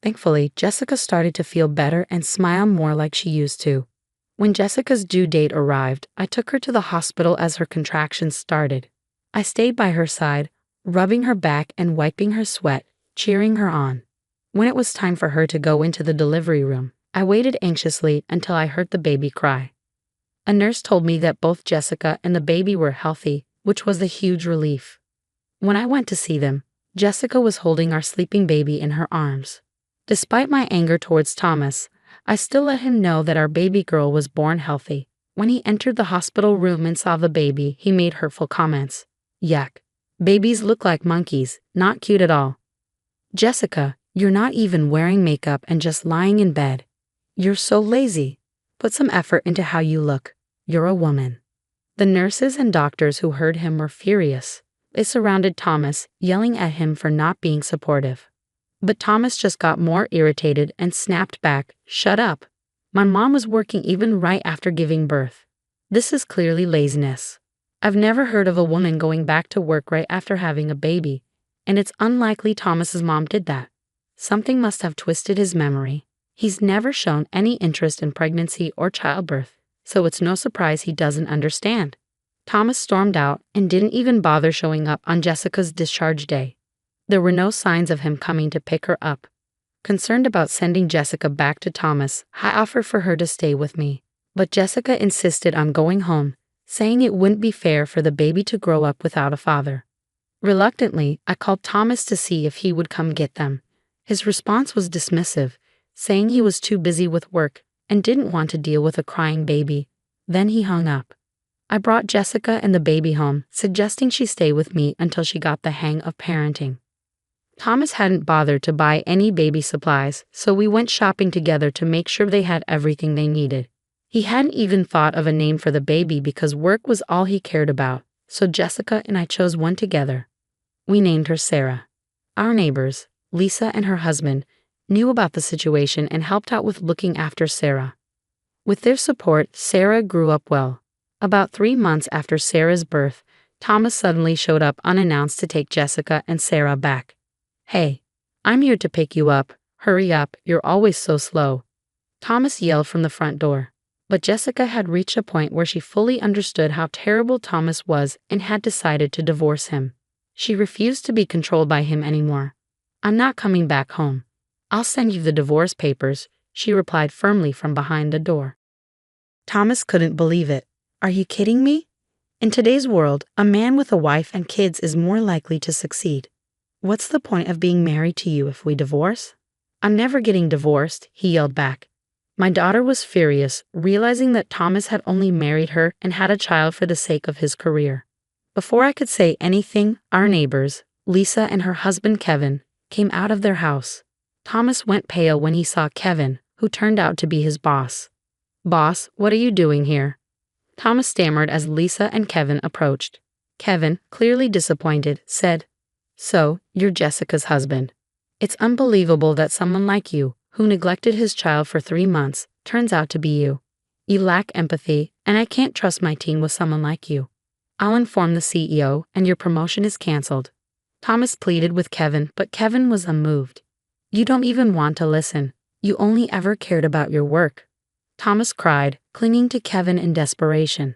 Thankfully, Jessica started to feel better and smile more like she used to. When Jessica's due date arrived, I took her to the hospital as her contractions started. I stayed by her side, rubbing her back and wiping her sweat, cheering her on. When it was time for her to go into the delivery room, I waited anxiously until I heard the baby cry. A nurse told me that both Jessica and the baby were healthy, which was a huge relief. When I went to see them, Jessica was holding our sleeping baby in her arms. Despite my anger towards Thomas, I still let him know that our baby girl was born healthy. When he entered the hospital room and saw the baby, he made hurtful comments. Yuck. Babies look like monkeys, not cute at all. Jessica, you're not even wearing makeup and just lying in bed. You're so lazy. Put some effort into how you look. You're a woman. The nurses and doctors who heard him were furious. They surrounded Thomas, yelling at him for not being supportive. But Thomas just got more irritated and snapped back, "Shut up. My mom was working even right after giving birth. This is clearly laziness. I've never heard of a woman going back to work right after having a baby, and it's unlikely Thomas's mom did that. Something must have twisted his memory. He's never shown any interest in pregnancy or childbirth, so it's no surprise he doesn't understand." Thomas stormed out and didn't even bother showing up on Jessica's discharge day. There were no signs of him coming to pick her up. Concerned about sending Jessica back to Thomas, I offered for her to stay with me, but Jessica insisted on going home, saying it wouldn't be fair for the baby to grow up without a father. Reluctantly, I called Thomas to see if he would come get them. His response was dismissive, saying he was too busy with work and didn't want to deal with a crying baby. Then he hung up. I brought Jessica and the baby home, suggesting she stay with me until she got the hang of parenting. Thomas hadn't bothered to buy any baby supplies, so we went shopping together to make sure they had everything they needed. He hadn't even thought of a name for the baby because work was all he cared about, so Jessica and I chose one together. We named her Sarah. Our neighbors, Lisa and her husband, knew about the situation and helped out with looking after Sarah. With their support, Sarah grew up well. About 3 months after Sarah's birth, Thomas suddenly showed up unannounced to take Jessica and Sarah back. "Hey, I'm here to pick you up. Hurry up, you're always so slow," Thomas yelled from the front door. But Jessica had reached a point where she fully understood how terrible Thomas was and had decided to divorce him. She refused to be controlled by him anymore. "I'm not coming back home. I'll send you the divorce papers," she replied firmly from behind the door. Thomas couldn't believe it. "Are you kidding me? In today's world, a man with a wife and kids is more likely to succeed. What's the point of being married to you if we divorce?" "I'm never getting divorced," he yelled back. My daughter was furious, realizing that Thomas had only married her and had a child for the sake of his career. Before I could say anything, our neighbors, Lisa and her husband Kevin, came out of their house. Thomas went pale when he saw Kevin, who turned out to be his boss. "Boss, what are you doing here?" Thomas stammered as Lisa and Kevin approached. Kevin, clearly disappointed, said, "So, you're Jessica's husband. It's unbelievable that someone like you, who neglected his child for 3 months, turns out to be you. You lack empathy, and I can't trust my team with someone like you. I'll inform the CEO, and your promotion is canceled." Thomas pleaded with Kevin, but Kevin was unmoved. "You don't even want to listen. You only ever cared about your work." Thomas cried, clinging to Kevin in desperation.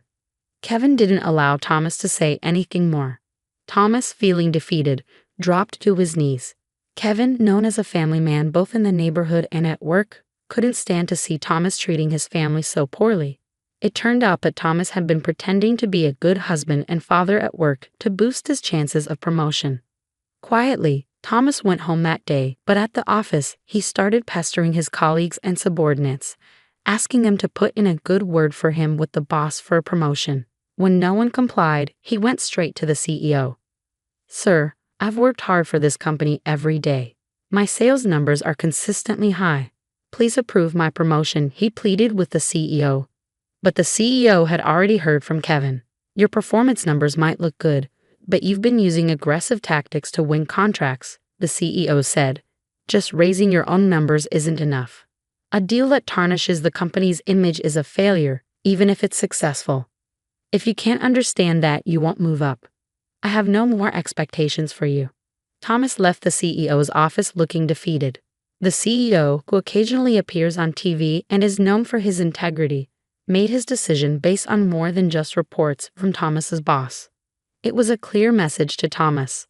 Kevin didn't allow Thomas to say anything more. Thomas, feeling defeated, dropped to his knees. Kevin, known as a family man both in the neighborhood and at work, couldn't stand to see Thomas treating his family so poorly. It turned out that Thomas had been pretending to be a good husband and father at work to boost his chances of promotion. Quietly, Thomas went home that day, but at the office, he started pestering his colleagues and subordinates, asking them to put in a good word for him with the boss for a promotion. When no one complied, he went straight to the CEO. "Sir, I've worked hard for this company every day. My sales numbers are consistently high. Please approve my promotion," he pleaded with the CEO. But the CEO had already heard from Kevin. "Your performance numbers might look good, but you've been using aggressive tactics to win contracts," the CEO said. "Just raising your own numbers isn't enough. A deal that tarnishes the company's image is a failure, even if it's successful. If you can't understand that, you won't move up. I have no more expectations for you." Thomas left the CEO's office looking defeated. The CEO, who occasionally appears on TV and is known for his integrity, made his decision based on more than just reports from Thomas's boss. It was a clear message to Thomas.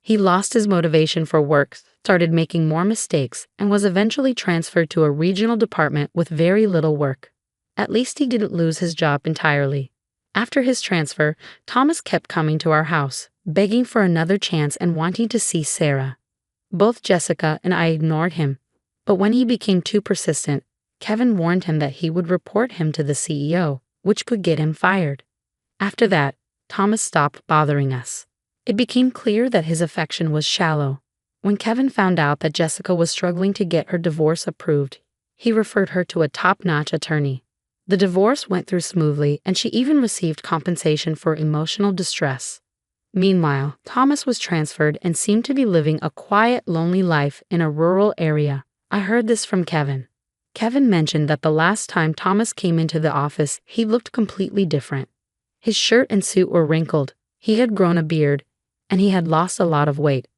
He lost his motivation for work, started making more mistakes, and was eventually transferred to a regional department with very little work. At least he didn't lose his job entirely. After his transfer, Thomas kept coming to our house, begging for another chance and wanting to see Sarah. Both Jessica and I ignored him, but when he became too persistent, Kevin warned him that he would report him to the CEO, which could get him fired. After that, Thomas stopped bothering us. It became clear that his affection was shallow. When Kevin found out that Jessica was struggling to get her divorce approved, he referred her to a top-notch attorney. The divorce went through smoothly, and she even received compensation for emotional distress. Meanwhile, Thomas was transferred and seemed to be living a quiet, lonely life in a rural area. I heard this from Kevin. Kevin mentioned that the last time Thomas came into the office, he looked completely different. His shirt and suit were wrinkled, he had grown a beard, and he had lost a lot of weight.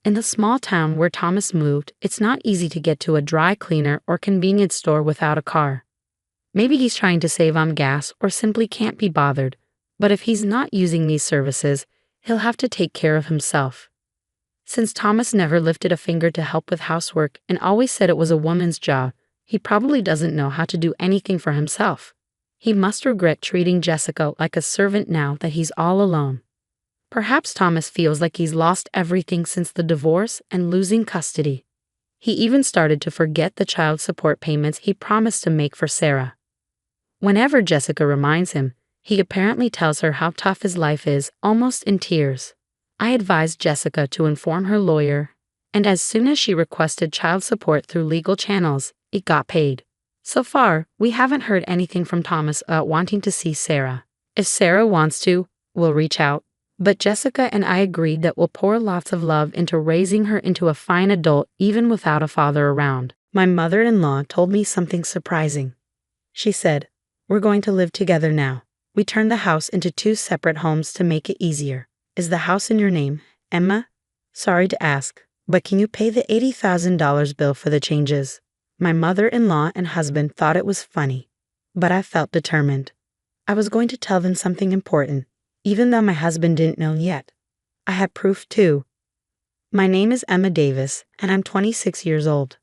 In the small town where Thomas moved, it's not easy to get to a dry cleaner or convenience store without a car. Maybe he's trying to save on gas or simply can't be bothered, but if he's not using these services, he'll have to take care of himself. Since Thomas never lifted a finger to help with housework and always said it was a woman's job, he probably doesn't know how to do anything for himself. He must regret treating Jessica like a servant now that he's all alone. Perhaps Thomas feels like he's lost everything since the divorce and losing custody. He even started to forget the child support payments he promised to make for Sarah. Whenever Jessica reminds him, he apparently tells her how tough his life is, almost in tears. I advised Jessica to inform her lawyer, and as soon as she requested child support through legal channels, it got paid. So far, we haven't heard anything from Thomas about wanting to see Sarah. If Sarah wants to, we'll reach out. But Jessica and I agreed that we'll pour lots of love into raising her into a fine adult even without a father around. My mother-in-law told me something surprising. She said, "We're going to live together now. We turned the house into 2 separate homes to make it easier. Is the house in your name, Emma? Sorry to ask, but can you pay the $80,000 bill for the changes?" My mother-in-law and husband thought it was funny, but I felt determined. I was going to tell them something important, even though my husband didn't know yet. I had proof too. My name is Emma Davis, and I'm 26 years old.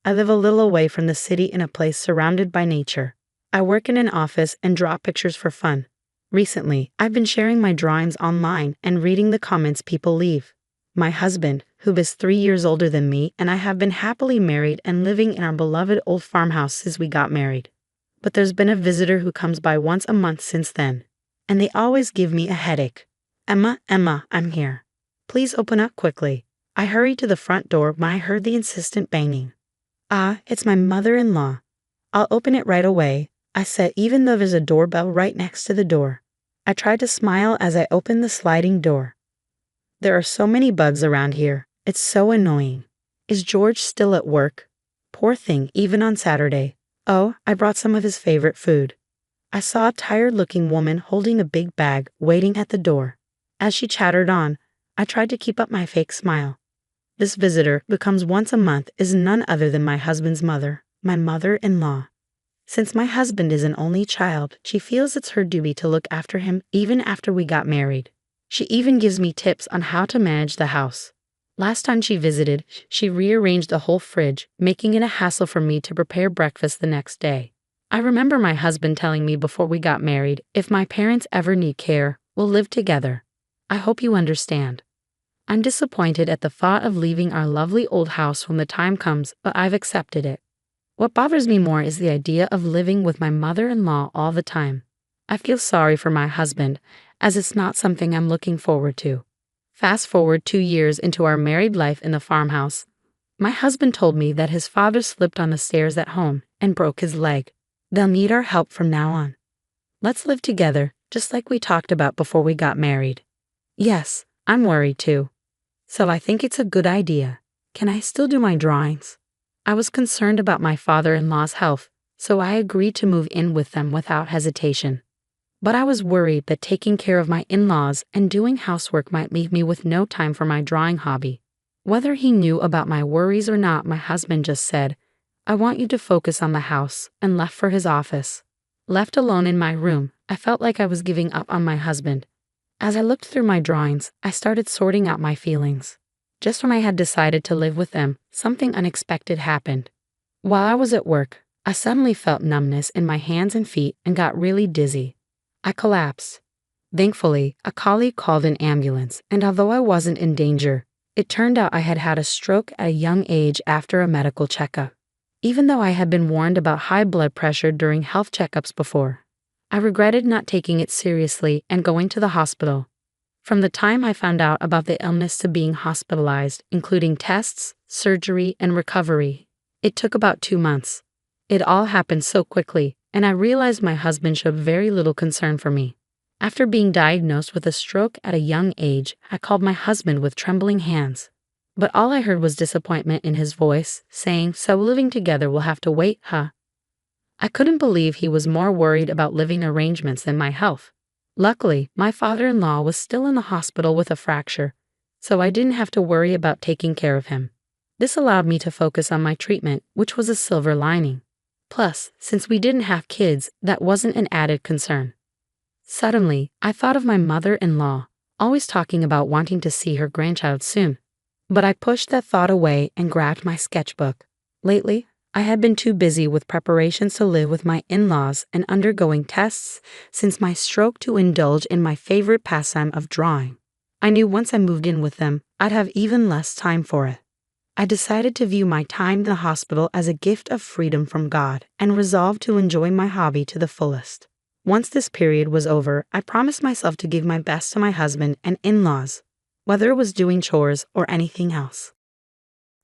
I live a little away from the city in a place surrounded by nature. I work in an office and draw pictures for fun. Recently, I've been sharing my drawings online and reading the comments people leave. My husband, who is 3 years older than me, and I have been happily married and living in our beloved old farmhouse since we got married. But there's been a visitor who comes by once a month since then, and they always give me a headache. Emma, I'm here. Please open up quickly." I hurried to the front door when I heard the insistent banging. "Ah, it's my mother-in-law. I'll open it right away," I said, even though there's a doorbell right next to the door. I tried to smile as I opened the sliding door. There are so many bugs around here. It's so annoying. Is George still at work? Poor thing, even on Saturday. Oh, I brought some of his favorite food. I saw a tired-looking woman holding a big bag waiting at the door. As she chattered on, I tried to keep up my fake smile. This visitor, who comes once a month, is none other than my husband's mother, my mother-in-law. Since my husband is an only child, she feels it's her duty to look after him even after we got married. She even gives me tips on how to manage the house. Last time she visited, she rearranged the whole fridge, making it a hassle for me to prepare breakfast the next day. I remember my husband telling me before we got married, if my parents ever need care, we'll live together. I hope you understand. I'm disappointed at the thought of leaving our lovely old house when the time comes, but I've accepted it. What bothers me more is the idea of living with my mother-in-law all the time. I feel sorry for my husband, as it's not something I'm looking forward to. Fast forward 2 years into our married life in the farmhouse. My husband told me that his father slipped on the stairs at home and broke his leg. They'll need our help from now on. Let's live together, just like we talked about before we got married. Yes, I'm worried too. So I think it's a good idea. Can I still do my drawings? I was concerned about my father-in-law's health, so I agreed to move in with them without hesitation. But I was worried that taking care of my in-laws and doing housework might leave me with no time for my drawing hobby. Whether he knew about my worries or not, my husband just said, "I want you to focus on the house," and left for his office. Left alone in my room, I felt like I was giving up on my husband. As I looked through my drawings, I started sorting out my feelings. Just when I had decided to live with them, something unexpected happened. While I was at work, I suddenly felt numbness in my hands and feet and got really dizzy. I collapsed. Thankfully, a colleague called an ambulance, and although I wasn't in danger, it turned out I had had a stroke at a young age after a medical checkup. Even though I had been warned about high blood pressure during health checkups before, I regretted not taking it seriously and going to the hospital. From the time I found out about the illness to being hospitalized, including tests, surgery, and recovery, it took about 2 months. It all happened so quickly, and I realized my husband showed very little concern for me. After being diagnosed with a stroke at a young age, I called my husband with trembling hands. But all I heard was disappointment in his voice, saying, "So living together will have to wait, huh?" I couldn't believe he was more worried about living arrangements than my health. Luckily, my father-in-law was still in the hospital with a fracture, so I didn't have to worry about taking care of him. This allowed me to focus on my treatment, which was a silver lining. Plus, since we didn't have kids, that wasn't an added concern. Suddenly, I thought of my mother-in-law, always talking about wanting to see her grandchild soon. But I pushed that thought away and grabbed my sketchbook. Lately, I had been too busy with preparations to live with my in-laws and undergoing tests since my stroke to indulge in my favorite pastime of drawing. I knew once I moved in with them, I'd have even less time for it. I decided to view my time in the hospital as a gift of freedom from God and resolved to enjoy my hobby to the fullest. Once this period was over, I promised myself to give my best to my husband and in-laws, whether it was doing chores or anything else.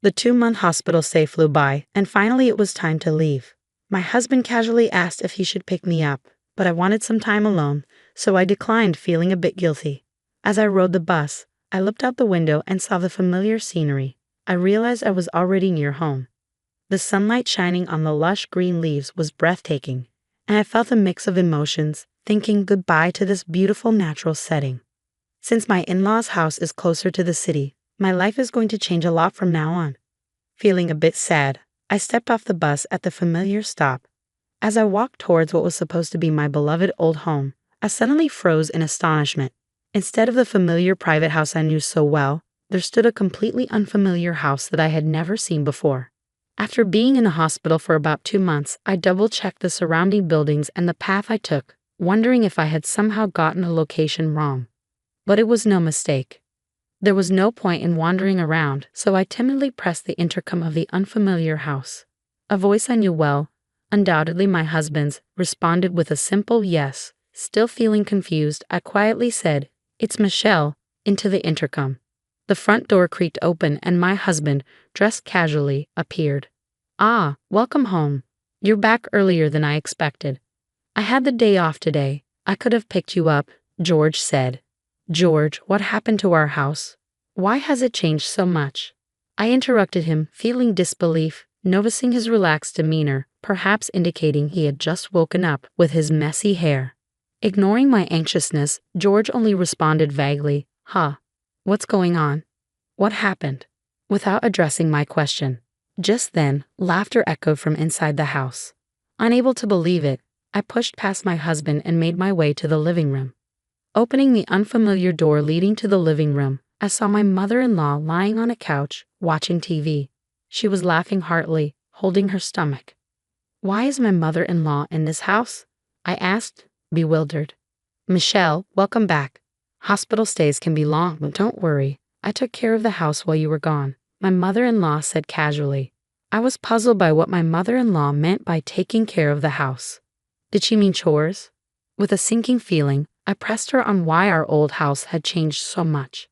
The 2-month hospital stay flew by, and finally it was time to leave. My husband casually asked if he should pick me up, but I wanted some time alone, so I declined, feeling a bit guilty. As I rode the bus, I looked out the window and saw the familiar scenery. I realized I was already near home. The sunlight shining on the lush green leaves was breathtaking, and I felt a mix of emotions, thinking goodbye to this beautiful natural setting. Since my in-laws' house is closer to the city, my life is going to change a lot from now on. Feeling a bit sad, I stepped off the bus at the familiar stop. As I walked towards what was supposed to be my beloved old home, I suddenly froze in astonishment. Instead of the familiar private house I knew so well, there stood a completely unfamiliar house that I had never seen before. After being in the hospital for about 2 months, I double-checked the surrounding buildings and the path I took, wondering if I had somehow gotten a location wrong. But it was no mistake. There was no point in wandering around, so I timidly pressed the intercom of the unfamiliar house. A voice I knew well, undoubtedly my husband's, responded with a simple yes. Still feeling confused, I quietly said, "It's Michelle," into the intercom. The front door creaked open and my husband, dressed casually, appeared. "Ah, welcome home. You're back earlier than I expected. I had the day off today. I could have picked you up," George said. "George, what happened to our house? Why has it changed so much?" I interrupted him, feeling disbelief, noticing his relaxed demeanor, perhaps indicating he had just woken up with his messy hair. Ignoring my anxiousness, George only responded vaguely, "Huh. What's going on? What happened?" without addressing my question. Just then, laughter echoed from inside the house. Unable to believe it, I pushed past my husband and made my way to the living room. Opening the unfamiliar door leading to the living room, I saw my mother-in-law lying on a couch, watching TV. She was laughing heartily, holding her stomach. "Why is my mother-in-law in this house?" I asked, bewildered. "Michelle, welcome back. Hospital stays can be long, but don't worry. I took care of the house while you were gone," my mother-in-law said casually. I was puzzled by what my mother-in-law meant by taking care of the house. Did she mean chores? With a sinking feeling, I pressed her on why our old house had changed so much.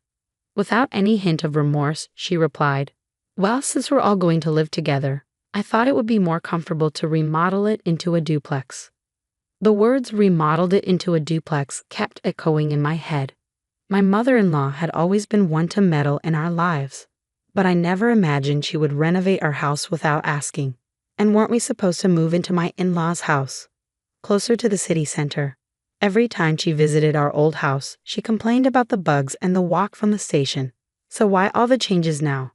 Without any hint of remorse, she replied, "Well, since we're all going to live together, I thought it would be more comfortable to remodel it into a duplex." The words "remodeled it into a duplex" kept echoing in my head. My mother-in-law had always been one to meddle in our lives, but I never imagined she would renovate our house without asking. And weren't we supposed to move into my in-laws' house, closer to the city center? Every time she visited our old house, she complained about the bugs and the walk from the station. So why all the changes now?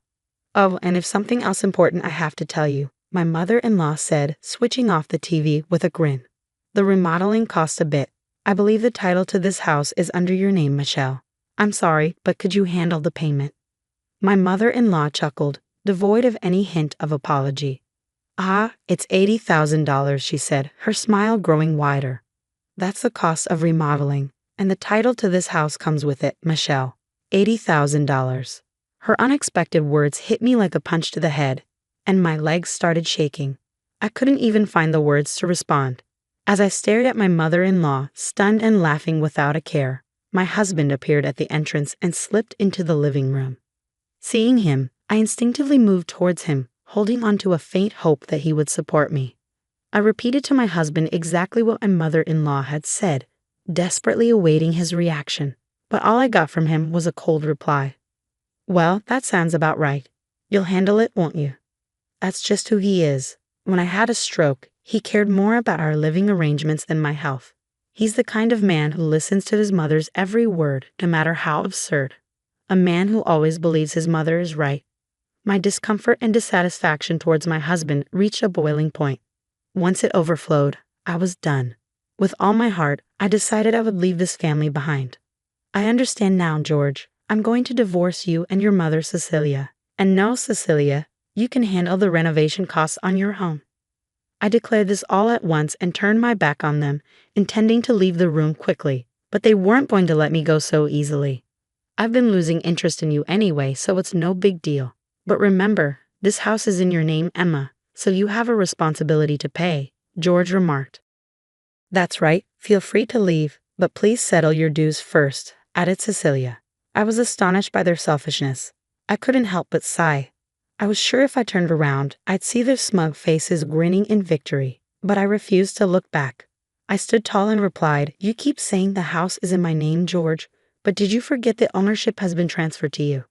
"Oh, and if something else important I have to tell you," my mother-in-law said, switching off the TV with a grin. The remodeling cost a bit. I believe the title to this house is under your name, Michelle. I'm sorry, but could you handle the payment? My mother-in-law chuckled, devoid of any hint of apology. Ah, it's $80,000, she said, her smile growing wider. That's the cost of remodeling, and the title to this house comes with it, Michelle. $80,000. Her unexpected words hit me like a punch to the head, and my legs started shaking. I couldn't even find the words to respond. As I stared at my mother-in-law, stunned and laughing without a care, my husband appeared at the entrance and slipped into the living room. Seeing him, I instinctively moved towards him, holding on to a faint hope that he would support me. I repeated to my husband exactly what my mother-in-law had said, desperately awaiting his reaction, but all I got from him was a cold reply. Well, that sounds about right. You'll handle it, won't you? That's just who he is. When I had a stroke, he cared more about our living arrangements than my health. He's the kind of man who listens to his mother's every word, no matter how absurd. A man who always believes his mother is right. My discomfort and dissatisfaction towards my husband reached a boiling point. Once it overflowed, I was done. With all my heart, I decided I would leave this family behind. I understand now, George. I'm going to divorce you and your mother, Cecilia. And no, Cecilia, you can handle the renovation costs on your own. I declared this all at once and turned my back on them, intending to leave the room quickly, but they weren't going to let me go so easily. I've been losing interest in you anyway, so it's no big deal. But remember, this house is in your name, Emma, so you have a responsibility to pay, George remarked. That's right, feel free to leave, but please settle your dues first, added Cecilia. I was astonished by their selfishness. I couldn't help but sigh. I was sure if I turned around, I'd see their smug faces grinning in victory, but I refused to look back. I stood tall and replied, You keep saying the house is in my name, George, but did you forget that ownership has been transferred to you?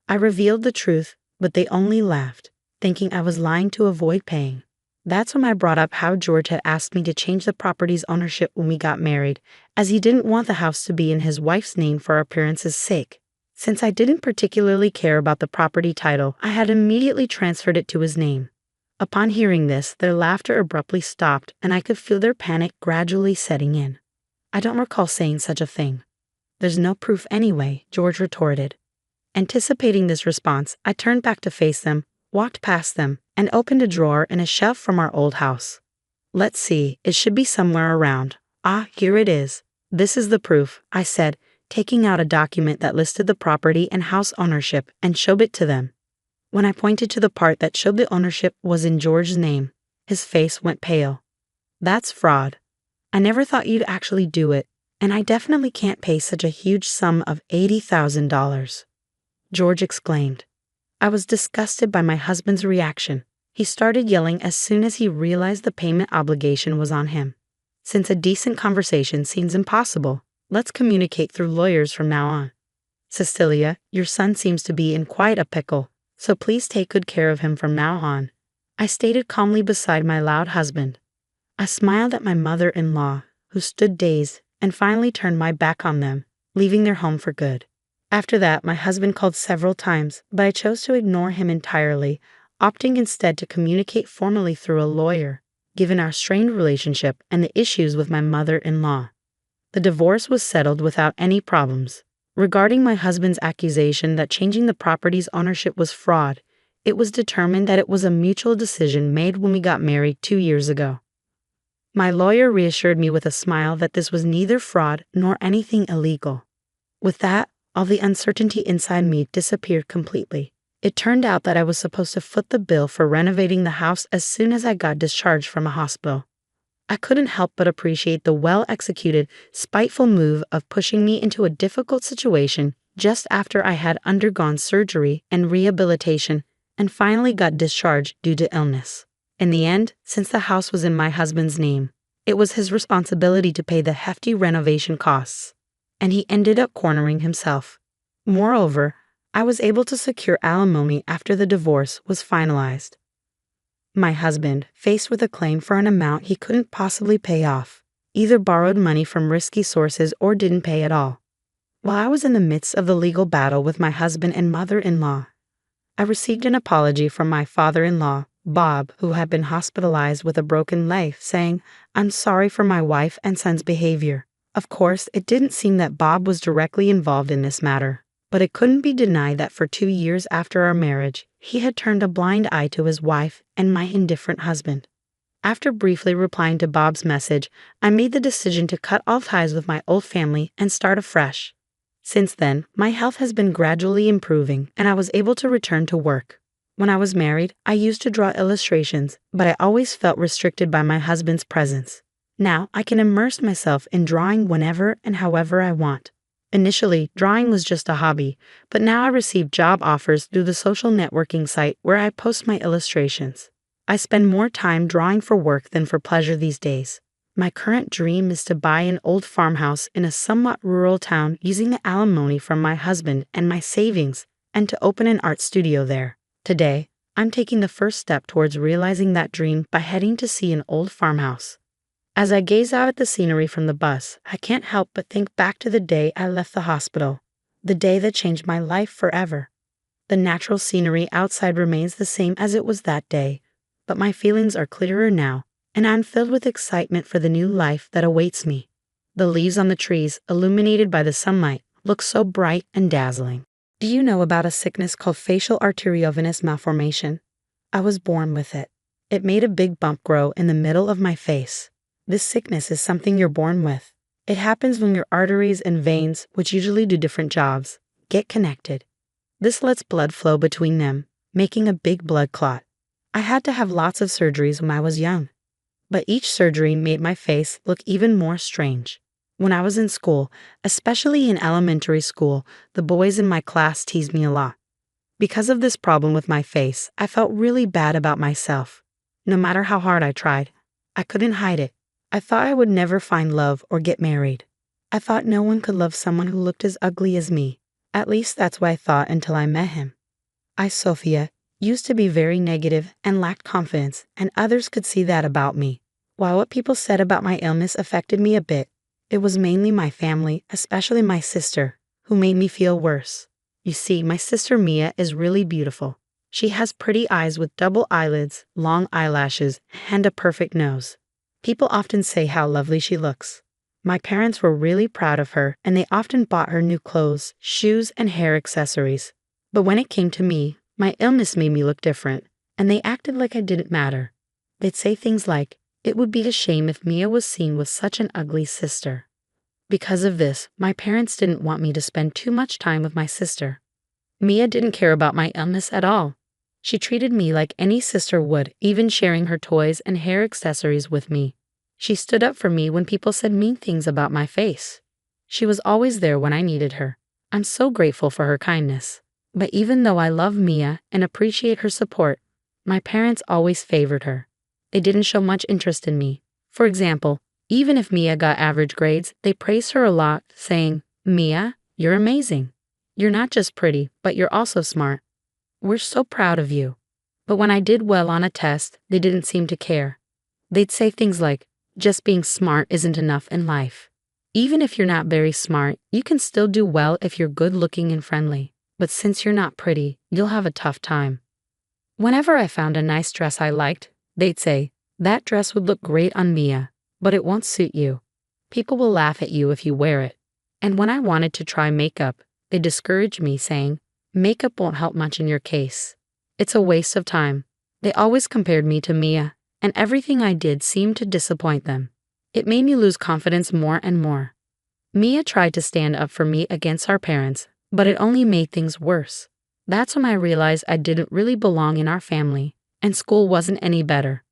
I revealed the truth, but they only laughed, thinking I was lying to avoid paying. That's when I brought up how George had asked me to change the property's ownership when we got married, as he didn't want the house to be in his wife's name for appearance's sake. Since I didn't particularly care about the property title, I had immediately transferred it to his name. Upon hearing this, their laughter abruptly stopped, and I could feel their panic gradually setting in. I don't recall saying such a thing. There's no proof anyway, George retorted. Anticipating this response, I turned back to face them, walked past them, and opened a drawer in a shelf from our old house. Let's see, it should be somewhere around. Ah, here it is. This is the proof, I said, taking out a document that listed the property and house ownership and showed it to them. When I pointed to the part that showed the ownership was in George's name, his face went pale. That's fraud. I never thought you'd actually do it, and I definitely can't pay such a huge sum of $80,000. George exclaimed. I was disgusted by my husband's reaction. He started yelling as soon as he realized the payment obligation was on him. Since a decent conversation seems impossible, let's communicate through lawyers from now on. Cecilia, your son seems to be in quite a pickle, so please take good care of him from now on, I stated calmly beside my loud husband. I smiled at my mother-in-law, who stood dazed, and finally turned my back on them, leaving their home for good. After that, my husband called several times, but I chose to ignore him entirely, opting instead to communicate formally through a lawyer, given our strained relationship and the issues with my mother-in-law. The divorce was settled without any problems. Regarding my husband's accusation that changing the property's ownership was fraud, it was determined that it was a mutual decision made when we got married 2 years ago. My lawyer reassured me with a smile that this was neither fraud nor anything illegal. With that, all the uncertainty inside me disappeared completely. It turned out that I was supposed to foot the bill for renovating the house as soon as I got discharged from a hospital. I couldn't help but appreciate the well-executed, spiteful move of pushing me into a difficult situation just after I had undergone surgery and rehabilitation and finally got discharged due to illness. In the end, since the house was in my husband's name, it was his responsibility to pay the hefty renovation costs, and he ended up cornering himself. Moreover, I was able to secure alimony after the divorce was finalized. My husband, faced with a claim for an amount he couldn't possibly pay off, either borrowed money from risky sources or didn't pay at all. While I was in the midst of the legal battle with my husband and mother-in-law, I received an apology from my father-in-law, Bob, who had been hospitalized with a broken leg, saying, "I'm sorry for my wife and son's behavior." Of course, it didn't seem that Bob was directly involved in this matter, but it couldn't be denied that for 2 years after our marriage, he had turned a blind eye to his wife and my indifferent husband. After briefly replying to Bob's message, I made the decision to cut all ties with my old family and start afresh. Since then, my health has been gradually improving and I was able to return to work. When I was married, I used to draw illustrations, but I always felt restricted by my husband's presence. Now, I can immerse myself in drawing whenever and however I want. Initially, drawing was just a hobby, but now I receive job offers through the social networking site where I post my illustrations. I spend more time drawing for work than for pleasure these days. My current dream is to buy an old farmhouse in a somewhat rural town using the alimony from my husband and my savings, and to open an art studio there. Today, I'm taking the first step towards realizing that dream by heading to see an old farmhouse. As I gaze out at the scenery from the bus, I can't help but think back to the day I left the hospital, the day that changed my life forever. The natural scenery outside remains the same as it was that day, but my feelings are clearer now, and I'm filled with excitement for the new life that awaits me. The leaves on the trees, illuminated by the sunlight, look so bright and dazzling. Do you know about a sickness called facial arteriovenous malformation? I was born with it. It made a big bump grow in the middle of my face. This sickness is something you're born with. It happens when your arteries and veins, which usually do different jobs, get connected. This lets blood flow between them, making a big blood clot. I had to have lots of surgeries when I was young, but each surgery made my face look even more strange. When I was in school, especially in elementary school, the boys in my class teased me a lot. Because of this problem with my face, I felt really bad about myself. No matter how hard I tried, I couldn't hide it. I thought I would never find love or get married. I thought no one could love someone who looked as ugly as me. At least that's what I thought until I met him. I, Sophia, used to be very negative and lacked confidence, and others could see that about me. While what people said about my illness affected me a bit, it was mainly my family, especially my sister, who made me feel worse. You see, my sister Mia is really beautiful. She has pretty eyes with double eyelids, long eyelashes, and a perfect nose. People often say how lovely she looks. My parents were really proud of her, and they often bought her new clothes, shoes, and hair accessories. But when it came to me, my illness made me look different, and they acted like I didn't matter. They'd say things like, "It would be a shame if Mia was seen with such an ugly sister." Because of this, my parents didn't want me to spend too much time with my sister. Mia didn't care about my illness at all. She treated me like any sister would, even sharing her toys and hair accessories with me. She stood up for me when people said mean things about my face. She was always there when I needed her. I'm so grateful for her kindness. But even though I love Mia and appreciate her support, my parents always favored her. They didn't show much interest in me. For example, even if Mia got average grades, they praised her a lot, saying, "Mia, you're amazing. You're not just pretty, but you're also smart. We're so proud of you." But when I did well on a test, they didn't seem to care. They'd say things like, "Just being smart isn't enough in life. Even if you're not very smart, you can still do well if you're good-looking and friendly. But since you're not pretty, you'll have a tough time." Whenever I found a nice dress I liked, they'd say, "That dress would look great on Mia, but it won't suit you. People will laugh at you if you wear it." And when I wanted to try makeup, they discouraged me, saying, "Makeup won't help much in your case. It's a waste of time." They always compared me to Mia, and everything I did seemed to disappoint them. It made me lose confidence more and more. Mia tried to stand up for me against our parents, but it only made things worse. That's when I realized I didn't really belong in our family, and school wasn't any better.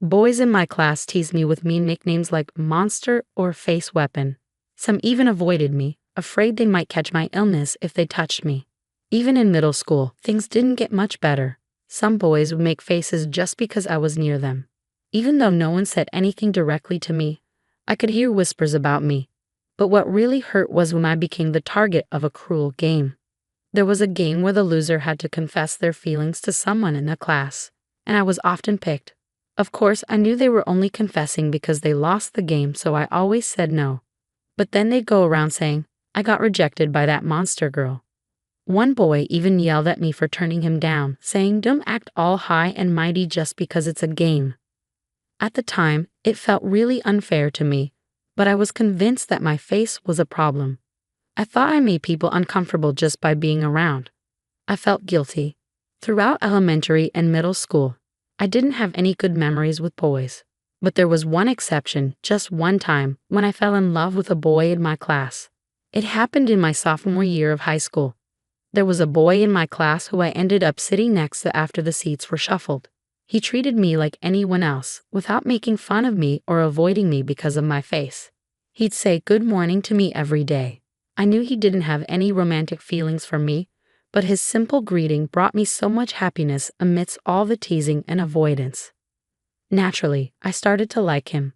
Boys in my class teased me with mean nicknames like monster or face weapon. Some even avoided me, afraid they might catch my illness if they touched me. Even in middle school, things didn't get much better. Some boys would make faces just because I was near them. Even though no one said anything directly to me, I could hear whispers about me. But what really hurt was when I became the target of a cruel game. There was a game where the loser had to confess their feelings to someone in the class, and I was often picked. Of course, I knew they were only confessing because they lost the game, so I always said no. But then they'd go around saying, "I got rejected by that monster girl." One boy even yelled at me for turning him down, saying, "Don't act all high and mighty just because it's a game." At the time, it felt really unfair to me, but I was convinced that my face was a problem. I thought I made people uncomfortable just by being around. I felt guilty. Throughout elementary and middle school, I didn't have any good memories with boys. But there was one exception, just one time, when I fell in love with a boy in my class. It happened in my sophomore year of high school. There was a boy in my class who I ended up sitting next to after the seats were shuffled. He treated me like anyone else, without making fun of me or avoiding me because of my face. He'd say good morning to me every day. I knew he didn't have any romantic feelings for me, but his simple greeting brought me so much happiness amidst all the teasing and avoidance. Naturally, I started to like him.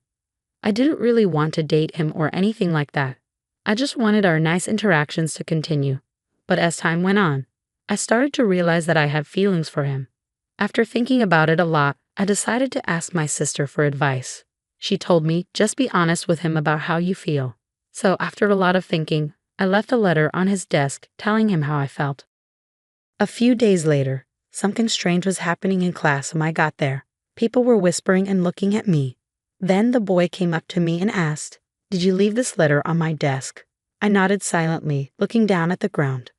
I didn't really want to date him or anything like that. I just wanted our nice interactions to continue. But as time went on, I started to realize that I had feelings for him. After thinking about it a lot, I decided to ask my sister for advice. She told me, just be honest with him about how you feel. So after a lot of thinking, I left a letter on his desk telling him how I felt. A few days later, something strange was happening in class when I got there. People were whispering and looking at me. Then the boy came up to me and asked, "Did you leave this letter on my desk?" I nodded silently, looking down at the ground.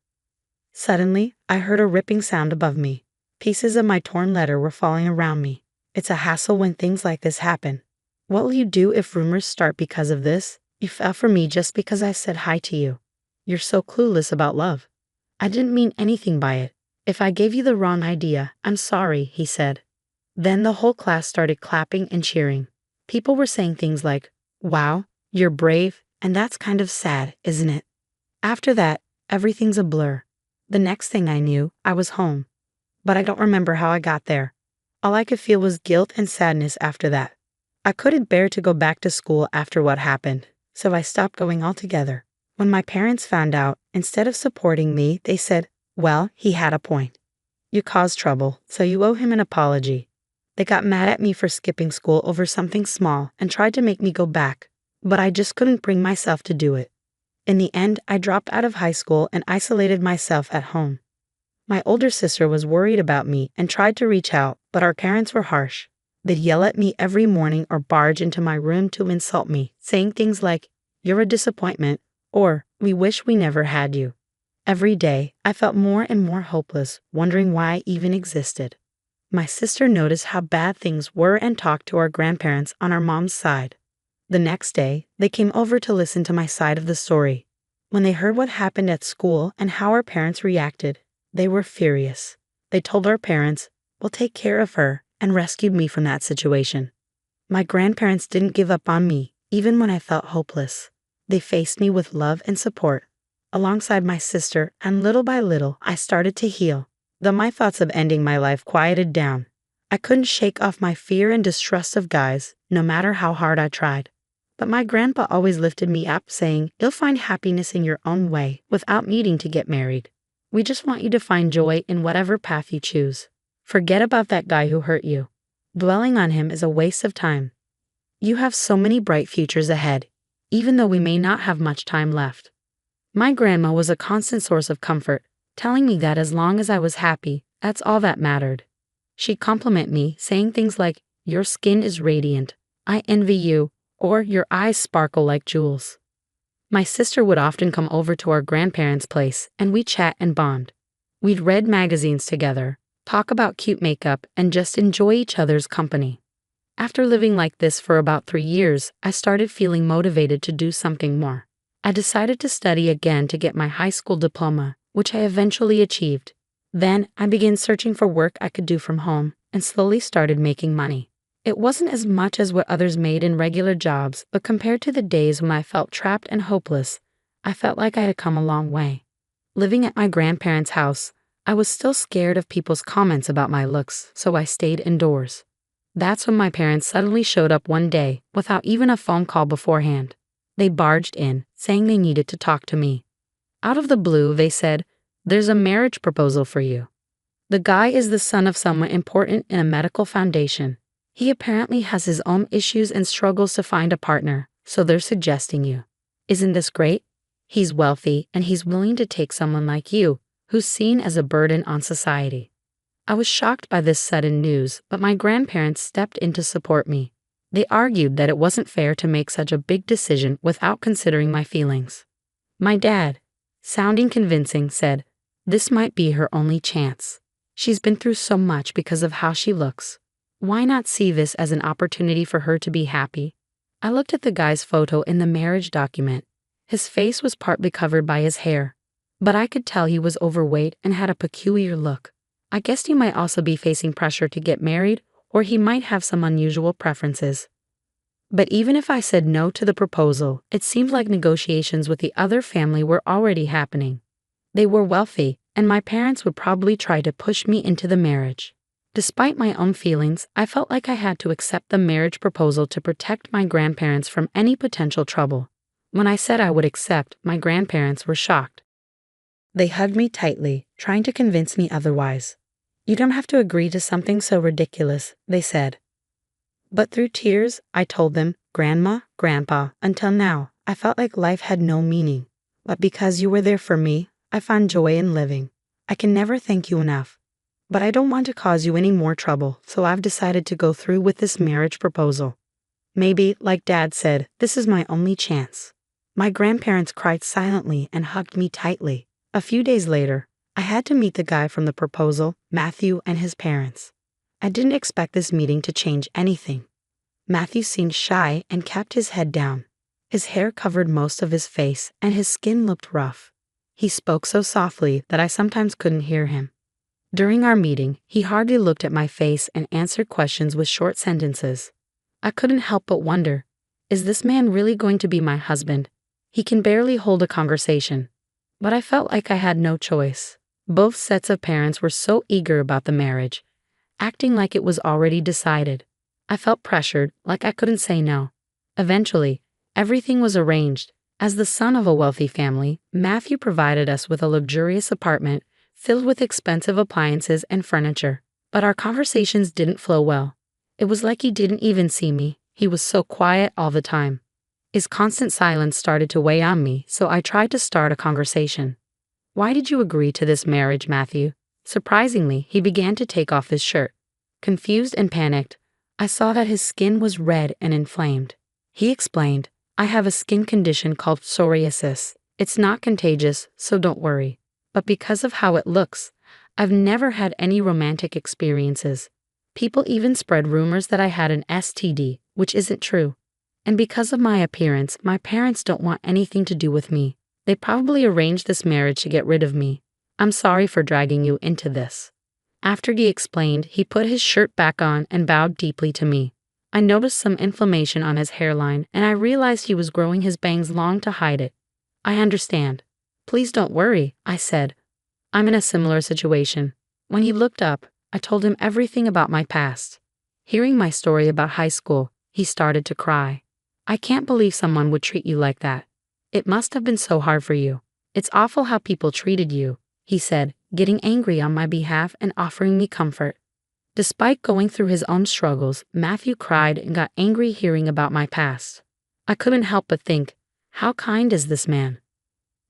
Suddenly, I heard a ripping sound above me. Pieces of my torn letter were falling around me. It's a hassle when things like this happen. What will you do if rumors start because of this? You fell for me just because I said hi to you. You're so clueless about love. I didn't mean anything by it. If I gave you the wrong idea, I'm sorry, he said. Then the whole class started clapping and cheering. People were saying things like, "Wow, you're brave, and that's kind of sad, isn't it?" After that, everything's a blur. The next thing I knew, I was home. But I don't remember how I got there. All I could feel was guilt and sadness after that. I couldn't bear to go back to school after what happened, so I stopped going altogether. When my parents found out, instead of supporting me, they said, "Well, he had a point. You caused trouble, so you owe him an apology." They got mad at me for skipping school over something small and tried to make me go back, but I just couldn't bring myself to do it. In the end, I dropped out of high school and isolated myself at home. My older sister was worried about me and tried to reach out, but our parents were harsh. They'd yell at me every morning or barge into my room to insult me, saying things like, "You're a disappointment," or "We wish we never had you." Every day, I felt more and more hopeless, wondering why I even existed. My sister noticed how bad things were and talked to our grandparents on our mom's side. The next day, they came over to listen to my side of the story. When they heard what happened at school and how our parents reacted, they were furious. They told our parents, "We'll take care of her," and rescued me from that situation. My grandparents didn't give up on me, even when I felt hopeless. They faced me with love and support, alongside my sister, and little by little, I started to heal. Though my thoughts of ending my life quieted down, I couldn't shake off my fear and distrust of guys, no matter how hard I tried. But my grandpa always lifted me up, saying, "You'll find happiness in your own way, without needing to get married. We just want you to find joy in whatever path you choose. Forget about that guy who hurt you. Dwelling on him is a waste of time. You have so many bright futures ahead, even though we may not have much time left." My grandma was a constant source of comfort, telling me that as long as I was happy, that's all that mattered. She'd compliment me, saying things like, "Your skin is radiant. I envy you," or "Your eyes sparkle like jewels." My sister would often come over to our grandparents' place, and we'd chat and bond. We'd read magazines together, talk about cute makeup, and just enjoy each other's company. After living like this for about 3 years, I started feeling motivated to do something more. I decided to study again to get my high school diploma, which I eventually achieved. Then I began searching for work I could do from home and slowly started making money. It wasn't as much as what others made in regular jobs, but compared to the days when I felt trapped and hopeless, I felt like I had come a long way. Living at my grandparents' house, I was still scared of people's comments about my looks, so I stayed indoors. That's when my parents suddenly showed up one day without even a phone call beforehand. They barged in, saying they needed to talk to me. Out of the blue, they said, "There's a marriage proposal for you. The guy is the son of someone important in a medical foundation. He apparently has his own issues and struggles to find a partner, so they're suggesting you. Isn't this great? He's wealthy and he's willing to take someone like you, who's seen as a burden on society. I was shocked by this sudden news, but my grandparents stepped in to support me. They argued that it wasn't fair to make such a big decision without considering my feelings. My dad, sounding convincing, said, "This might be her only chance. She's been through so much because of how she looks. Why not see this as an opportunity for her to be happy?" I looked at the guy's photo in the marriage document. His face was partly covered by his hair, but I could tell he was overweight and had a peculiar look. I guessed he might also be facing pressure to get married, or he might have some unusual preferences. But even if I said no to the proposal, it seemed like negotiations with the other family were already happening. They were wealthy, and my parents would probably try to push me into the marriage. Despite my own feelings, I felt like I had to accept the marriage proposal to protect my grandparents from any potential trouble. When I said I would accept, my grandparents were shocked. They hugged me tightly, trying to convince me otherwise. "You don't have to agree to something so ridiculous," they said. But through tears, I told them, "Grandma, Grandpa, until now, I felt like life had no meaning. But because you were there for me, I find joy in living. I can never thank you enough. But I don't want to cause you any more trouble, so I've decided to go through with this marriage proposal. Maybe, like Dad said, this is my only chance." My grandparents cried silently and hugged me tightly. A few days later, I had to meet the guy from the proposal, Matthew, and his parents. I didn't expect this meeting to change anything. Matthew seemed shy and kept his head down. His hair covered most of his face, and his skin looked rough. He spoke so softly that I sometimes couldn't hear him. During our meeting, he hardly looked at my face and answered questions with short sentences. I couldn't help but wonder, is this man really going to be my husband? He can barely hold a conversation. But I felt like I had no choice. Both sets of parents were so eager about the marriage, acting like it was already decided. I felt pressured, like I couldn't say no. Eventually, everything was arranged. As the son of a wealthy family, Matthew provided us with a luxurious apartment filled with expensive appliances and furniture. But our conversations didn't flow well. It was like he didn't even see me. He was so quiet all the time. His constant silence started to weigh on me, so I tried to start a conversation. "Why did you agree to this marriage, Matthew?" Surprisingly, he began to take off his shirt. Confused and panicked, I saw that his skin was red and inflamed. He explained, "I have a skin condition called psoriasis. It's not contagious, so don't worry. But because of how it looks, I've never had any romantic experiences. People even spread rumors that I had an STD, which isn't true. And because of my appearance, my parents don't want anything to do with me. They probably arranged this marriage to get rid of me. I'm sorry for dragging you into this." After he explained, he put his shirt back on and bowed deeply to me. I noticed some inflammation on his hairline, and I realized he was growing his bangs long to hide it. "I understand. Please don't worry," I said. "I'm in a similar situation." When he looked up, I told him everything about my past. Hearing my story about high school, he started to cry. "I can't believe someone would treat you like that. It must have been so hard for you. It's awful how people treated you," he said, getting angry on my behalf and offering me comfort. Despite going through his own struggles, Matthew cried and got angry hearing about my past. I couldn't help but think, how kind is this man?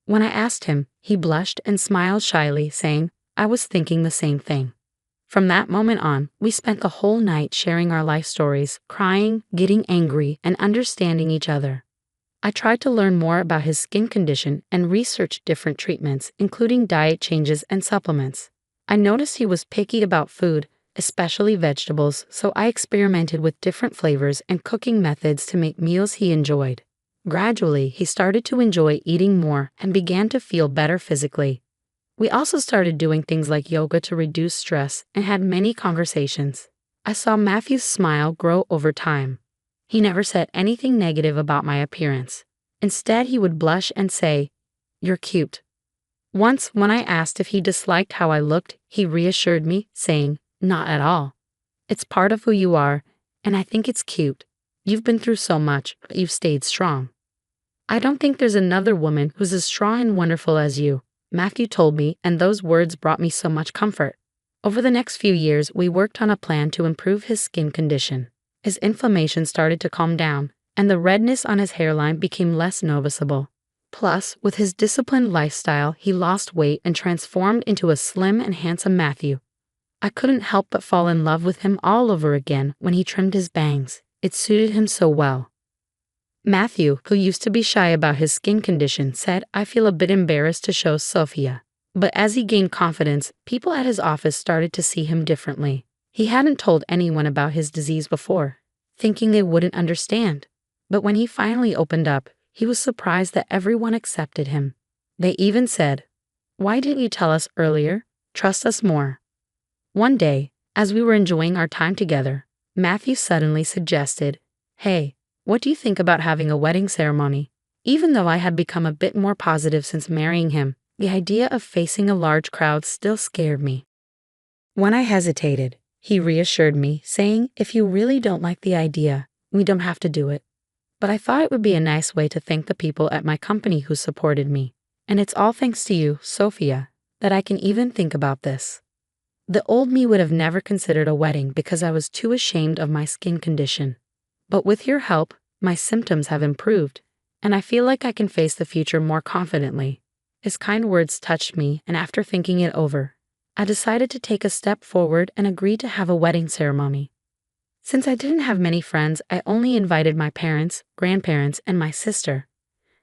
When I asked him, he blushed and smiled shyly, saying, "I was thinking the same thing." From that moment on, we spent the whole night sharing our life stories, crying, getting angry, and understanding each other. I tried to learn more about his skin condition and researched different treatments, including diet changes and supplements. I noticed he was picky about food, especially vegetables, so I experimented with different flavors and cooking methods to make meals he enjoyed. Gradually, he started to enjoy eating more and began to feel better physically. We also started doing things like yoga to reduce stress and had many conversations. I saw Matthew's smile grow over time. He never said anything negative about my appearance. Instead, he would blush and say, "You're cute." Once, when I asked if he disliked how I looked, he reassured me, saying, "Not at all. It's part of who you are, and I think it's cute. You've been through so much, but you've stayed strong. I don't think there's another woman who's as strong and wonderful as you," Matthew told me, and those words brought me so much comfort. Over the next few years, we worked on a plan to improve his skin condition. His inflammation started to calm down, and the redness on his hairline became less noticeable. Plus, with his disciplined lifestyle, he lost weight and transformed into a slim and handsome Matthew. I couldn't help but fall in love with him all over again when he trimmed his bangs. It suited him so well. Matthew, who used to be shy about his skin condition, said, "I feel a bit embarrassed to show Sophia." But as he gained confidence, people at his office started to see him differently. He hadn't told anyone about his disease before, thinking they wouldn't understand. But when he finally opened up, he was surprised that everyone accepted him. They even said, "Why didn't you tell us earlier? Trust us more." One day, as we were enjoying our time together, Matthew suddenly suggested, "Hey, what do you think about having a wedding ceremony?" Even though I had become a bit more positive since marrying him, the idea of facing a large crowd still scared me. When I hesitated, he reassured me, saying, "If you really don't like the idea, we don't have to do it." But I thought it would be a nice way to thank the people at my company who supported me. And it's all thanks to you, Sophia, that I can even think about this. The old me would have never considered a wedding because I was too ashamed of my skin condition. But with your help, my symptoms have improved, and I feel like I can face the future more confidently. His kind words touched me, and after thinking it over, I decided to take a step forward and agree to have a wedding ceremony. Since I didn't have many friends, I only invited my parents, grandparents, and my sister.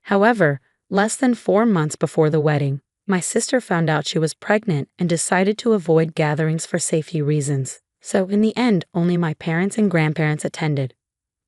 However, less than 4 months before the wedding, my sister found out she was pregnant and decided to avoid gatherings for safety reasons. So in the end, only my parents and grandparents attended.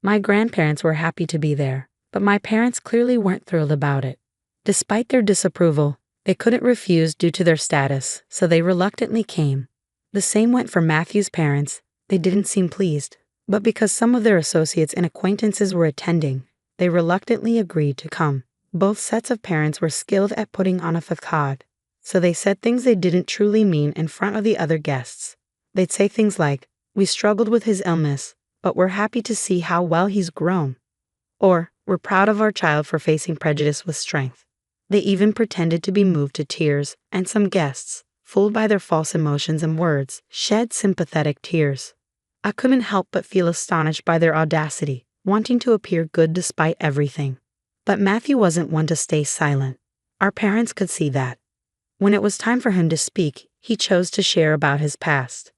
My grandparents were happy to be there, but my parents clearly weren't thrilled about it. Despite their disapproval, they couldn't refuse due to their status, so they reluctantly came. The same went for Matthew's parents. They didn't seem pleased, but because some of their associates and acquaintances were attending, they reluctantly agreed to come. Both sets of parents were skilled at putting on a facade, so they said things they didn't truly mean in front of the other guests. They'd say things like, "We struggled with his illness, but we're happy to see how well he's grown." Or, "We're proud of our child for facing prejudice with strength." They even pretended to be moved to tears, and some guests, fooled by their false emotions and words, shed sympathetic tears. I couldn't help but feel astonished by their audacity, wanting to appear good despite everything. But Matthew wasn't one to stay silent. Our parents could see that. When it was time for him to speak, he chose to share about his past.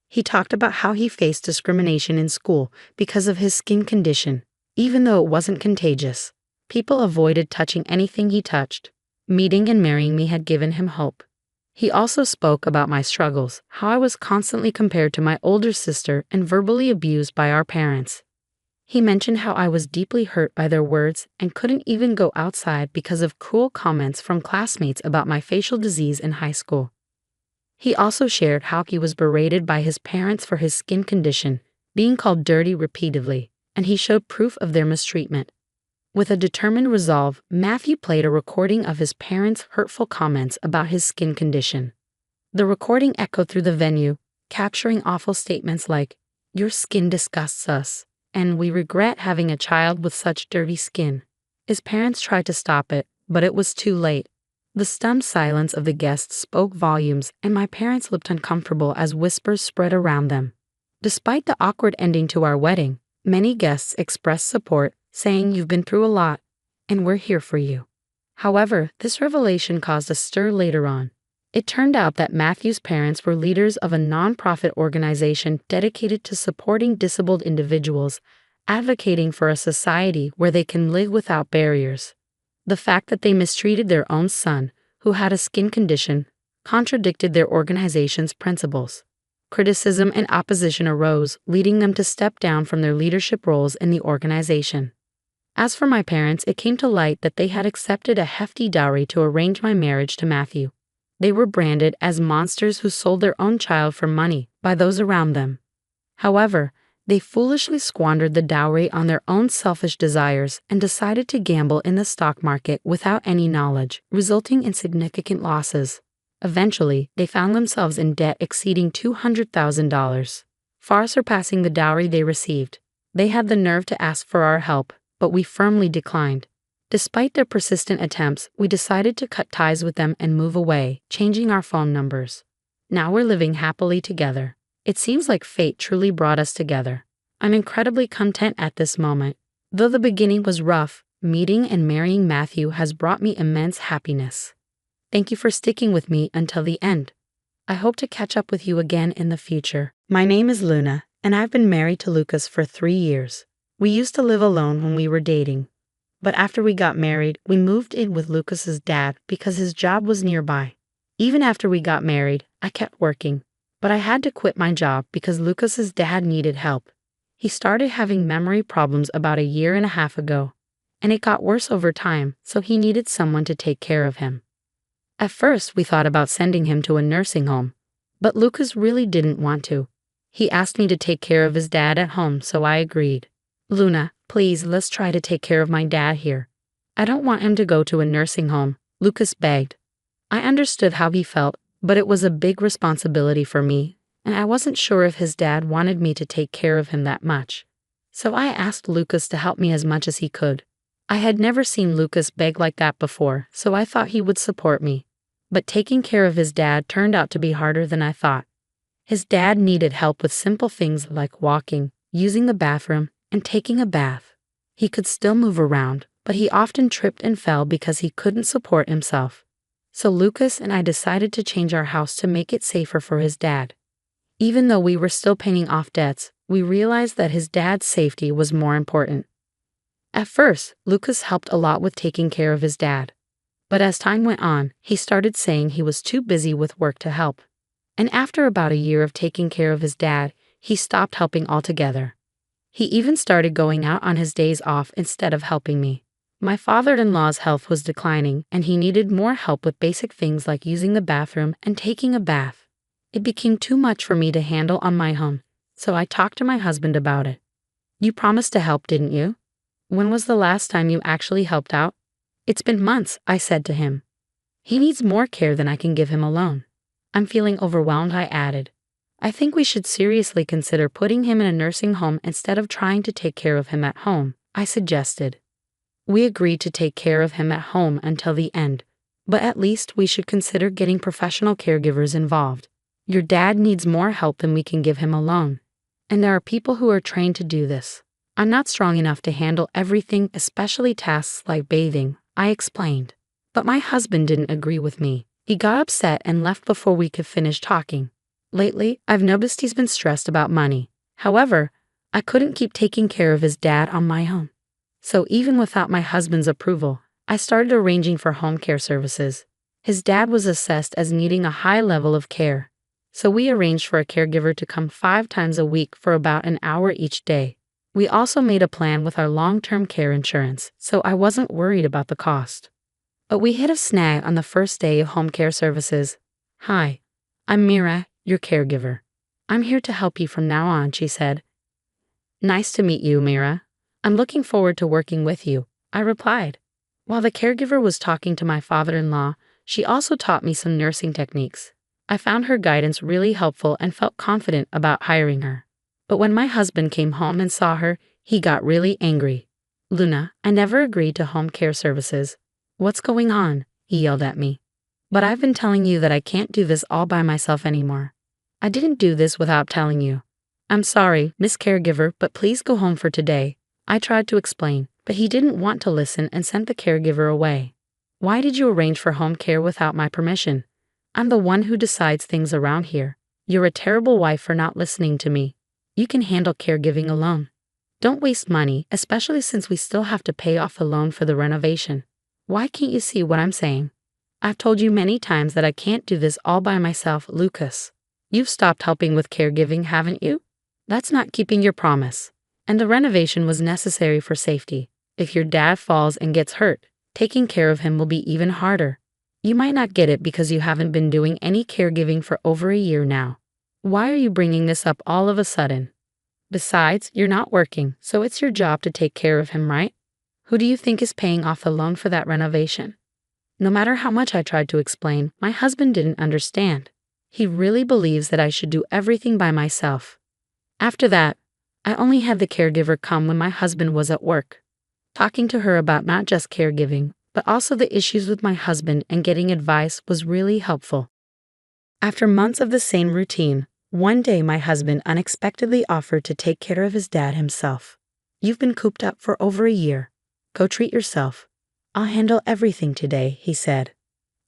He talked about how he faced discrimination in school because of his skin condition. Even though it wasn't contagious, people avoided touching anything he touched. Meeting and marrying me had given him hope. He also spoke about my struggles, how I was constantly compared to my older sister and verbally abused by our parents. He mentioned how I was deeply hurt by their words and couldn't even go outside because of cruel comments from classmates about my facial disease in high school. He also shared how he was berated by his parents for his skin condition, being called dirty repeatedly, and he showed proof of their mistreatment. With a determined resolve, Matthew played a recording of his parents' hurtful comments about his skin condition. The recording echoed through the venue, capturing awful statements like, "Your skin disgusts us," and "We regret having a child with such dirty skin." His parents tried to stop it, but it was too late. The stunned silence of the guests spoke volumes, and my parents looked uncomfortable as whispers spread around them. Despite the awkward ending to our wedding, many guests expressed support, saying, "You've been through a lot, and we're here for you." However, this revelation caused a stir later on. It turned out that Matthew's parents were leaders of a non-profit organization dedicated to supporting disabled individuals, advocating for a society where they can live without barriers. The fact that they mistreated their own son, who had a skin condition, contradicted their organization's principles. Criticism and opposition arose, leading them to step down from their leadership roles in the organization. As for my parents, it came to light that they had accepted a hefty dowry to arrange my marriage to Matthew. They were branded as monsters who sold their own child for money by those around them. However, they foolishly squandered the dowry on their own selfish desires and decided to gamble in the stock market without any knowledge, resulting in significant losses. Eventually, they found themselves in debt exceeding $200,000, far surpassing the dowry they received. They had the nerve to ask for our help, but we firmly declined. Despite their persistent attempts, we decided to cut ties with them and move away, changing our phone numbers. Now we're living happily together. It seems like fate truly brought us together. I'm incredibly content at this moment. Though the beginning was rough, Meeting and marrying Matthew has brought me immense happiness. Thank you for sticking with me until the end. I hope to catch up with you again in the future. My name is Luna, and I've been married to Lucas for 3 years. We used to live alone when we were dating. But after we got married, we moved in with Lucas's dad because his job was nearby. Even after we got married, I kept working. But I had to quit my job because Lucas's dad needed help. He started having memory problems about 1.5 years ago. And it got worse over time, so he needed someone to take care of him. At first, we thought about sending him to a nursing home. But Lucas really didn't want to. He asked me to take care of his dad at home, so I agreed. Luna, please, let's try to take care of my dad here. I don't want him to go to a nursing home, Lucas begged. I understood how he felt, but it was a big responsibility for me, and I wasn't sure if his dad wanted me to take care of him that much. So I asked Lucas to help me as much as he could. I had never seen Lucas beg like that before, so I thought he would support me. But taking care of his dad turned out to be harder than I thought. His dad needed help with simple things like walking, using the bathroom, and taking a bath. He could still move around, but he often tripped and fell because he couldn't support himself. So Lucas and I decided to change our house to make it safer for his dad. Even though we were still paying off debts, we realized that his dad's safety was more important. At first, Lucas helped a lot with taking care of his dad. But as time went on, he started saying he was too busy with work to help. And after about 1 year of taking care of his dad, he stopped helping altogether. He even started going out on his days off instead of helping me. My father-in-law's health was declining, and he needed more help with basic things like using the bathroom and taking a bath. It became too much for me to handle on my own, so I talked to my husband about it. You promised to help, didn't you? When was the last time you actually helped out? It's been months, I said to him. He needs more care than I can give him alone. I'm feeling overwhelmed, I added. I think we should seriously consider putting him in a nursing home instead of trying to take care of him at home, I suggested. We agreed to take care of him at home until the end, but at least we should consider getting professional caregivers involved. Your dad needs more help than we can give him alone, and there are people who are trained to do this. I'm not strong enough to handle everything, especially tasks like bathing, I explained. But my husband didn't agree with me. He got upset and left before we could finish talking. Lately, I've noticed he's been stressed about money. However, I couldn't keep taking care of his dad on my own. So even without my husband's approval, I started arranging for home care services. His dad was assessed as needing a high level of care. So we arranged for a caregiver to come 5 times a week for about an hour each day. We also made a plan with our long-term care insurance, so I wasn't worried about the cost. But we hit a snag on the first day of home care services. Hi, I'm Mira, your caregiver. I'm here to help you from now on, she said. Nice to meet you, Mira. I'm looking forward to working with you, I replied. While the caregiver was talking to my father-in-law, she also taught me some nursing techniques. I found her guidance really helpful and felt confident about hiring her. But when my husband came home and saw her, he got really angry. Luna, I never agreed to home care services. What's going on? He yelled at me. But I've been telling you that I can't do this all by myself anymore. I didn't do this without telling you. I'm sorry, Miss Caregiver, but please go home for today. I tried to explain, but he didn't want to listen and sent the caregiver away. Why did you arrange for home care without my permission? I'm the one who decides things around here. You're a terrible wife for not listening to me. You can handle caregiving alone. Don't waste money, especially since we still have to pay off the loan for the renovation. Why can't you see what I'm saying? I've told you many times that I can't do this all by myself, Lucas. You've stopped helping with caregiving, haven't you? That's not keeping your promise. And the renovation was necessary for safety. If your dad falls and gets hurt, taking care of him will be even harder. You might not get it because you haven't been doing any caregiving for over 1 year now. Why are you bringing this up all of a sudden? Besides, you're not working, so it's your job to take care of him, right? Who do you think is paying off the loan for that renovation? No matter how much I tried to explain, my husband didn't understand. He really believes that I should do everything by myself. After that, I only had the caregiver come when my husband was at work. Talking to her about not just caregiving, but also the issues with my husband and getting advice was really helpful. After months of the same routine, one day my husband unexpectedly offered to take care of his dad himself. You've been cooped up for over 1 year. Go treat yourself. I'll handle everything today, he said.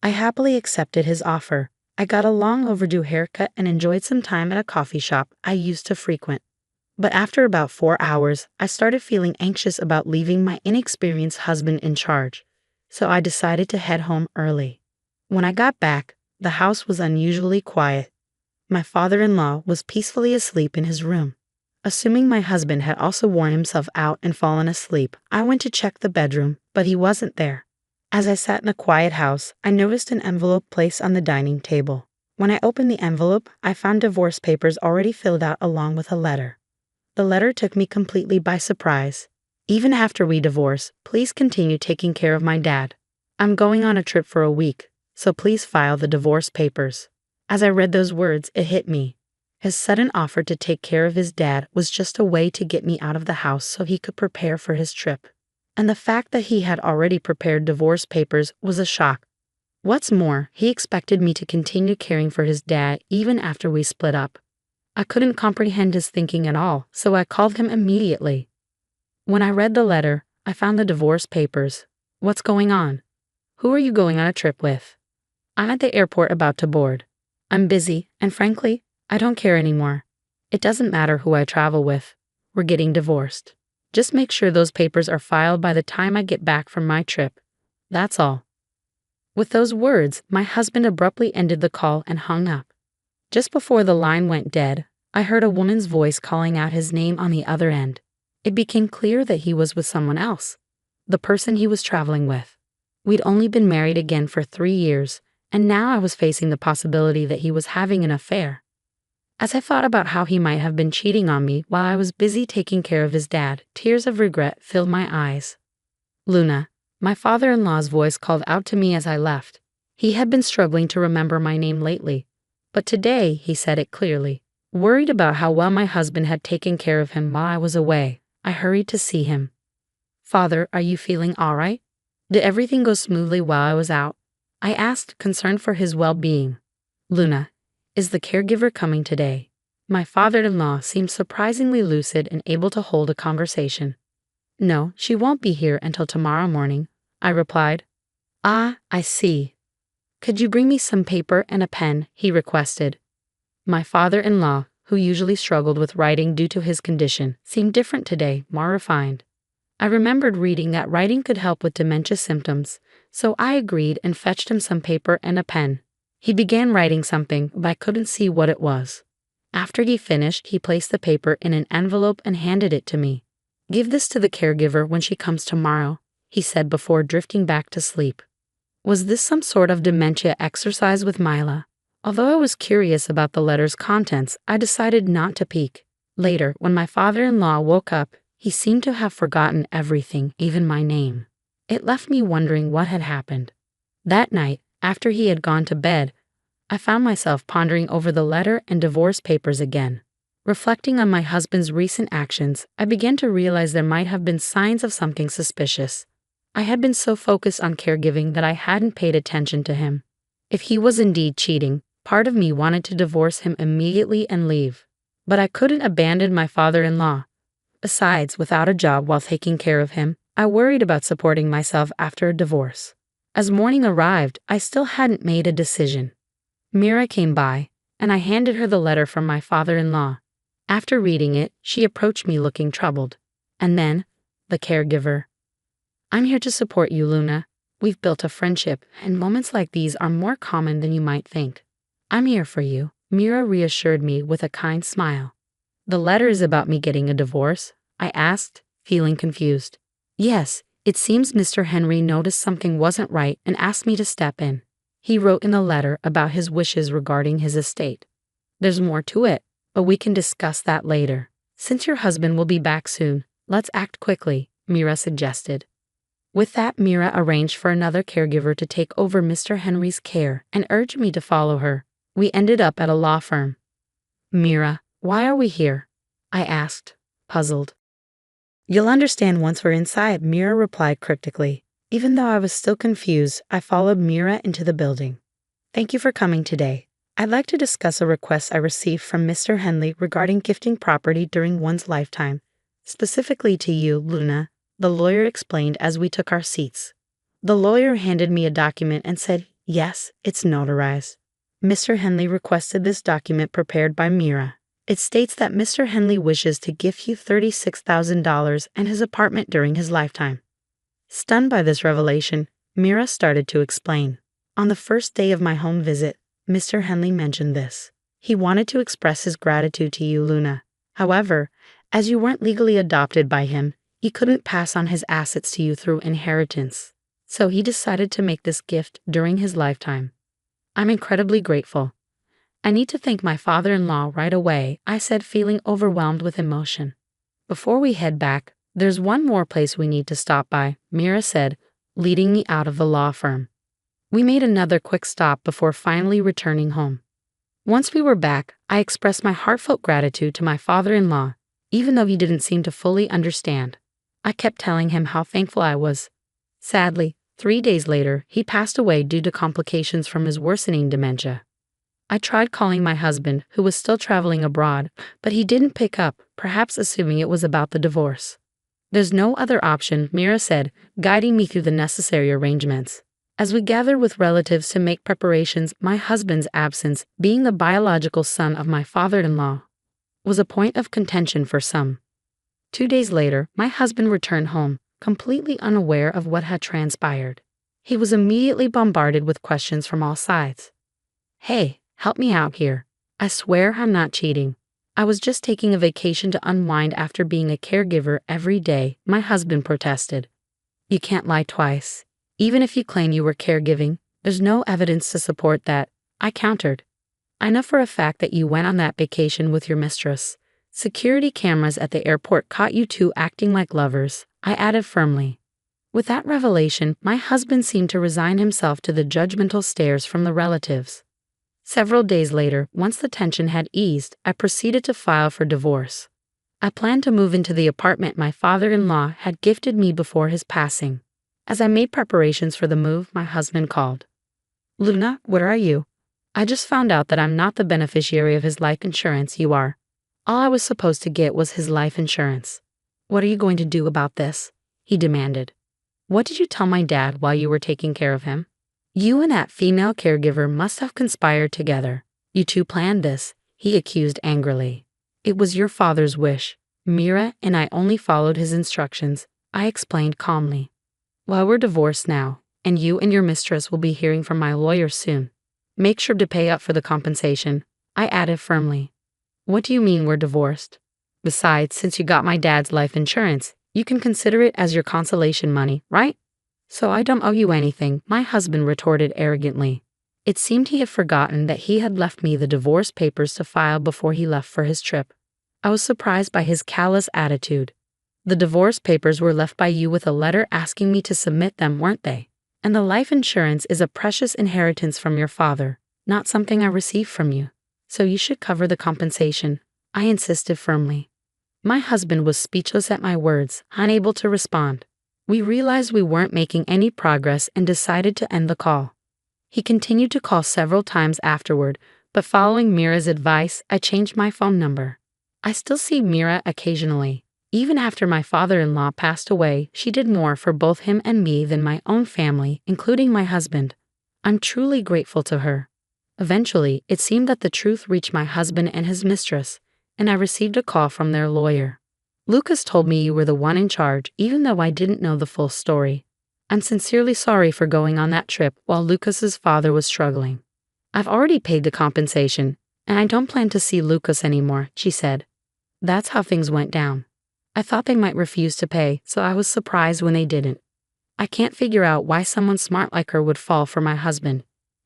I happily accepted his offer. I got a long overdue haircut and enjoyed some time at a coffee shop I used to frequent. But after about 4 hours, I started feeling anxious about leaving my inexperienced husband in charge, so I decided to head home early. When I got back, the house was unusually quiet. My father-in-law was peacefully asleep in his room. Assuming my husband had also worn himself out and fallen asleep, I went to check the bedroom, but he wasn't there. As I sat in a quiet house, I noticed an envelope placed on the dining table. When I opened the envelope, I found divorce papers already filled out along with a letter. The letter took me completely by surprise. Even after we divorce, please continue taking care of my dad. I'm going on a trip for a week, so please file the divorce papers. As I read those words, it hit me. His sudden offer to take care of his dad was just a way to get me out of the house so he could prepare for his trip. And the fact that he had already prepared divorce papers was a shock. What's more, he expected me to continue caring for his dad even after we split up. I couldn't comprehend his thinking at all, so I called him immediately. When I read the letter, I found the divorce papers. What's going on? Who are you going on a trip with? I'm at the airport about to board. I'm busy, and frankly, I don't care anymore. It doesn't matter who I travel with. We're getting divorced. Just make sure those papers are filed by the time I get back from my trip. That's all. With those words, my husband abruptly ended the call and hung up. Just before the line went dead, I heard a woman's voice calling out his name on the other end. It became clear that he was with someone else, the person he was traveling with. We'd only been married again for 3 years, and now I was facing the possibility that he was having an affair. As I thought about how he might have been cheating on me while I was busy taking care of his dad, tears of regret filled my eyes. Luna, my father-in-law's voice called out to me as I left. He had been struggling to remember my name lately, but today he said it clearly. Worried about how well my husband had taken care of him while I was away, I hurried to see him. Father, are you feeling all right? Did everything go smoothly while I was out? I asked, concerned for his well-being. Luna, is the caregiver coming today? My father-in-law seemed surprisingly lucid and able to hold a conversation. No, she won't be here until tomorrow morning, I replied. Ah, I see. Could you bring me some paper and a pen? He requested. My father-in-law, who usually struggled with writing due to his condition, seemed different today, more refined. I remembered reading that writing could help with dementia symptoms, so I agreed and fetched him some paper and a pen. He began writing something, but I couldn't see what it was. After he finished, he placed the paper in an envelope and handed it to me. Give this to the caregiver when she comes tomorrow, he said before drifting back to sleep. Was this some sort of dementia exercise with Mila? Although I was curious about the letter's contents, I decided not to peek. Later, when my father-in-law woke up, he seemed to have forgotten everything, even my name. It left me wondering what had happened. That night, after he had gone to bed, I found myself pondering over the letter and divorce papers again. Reflecting on my husband's recent actions, I began to realize there might have been signs of something suspicious. I had been so focused on caregiving that I hadn't paid attention to him. If he was indeed cheating, part of me wanted to divorce him immediately and leave. But I couldn't abandon my father-in-law. Besides, without a job while taking care of him, I worried about supporting myself after a divorce. As morning arrived, I still hadn't made a decision. Mira came by, and I handed her the letter from my father-in-law. After reading it, she approached me looking troubled. And then, the caregiver. I'm here to support you, Luna. We've built a friendship, and moments like these are more common than you might think. I'm here for you, Mira reassured me with a kind smile. The letter is about me getting a divorce? I asked, feeling confused. Yes, it seems Mr. Henry noticed something wasn't right and asked me to step in. He wrote in the letter about his wishes regarding his estate. There's more to it, but we can discuss that later. Since your husband will be back soon, let's act quickly, Mira suggested. With that, Mira arranged for another caregiver to take over Mr. Henry's care and urged me to follow her. We ended up at a law firm. Mira, why are we here? I asked, puzzled. You'll understand once we're inside, Mira replied cryptically. Even though I was still confused, I followed Mira into the building. Thank you for coming today. I'd like to discuss a request I received from Mr. Henley regarding gifting property during one's lifetime, specifically to you, Luna. the lawyer explained as we took our seats. The lawyer handed me a document and said, "Yes, it's notarized. Mr. Henley requested this document prepared by Mira. It states that Mr. Henley wishes to gift you $36,000 and his apartment during his lifetime." Stunned by this revelation, Mira started to explain. "On the first day of my home visit, Mr. Henley mentioned this. He wanted to express his gratitude to you, Luna. However, as you weren't legally adopted by him, he couldn't pass on his assets to you through inheritance. So he decided to make this gift during his lifetime. I'm incredibly grateful. I need to thank my father-in-law right away," I said, feeling overwhelmed with emotion. "Before we head back, there's one more place we need to stop by," Mira said, leading me out of the law firm. We made another quick stop before finally returning home. Once we were back, I expressed my heartfelt gratitude to my father-in-law, even though he didn't seem to fully understand. I kept telling him how thankful I was. Sadly, 3 days later, he passed away due to complications from his worsening dementia. I tried calling my husband, who was still traveling abroad, but he didn't pick up, perhaps assuming it was about the divorce. "There's no other option," Mira said, guiding me through the necessary arrangements. As we gathered with relatives to make preparations, my husband's absence, being the biological son of my father-in-law, was a point of contention for some. 2 days later, my husband returned home, completely unaware of what had transpired. He was immediately bombarded with questions from all sides. "Hey, help me out here. I swear I'm not cheating. I was just taking a vacation to unwind after being a caregiver every day," my husband protested. "You can't lie twice. Even if you claim you were caregiving, there's no evidence to support that," I countered. "I know for a fact that you went on that vacation with your mistress. Security cameras at the airport caught you two acting like lovers," I added firmly. With that revelation, my husband seemed to resign himself to the judgmental stares from the relatives. Several days later, once the tension had eased, I proceeded to file for divorce. I planned to move into the apartment my father-in-law had gifted me before his passing. As I made preparations for the move, my husband called. "Luna, where are you? I just found out that I'm not the beneficiary of his life insurance. You are. All I was supposed to get was his life insurance. What are you going to do about this?" he demanded. "What did you tell my dad while you were taking care of him? You and that female caregiver must have conspired together. You two planned this," he accused angrily. "It was your father's wish. Mira and I only followed his instructions," I explained calmly. "Well, we're divorced now, and you and your mistress will be hearing from my lawyer soon. Make sure to pay up for the compensation," I added firmly. "What do you mean we're divorced? Besides, since you got my dad's life insurance, you can consider it as your consolation money, right? So I don't owe you anything," my husband retorted arrogantly. It seemed he had forgotten that he had left me the divorce papers to file before he left for his trip. I was surprised by his callous attitude. "The divorce papers were left by you with a letter asking me to submit them, weren't they? And the life insurance is a precious inheritance from your father, not something I received from you. So you should cover the compensation," I insisted firmly. My husband was speechless at my words, unable to respond. We realized we weren't making any progress and decided to end the call. He continued to call several times afterward, but following Mira's advice, I changed my phone number. I still see Mira occasionally. Even after my father-in-law passed away, she did more for both him and me than my own family, including my husband. I'm truly grateful to her. Eventually, it seemed that the truth reached my husband and his mistress, and I received a call from their lawyer. "Lucas told me you were the one in charge, even though I didn't know the full story. I'm sincerely sorry for going on that trip while Lucas's father was struggling. I've already paid the compensation, and I don't plan to see Lucas anymore," she said. That's how things went down. I thought they might refuse to pay, so I was surprised when they didn't. I can't figure out why someone smart like her would fall for my husband.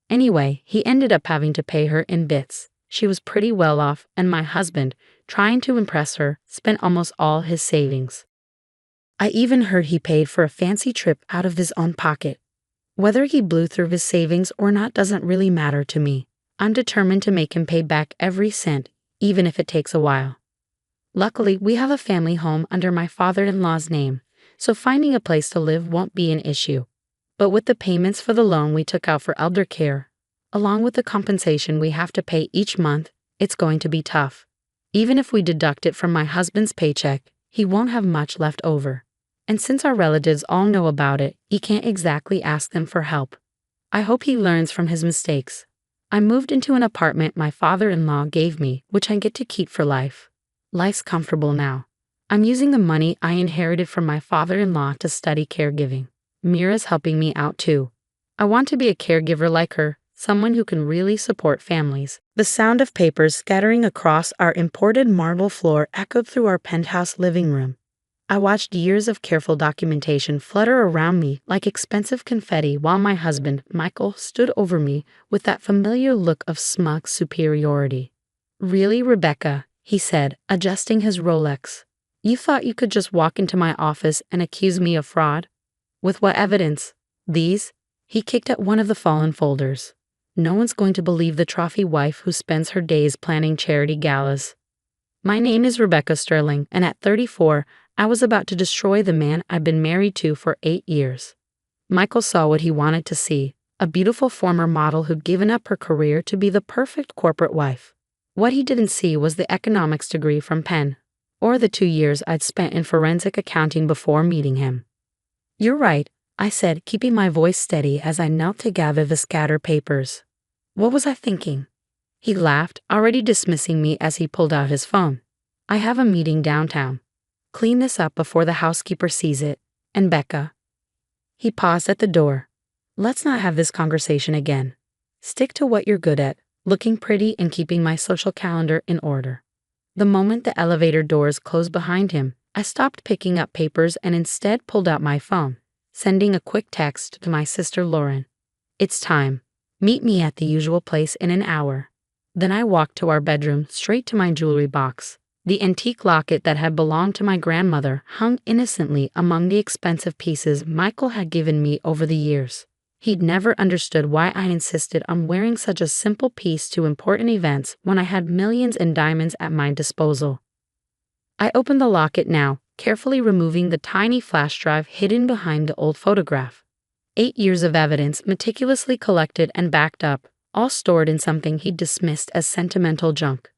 Anyway, he ended up having to pay her in bits. She was pretty well off, and my husband, trying to impress her, spent almost all his savings. I even heard he paid for a fancy trip out of his own pocket. Whether he blew through his savings or not doesn't really matter to me. I'm determined to make him pay back every cent, even if it takes a while. Luckily, we have a family home under my father-in-law's name, so finding a place to live won't be an issue. But with the payments for the loan we took out for elder care, along with the compensation we have to pay each month, it's going to be tough. Even if we deduct it from my husband's paycheck, he won't have much left over. And since our relatives all know about it, he can't exactly ask them for help. I hope he learns from his mistakes. I moved into an apartment my father-in-law gave me, which I get to keep for life. Life's comfortable now. I'm using the money I inherited from my father-in-law to study caregiving. Mira's helping me out too. I want to be a caregiver like her, someone who can really support families. The sound of papers scattering across our imported marble floor echoed through our penthouse living room. I watched years of careful documentation flutter around me like expensive confetti while my husband, Michael, stood over me with that familiar look of smug superiority. "Really, Rebecca," he said, adjusting his Rolex. "You thought you could just walk into my office and accuse me of fraud? With what evidence? These?" He kicked at one of the fallen folders. "No one's going to believe the trophy wife who spends her days planning charity galas. My name is Rebecca Sterling, and at 34, I was about to destroy the man I've been married to for 8 years." Michael saw what he wanted to see, a beautiful former model who'd given up her career to be the perfect corporate wife. What he didn't see was the economics degree from Penn, or the 2 years I'd spent in forensic accounting before meeting him. "You're right," I said, keeping my voice steady as I knelt to gather the scattered papers. "What was I thinking?" He laughed, already dismissing me as he pulled out his phone. "I have a meeting downtown. Clean this up before the housekeeper sees it. And Becca." He paused at the door. "Let's not have this conversation again. Stick to what you're good at, looking pretty and keeping my social calendar in order." The moment the elevator doors closed behind him, I stopped picking up papers and instead pulled out my phone, sending a quick text to my sister Lauren. "It's time. Meet me at the usual place in an hour." Then I walked to our bedroom, straight to my jewelry box. The antique locket that had belonged to my grandmother hung innocently among the expensive pieces Michael had given me over the years. He'd never understood why I insisted on wearing such a simple piece to important events when I had millions in diamonds at my disposal. I opened the locket now, carefully removing the tiny flash drive hidden behind the old photograph. 8 years of evidence meticulously collected and backed up, all stored in something he'd dismissed as sentimental junk.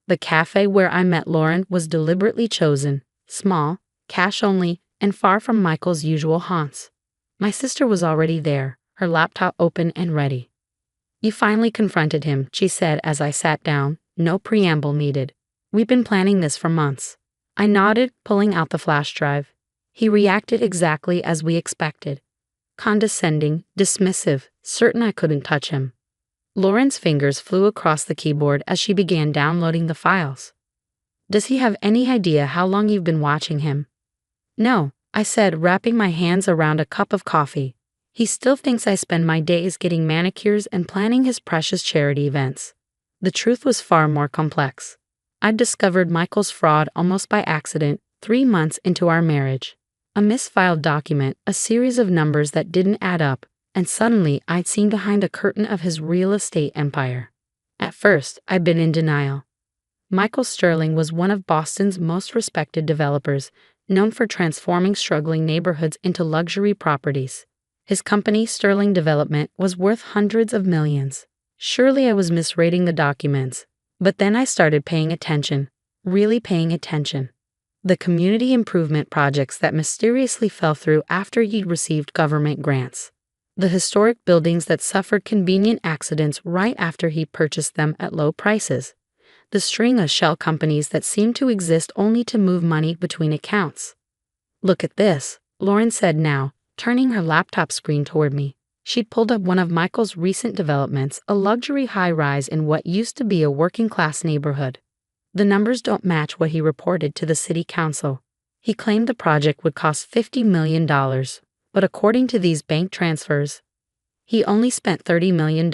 The cafe where I met Lauren was deliberately chosen, small, cash only, and far from Michael's usual haunts. My sister was already there, her laptop open and ready. "You finally confronted him," she said as I sat down, no preamble needed. "We've been planning this for months." I nodded, pulling out the flash drive. He reacted exactly as we expected. Condescending, dismissive, certain I couldn't touch him. Lauren's fingers flew across the keyboard as she began downloading the files. "Does he have any idea how long you've been watching him?" "No," I said, wrapping my hands around a cup of coffee. "He still thinks I spend my days getting manicures and planning his precious charity events." The truth was far more complex. I'd discovered Michael's fraud almost by accident 3 months into our marriage. A misfiled document, a series of numbers that didn't add up, and suddenly I'd seen behind a curtain of his real estate empire. At first, I'd been in denial. Michael Sterling was one of Boston's most respected developers, known for transforming struggling neighborhoods into luxury properties. His company, Sterling Development, was worth hundreds of millions. Surely I was misreading the documents, but then I started paying attention, really paying attention. The community improvement projects that mysteriously fell through after he'd received government grants. The historic buildings that suffered convenient accidents right after he purchased them at low prices. The string of shell companies that seemed to exist only to move money between accounts. "Look at this," Lauren said now, turning her laptop screen toward me. She'd pulled up one of Michael's recent developments, a luxury high-rise in what used to be a working-class neighborhood. The numbers don't match what he reported to the city council. He claimed the project would cost $50 million. But according to these bank transfers, he only spent $30 million.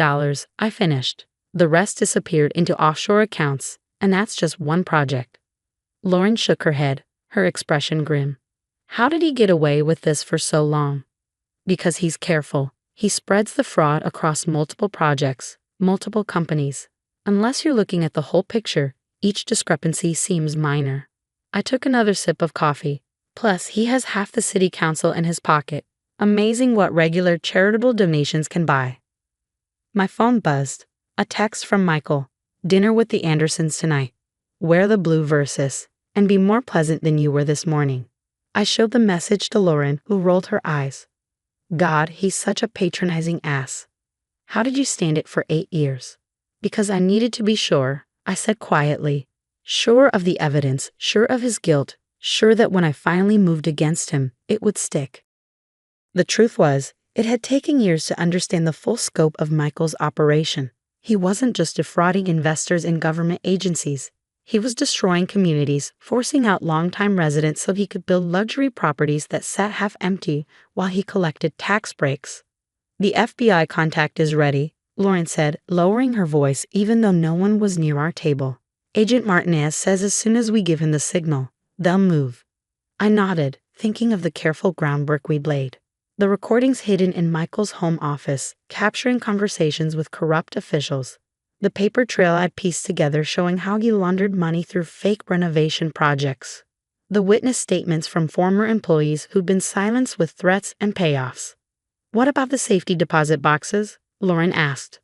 I finished. The rest disappeared into offshore accounts, and that's just one project. Lauren shook her head, her expression grim. "How did he get away with this for so long?" "Because he's careful. He spreads the fraud across multiple projects, multiple companies. Unless you're looking at the whole picture, each discrepancy seems minor." I took another sip of coffee. Plus, he has half the city council in his pocket. Amazing what regular charitable donations can buy. My phone buzzed. A text from Michael. "Dinner with the Andersons tonight. Wear the blue versus, and be more pleasant than you were this morning." I showed the message to Lauren, who rolled her eyes. God, he's such a patronizing ass. How did you stand it for 8 years? Because I needed to be sure, I said quietly. Sure of the evidence, sure of his guilt, sure that when I finally moved against him, it would stick. The truth was, it had taken years to understand the full scope of Michael's operation. He wasn't just defrauding investors and government agencies. He was destroying communities, forcing out longtime residents so he could build luxury properties that sat half empty while he collected tax breaks. The FBI contact is ready, Lauren said, lowering her voice even though no one was near our table. Agent Martinez says as soon as we give him the signal, they'll move. I nodded, thinking of the careful groundwork we'd laid. The recordings hidden in Michael's home office, capturing conversations with corrupt officials. The paper trail I'd pieced together showing how he laundered money through fake renovation projects. The witness statements from former employees who'd been silenced with threats and payoffs. What about the safety deposit boxes? Lauren asked.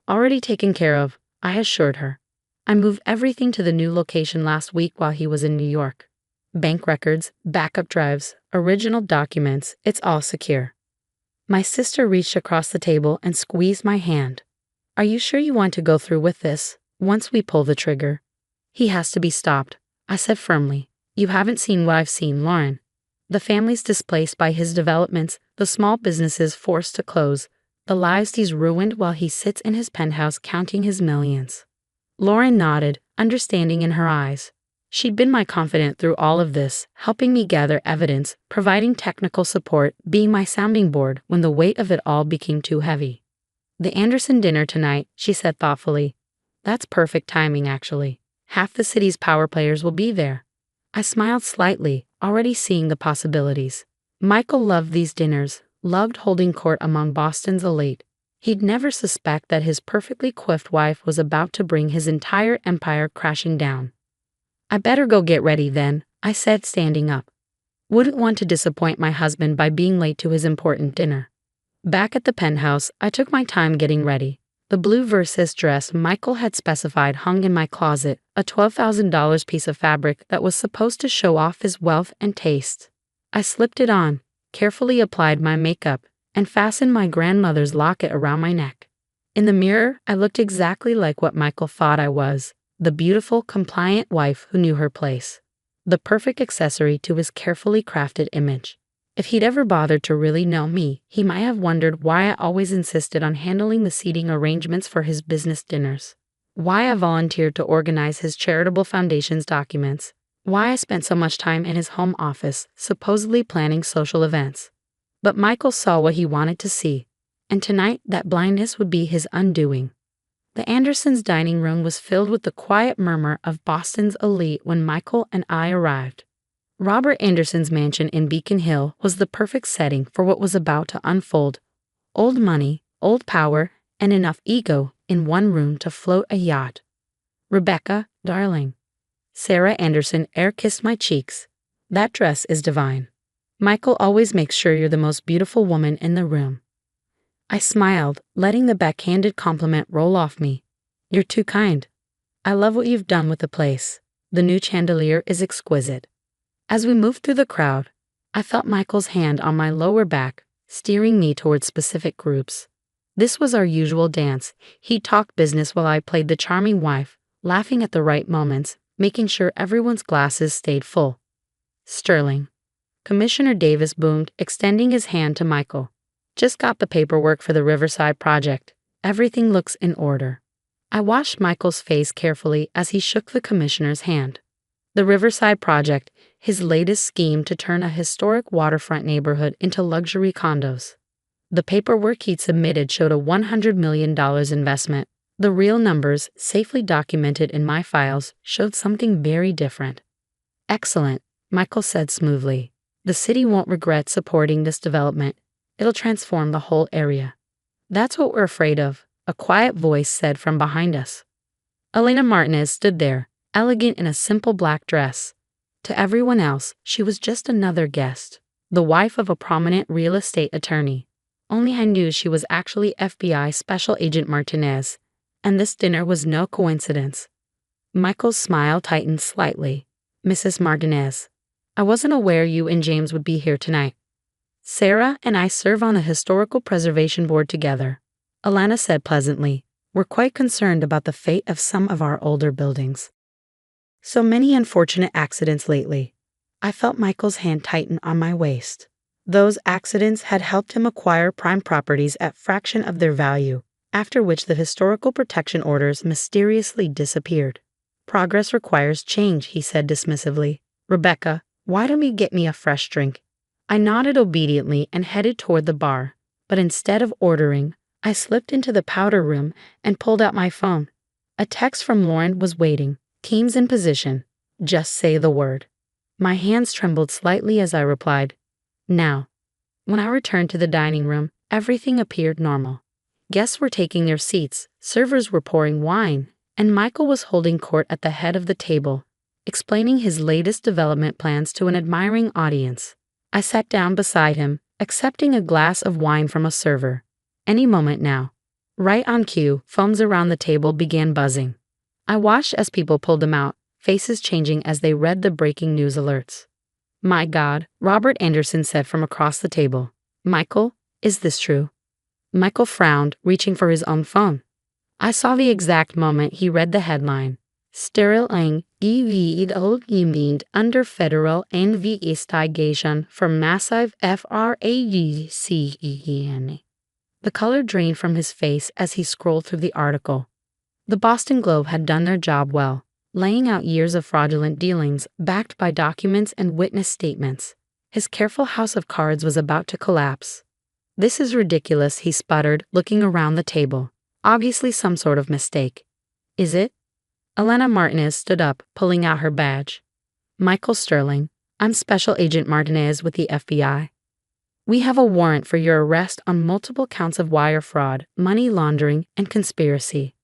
Already taken care of, I assured her. I moved everything to the new location last week while he was in New York. Bank records, backup drives, original documents, it's all secure. My sister reached across the table and squeezed my hand. Are you sure you want to go through with this, once we pull the trigger? He has to be stopped, I said firmly. You haven't seen what I've seen, Lauren. The families displaced by his developments, the small businesses forced to close, the lives he's ruined while he sits in his penthouse counting his millions. Lauren nodded, understanding in her eyes. She'd been my confidant through all of this, helping me gather evidence, providing technical support, being my sounding board when the weight of it all became too heavy. The Anderson dinner tonight, she said thoughtfully. That's perfect timing, actually. Half the city's power players will be there. I smiled slightly, already seeing the possibilities. Michael loved these dinners, loved holding court among Boston's elite. He'd never suspect that his perfectly coiffed wife was about to bring his entire empire crashing down. I better go get ready then, I said, standing up. Wouldn't want to disappoint my husband by being late to his important dinner. Back at the penthouse, I took my time getting ready. The blue Versace dress Michael had specified hung in my closet, a $12,000 piece of fabric that was supposed to show off his wealth and taste. I slipped it on, carefully applied my makeup, and fastened my grandmother's locket around my neck. In the mirror, I looked exactly like what Michael thought I was, the beautiful, compliant wife who knew her place. The perfect accessory to his carefully crafted image. If he'd ever bothered to really know me, he might have wondered why I always insisted on handling the seating arrangements for his business dinners. Why I volunteered to organize his charitable foundation's documents. Why I spent so much time in his home office, supposedly planning social events. But Michael saw what he wanted to see, and tonight that blindness would be his undoing. The Andersons' dining room was filled with the quiet murmur of Boston's elite when Michael and I arrived. Robert Anderson's mansion in Beacon Hill was the perfect setting for what was about to unfold. Old money, old power, and enough ego in one room to float a yacht. Rebecca, darling. Sarah Anderson air-kissed my cheeks. That dress is divine. Michael always makes sure you're the most beautiful woman in the room. I smiled, letting the backhanded compliment roll off me. You're too kind. I love what you've done with the place. The new chandelier is exquisite. As we moved through the crowd, I felt Michael's hand on my lower back, steering me towards specific groups. This was our usual dance. He talked business while I played the charming wife, laughing at the right moments, making sure everyone's glasses stayed full. Sterling. Commissioner Davis boomed, extending his hand to Michael. Just got the paperwork for the Riverside project. Everything looks in order. I watched Michael's face carefully as he shook the commissioner's hand. The Riverside project, his latest scheme to turn a historic waterfront neighborhood into luxury condos. The paperwork he'd submitted showed a $100 million investment. The real numbers, safely documented in my files, showed something very different. Excellent, Michael said smoothly. The city won't regret supporting this development. It'll transform the whole area. That's what we're afraid of, a quiet voice said from behind us. Elena Martinez stood there, elegant in a simple black dress. To everyone else, she was just another guest, the wife of a prominent real estate attorney. Only I knew she was actually FBI Special Agent Martinez, and this dinner was no coincidence. Michael's smile tightened slightly. Mrs. Martinez. I wasn't aware you and James would be here tonight. Sarah and I serve on the Historical Preservation Board together, Alana said pleasantly. We're quite concerned about the fate of some of our older buildings. So many unfortunate accidents lately. I felt Michael's hand tighten on my waist. Those accidents had helped him acquire prime properties at fraction of their value, after which the historical protection orders mysteriously disappeared. Progress requires change, he said dismissively. Rebecca, why don't you get me a fresh drink? I nodded obediently and headed toward the bar, but instead of ordering, I slipped into the powder room and pulled out my phone. A text from Lauren was waiting. Teams in position. Just say the word. My hands trembled slightly as I replied, now. When I returned to the dining room, everything appeared normal. Guests were taking their seats, servers were pouring wine, and Michael was holding court at the head of the table, explaining his latest development plans to an admiring audience. I sat down beside him, accepting a glass of wine from a server. Any moment now. Right on cue, phones around the table began buzzing. I watched as people pulled them out, faces changing as they read the breaking news alerts. My God, Robert Anderson said from across the table. Michael, is this true? Michael frowned, reaching for his own phone. I saw the exact moment he read the headline. Sterling gemeint under federal investigation for massive fraudcen. The color drained from his face as he scrolled through the article. The Boston Globe had done their job well, laying out years of fraudulent dealings backed by documents and witness statements. His careful house of cards was about to collapse. This is ridiculous, he sputtered, looking around the table. Obviously some sort of mistake. Is it? Elena Martinez stood up, pulling out her badge. Michael Sterling, I'm Special Agent Martinez with the FBI. We have a warrant for your arrest on multiple counts of wire fraud, money laundering, and conspiracy.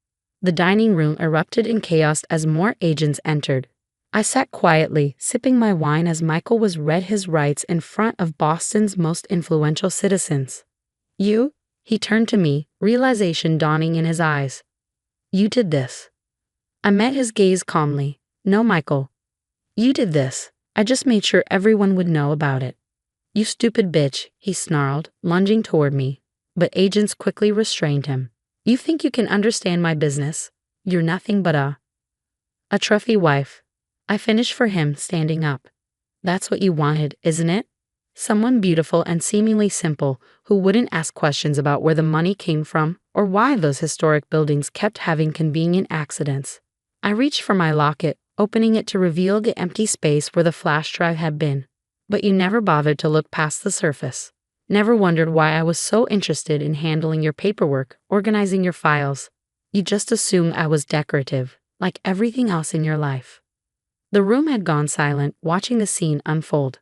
The dining room erupted in chaos as more agents entered. I sat quietly, sipping my wine as Michael was read his rights in front of Boston's most influential citizens. You? He turned to me, realization dawning in his eyes. You did this. I met his gaze calmly. No, Michael. You did this. I just made sure everyone would know about it. You stupid bitch, he snarled, lunging toward me, but agents quickly restrained him. You think you can understand my business? You're nothing but a trophy wife. I finished for him, standing up. That's what you wanted, isn't it? Someone beautiful and seemingly simple who wouldn't ask questions about where the money came from or why those historic buildings kept having convenient accidents. I reached for my locket, opening it to reveal the empty space where the flash drive had been. But you never bothered to look past the surface. Never wondered why I was so interested in handling your paperwork, organizing your files. You just assumed I was decorative, like everything else in your life. The room had gone silent, watching the scene unfold.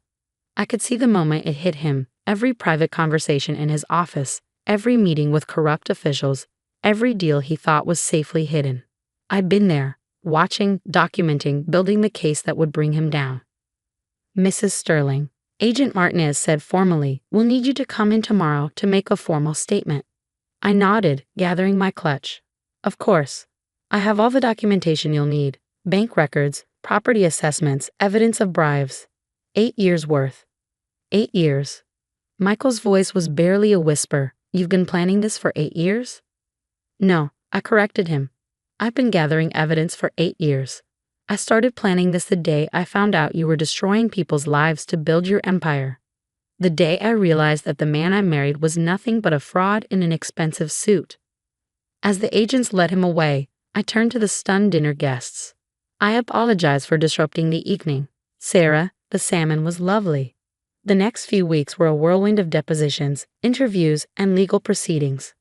I could see the moment it hit him, every private conversation in his office, every meeting with corrupt officials, every deal he thought was safely hidden. I'd been there, watching, documenting, building the case that would bring him down. Mrs. Sterling, Agent Martinez said formally, we'll need you to come in tomorrow to make a formal statement. I nodded, gathering my clutch. Of course. I have all the documentation you'll need. Bank records, property assessments, evidence of bribes. 8 years worth. 8 years. Michael's voice was barely a whisper. You've been planning this for 8 years? No, I corrected him. I've been gathering evidence for 8 years. I started planning this the day I found out you were destroying people's lives to build your empire. The day I realized that the man I married was nothing but a fraud in an expensive suit. As the agents led him away, I turned to the stunned dinner guests. I apologized for disrupting the evening. Sarah, the salmon was lovely. The next few weeks were a whirlwind of depositions, interviews, and legal proceedings.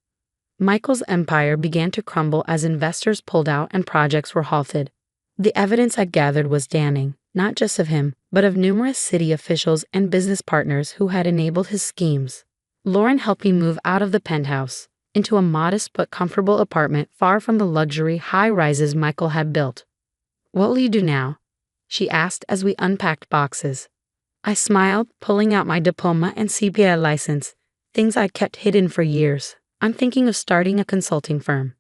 Michael's empire began to crumble as investors pulled out and projects were halted. The evidence I gathered was damning, not just of him, but of numerous city officials and business partners who had enabled his schemes. Lauren helped me move out of the penthouse, into a modest but comfortable apartment far from the luxury high-rises Michael had built. What will you do now? She asked as we unpacked boxes. I smiled, pulling out my diploma and CPA license, things I'd kept hidden for years. I'm thinking of starting a consulting firm,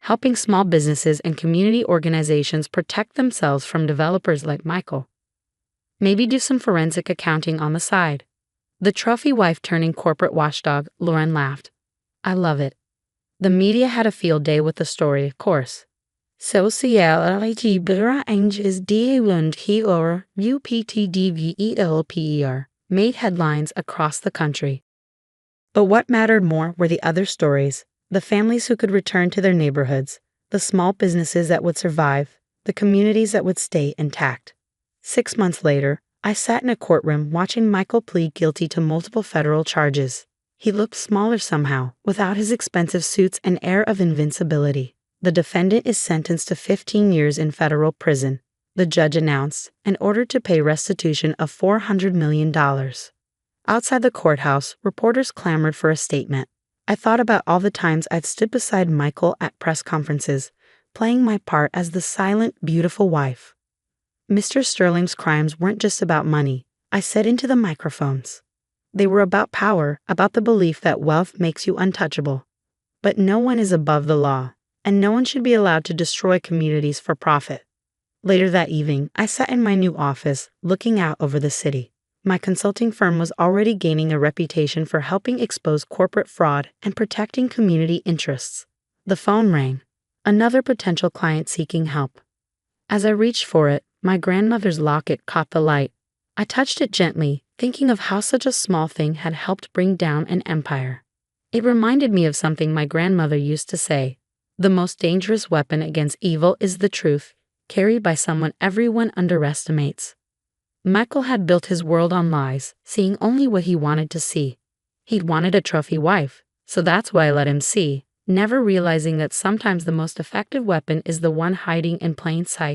helping small businesses and community organizations protect themselves from developers like Michael. Maybe do some forensic accounting on the side. The trophy wife turning corporate watchdog, Lauren laughed. I love it. The media had a field day with the story, of course. Sociality Anges de Lund Heor UPTDVELPER made headlines across the country. But what mattered more were the other stories, the families who could return to their neighborhoods, the small businesses that would survive, the communities that would stay intact. 6 months later, I sat in a courtroom watching Michael plead guilty to multiple federal charges. He looked smaller somehow, without his expensive suits and air of invincibility. The defendant is sentenced to 15 years in federal prison, the judge announced, and ordered to pay restitution of $400 million. Outside the courthouse, reporters clamored for a statement. I thought about all the times I'd stood beside Michael at press conferences, playing my part as the silent, beautiful wife. Mr. Sterling's crimes weren't just about money, I said into the microphones. They were about power, about the belief that wealth makes you untouchable. But no one is above the law, and no one should be allowed to destroy communities for profit. Later that evening, I sat in my new office, looking out over the city. My consulting firm was already gaining a reputation for helping expose corporate fraud and protecting community interests. The phone rang. Another potential client seeking help. As I reached for it, my grandmother's locket caught the light. I touched it gently, thinking of how such a small thing had helped bring down an empire. It reminded me of something my grandmother used to say. The most dangerous weapon against evil is the truth, carried by someone everyone underestimates. Michael had built his world on lies, seeing only what he wanted to see. He'd wanted a trophy wife, so that's why I let him see, never realizing that sometimes the most effective weapon is the one hiding in plain sight.